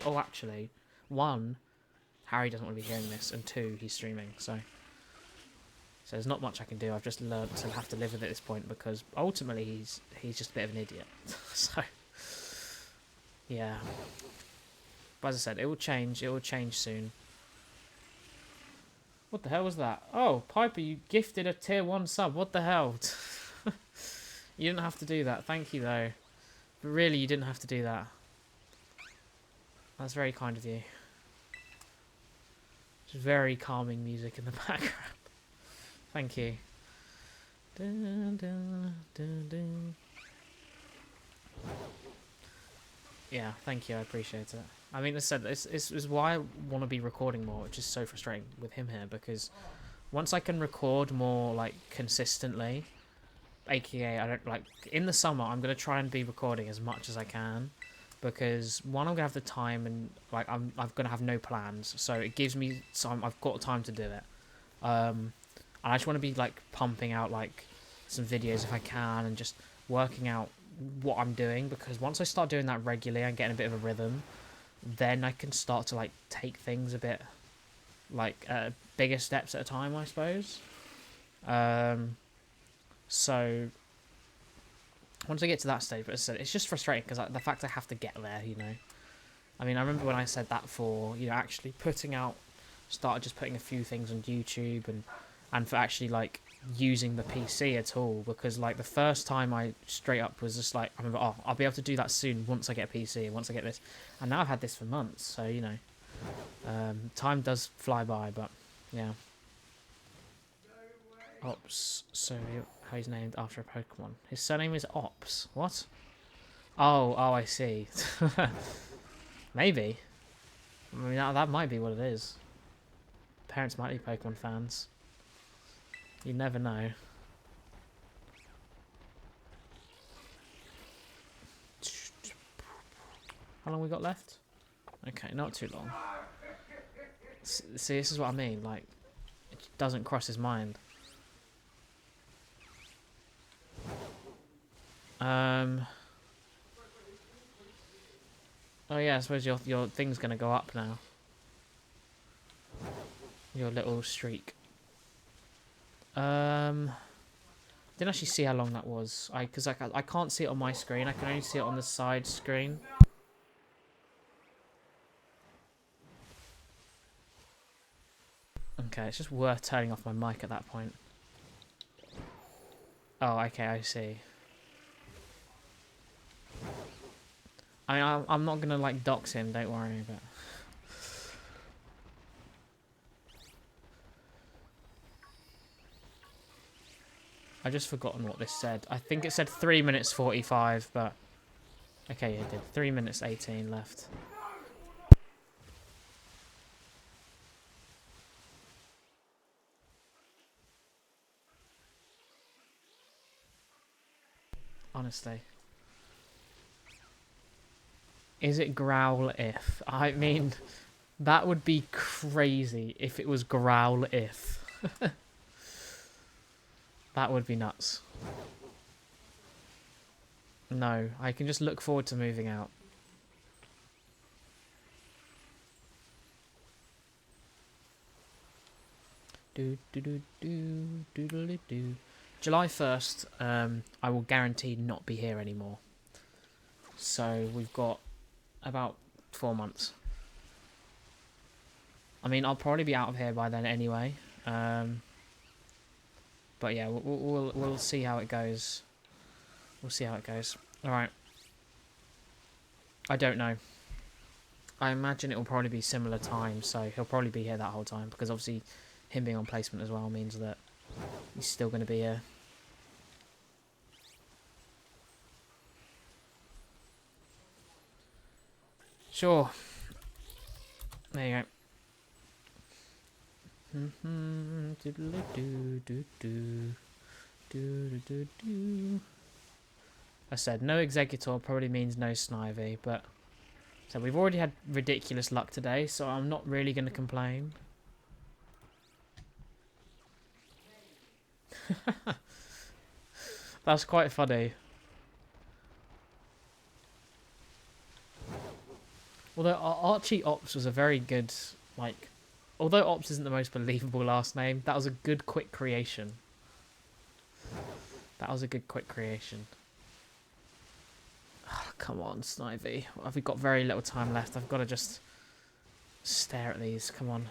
Speaker 1: oh, actually, 1, Harry doesn't want to be hearing this, and 2, he's streaming. So there's not much I can do. I've just learned to have to live with it at this point, because ultimately he's just a bit of an idiot. So yeah. But as I said, it will change. It will change soon. What the hell was that? Oh, Piper, you gifted a tier 1 sub. What the hell? You didn't have to do that. Thank you, though. But really, you didn't have to do that. That's very kind of you. It's very calming music in the background. Thank you. Dun, dun, dun, dun. Yeah, thank you. I appreciate it. I mean, as I said, this is why I want to be recording more, which is so frustrating with him here, because once I can record more, like, consistently, aka, I don't, like, in the summer, I'm going to try and be recording as much as I can, because, one, I'm going to have the time, and, like, I'm going to have no plans, so it gives me some, I've got time to do it, and I just want to be, like, pumping out, like, some videos if I can, and just working out what I'm doing, because once I start doing that regularly and getting a bit of a rhythm, then I can start to, like, take things a bit, like, bigger steps at a time, I suppose. So once I get to that stage, but as I said, it's just frustrating because the fact I have to get there, you know. I mean, I remember when I said that for, you know, actually started just putting a few things on YouTube, and for actually, like, using the PC at all, because, like, the first time I straight up was just like, I remember, oh, I'll be able to do that soon once I get a PC, once I get this, and now I've had this for months, so, you know, time does fly by, but yeah. Ops, so how he's named after a Pokemon. His surname is Ops. What? Oh, I see. Maybe. I mean, that might be what it is. Parents might be Pokemon fans. You never know. How long we got left? Okay, not too long. See, this is what I mean. Like, it doesn't cross his mind. Oh yeah, I suppose your thing's gonna go up now. Your little streak. Didn't actually see how long that was. Because I can't see it on my screen. I can only see it on the side screen. Okay, it's just worth turning off my mic at that point. Oh, okay, I see. I mean, I'm not gonna, like, dox him. Don't worry, but. I've just forgotten what this said. I think it said 3 minutes 45, but... Okay, it did. 3 minutes 18 left. Honestly. Is it growl if? I mean, that would be crazy if it was growl if. That would be nuts. No, I can just look forward to moving out. July 1st, I will guarantee not be here anymore. So we've got about 4 months. I mean, I'll probably be out of here by then anyway. But yeah, we'll see how it goes. We'll see how it goes. All right. I don't know. I imagine it will probably be similar time, so he'll probably be here that whole time because obviously him being on placement as well means that he's still going to be here. Sure. There you go. I said no executor probably means no Snivy, but so we've already had ridiculous luck today, so I'm not really going to complain. That's quite funny. Although Archie Ops was a very good, like, although Ops isn't the most believable last name, that was a good quick creation. That was a good quick creation. Oh, come on, Snivy. We've got very little time left. I've got to just stare at these. Come on.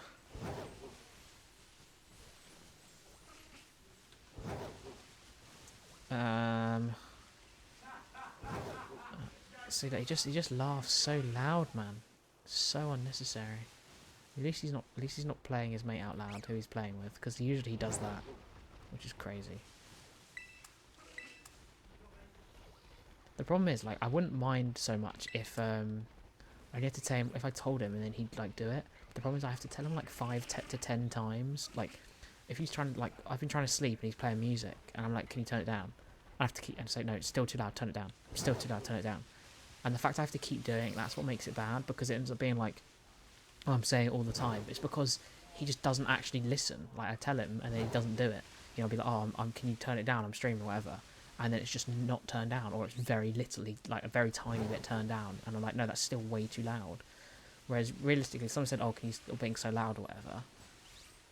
Speaker 1: See that he just laughs so loud, man. So unnecessary. At least he's not playing his mate out loud who he's playing with, because usually he does that, which is crazy. The problem is, like, I wouldn't mind so much if I had to tell him, if I told him and then he'd like do it. The problem is I have to tell him like 5 to 10 times. Like, if he's trying to, like, I've been trying to sleep and he's playing music and I'm like, can you turn it down? I have to keep and say, no, it's still too loud, turn it down. It's still too loud, turn it down. And the fact I have to keep doing it, that's what makes it bad, because it ends up being like, oh, I'm saying it all the time. It's because he just doesn't actually listen. Like, I tell him and then he doesn't do it. You know, I'll be like, oh, can you turn it down? I'm streaming or whatever. And then it's just not turned down, or it's very literally, like, a very tiny bit turned down. And I'm like, no, that's still way too loud. Whereas, realistically, someone said, oh, can you stop being so loud or whatever?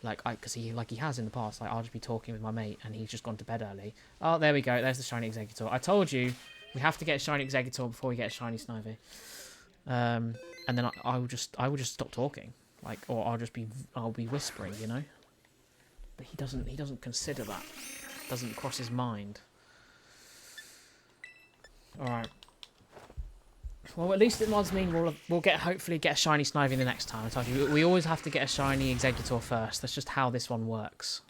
Speaker 1: Like, because he has in the past, like, I'll just be talking with my mate and he's just gone to bed early. Oh, there we go. There's the shiny executor. I told you, we have to get a shiny executor before we get a shiny Snivy. And then I will just stop talking, like, or I'll be whispering, you know. But he doesn't consider that. Doesn't cross his mind. All right. Well, at least it does mean we'll hopefully get a shiny Snivy the next time. I told you we always have to get a shiny executor first. That's just how this one works.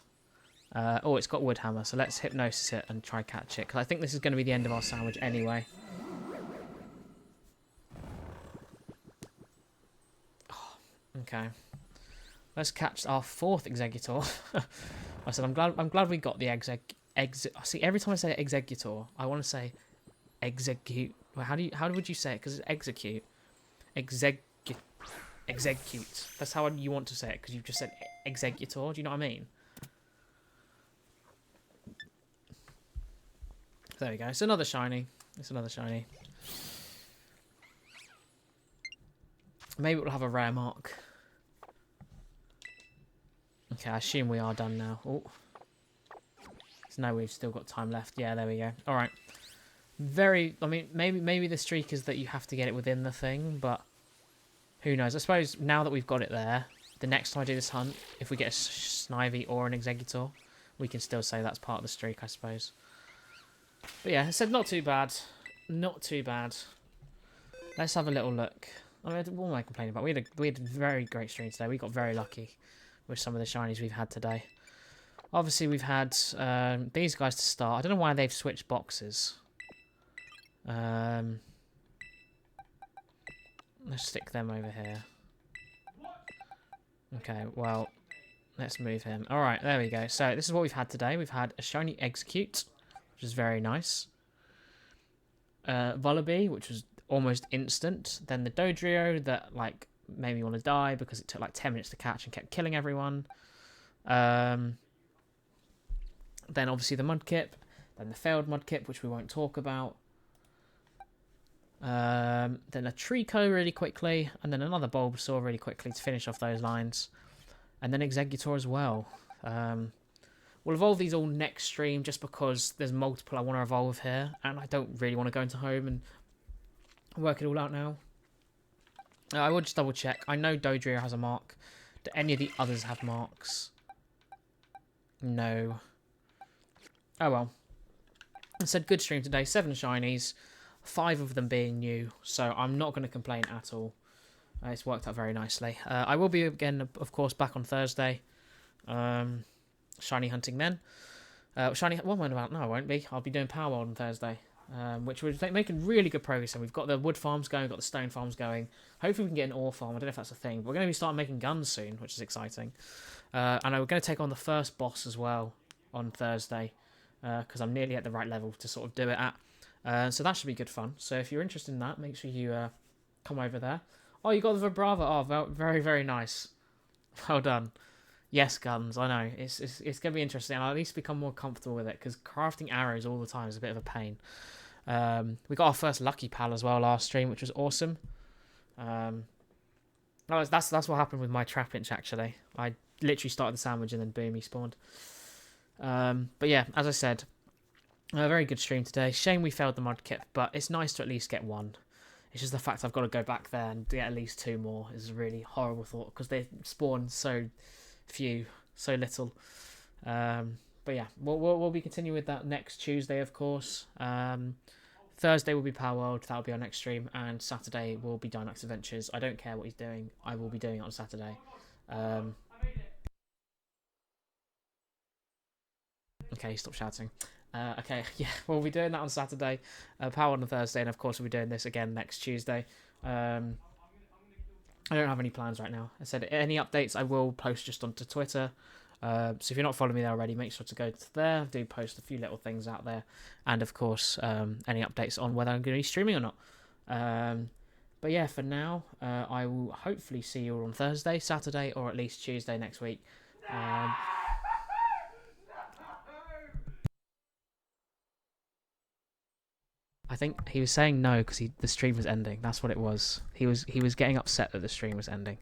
Speaker 1: Oh, it's got Woodhammer, so let's hypnosis it and try catch it, because I think this is going to be the end of our sandwich anyway. Oh, okay. Let's catch our 4th executor. I said I'm glad we got the see, every time I say executor, I want to say execute. Well, how would you say it? Because it's execute. Execute. That's how you want to say it, because you just said executor. Do you know what I mean? There we go. It's another shiny. It's another shiny. Maybe we'll have a rare mark. Okay, I assume we are done now. Oh. So now we've still got time left. Yeah, there we go. All right. I mean, maybe the streak is that you have to get it within the thing, but who knows? I suppose now that we've got it there, the next time I do this hunt, if we get a Snivy or an executor, we can still say that's part of the streak, I suppose. But yeah, I said not too bad. Not too bad. Let's have a little look. I mean, what am I complaining about? We had a very great stream today. We got very lucky with some of the shinies we've had today. Obviously, we've had these guys to start. I don't know why they've switched boxes. Let's stick them over here. Okay, well, let's move him. Alright, there we go. So, this is what we've had today. We've had a shiny Execute, which is very nice. Vullaby, which was almost instant. Then the Dodrio that like made me want to die because it took like 10 minutes to catch and kept killing everyone. Then obviously the Mudkip, then the failed Mudkip, which we won't talk about. Then a Trico really quickly, and then another Bulbasaur really quickly to finish off those lines. And then Exeggutor as well. We'll evolve these all next stream just because there's multiple I want to evolve here, and I don't really want to go into home and work it all out now. I will just double check. I know Dodrio has a mark. Do any of the others have marks? No. Oh well. I said good stream today. 7 shinies. 5 of them being new. So I'm not going to complain at all. It's worked out very nicely. I will be again, of course, back on Thursday. Shiny hunting then. Shiny... What am I about? No, I won't be. I'll be doing Power World on Thursday. Which we're making really good progress. And we've got the wood farms going, we've got the stone farms going. Hopefully we can get an ore farm. I don't know if that's a thing. But we're going to be starting making guns soon, which is exciting. And we're going to take on the first boss as well on Thursday. Because I'm nearly at the right level to sort of do it at. So that should be good fun. So if you're interested in that, make sure you come over there. Oh, you got the Vibrava. Oh, very, very nice. Well done. Yes, guns. I know. It's going to be interesting. I'll at least become more comfortable with it. Because crafting arrows all the time is a bit of a pain. We got our first Lucky Pal as well last stream, which was awesome. That's what happened with my Trapinch, actually. I literally started the sandwich and then boom, he spawned. But yeah, as I said, a very good stream today. Shame we failed the Mudkip, but it's nice to at least get one. It's just the fact I've got to go back there and get at least 2 more is a really horrible thought because they spawn so few, so little. But yeah, we'll be continuing with that next Tuesday, of course. Thursday will be Power World, that'll be our next stream, and Saturday will be Dynamax Adventures. I don't care what he's doing, I will be doing it on Saturday. Okay, stop shouting. Okay, yeah, we'll be doing that on Saturday, Power on Thursday, and of course we'll be doing this again next Tuesday. I don't have any plans right now. I said any updates I will post just onto Twitter. So if you're not following me there already, make sure to go to there. I do post a few little things out there, and of course any updates on whether I'm going to be streaming or not. But yeah, for now, I will hopefully see you all on Thursday, Saturday, or at least Tuesday next week. I think he was saying no because the stream was ending. That's what it was. He was getting upset that the stream was ending.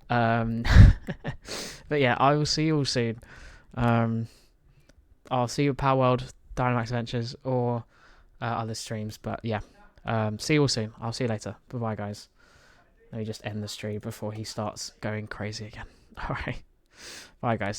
Speaker 1: But yeah, I will see you all soon. I'll see you at Power World, Dynamax Adventures, or other streams. But yeah, see you all soon. I'll see you later. Bye bye, guys. Let me just end the stream before he starts going crazy again. All right. Bye, guys.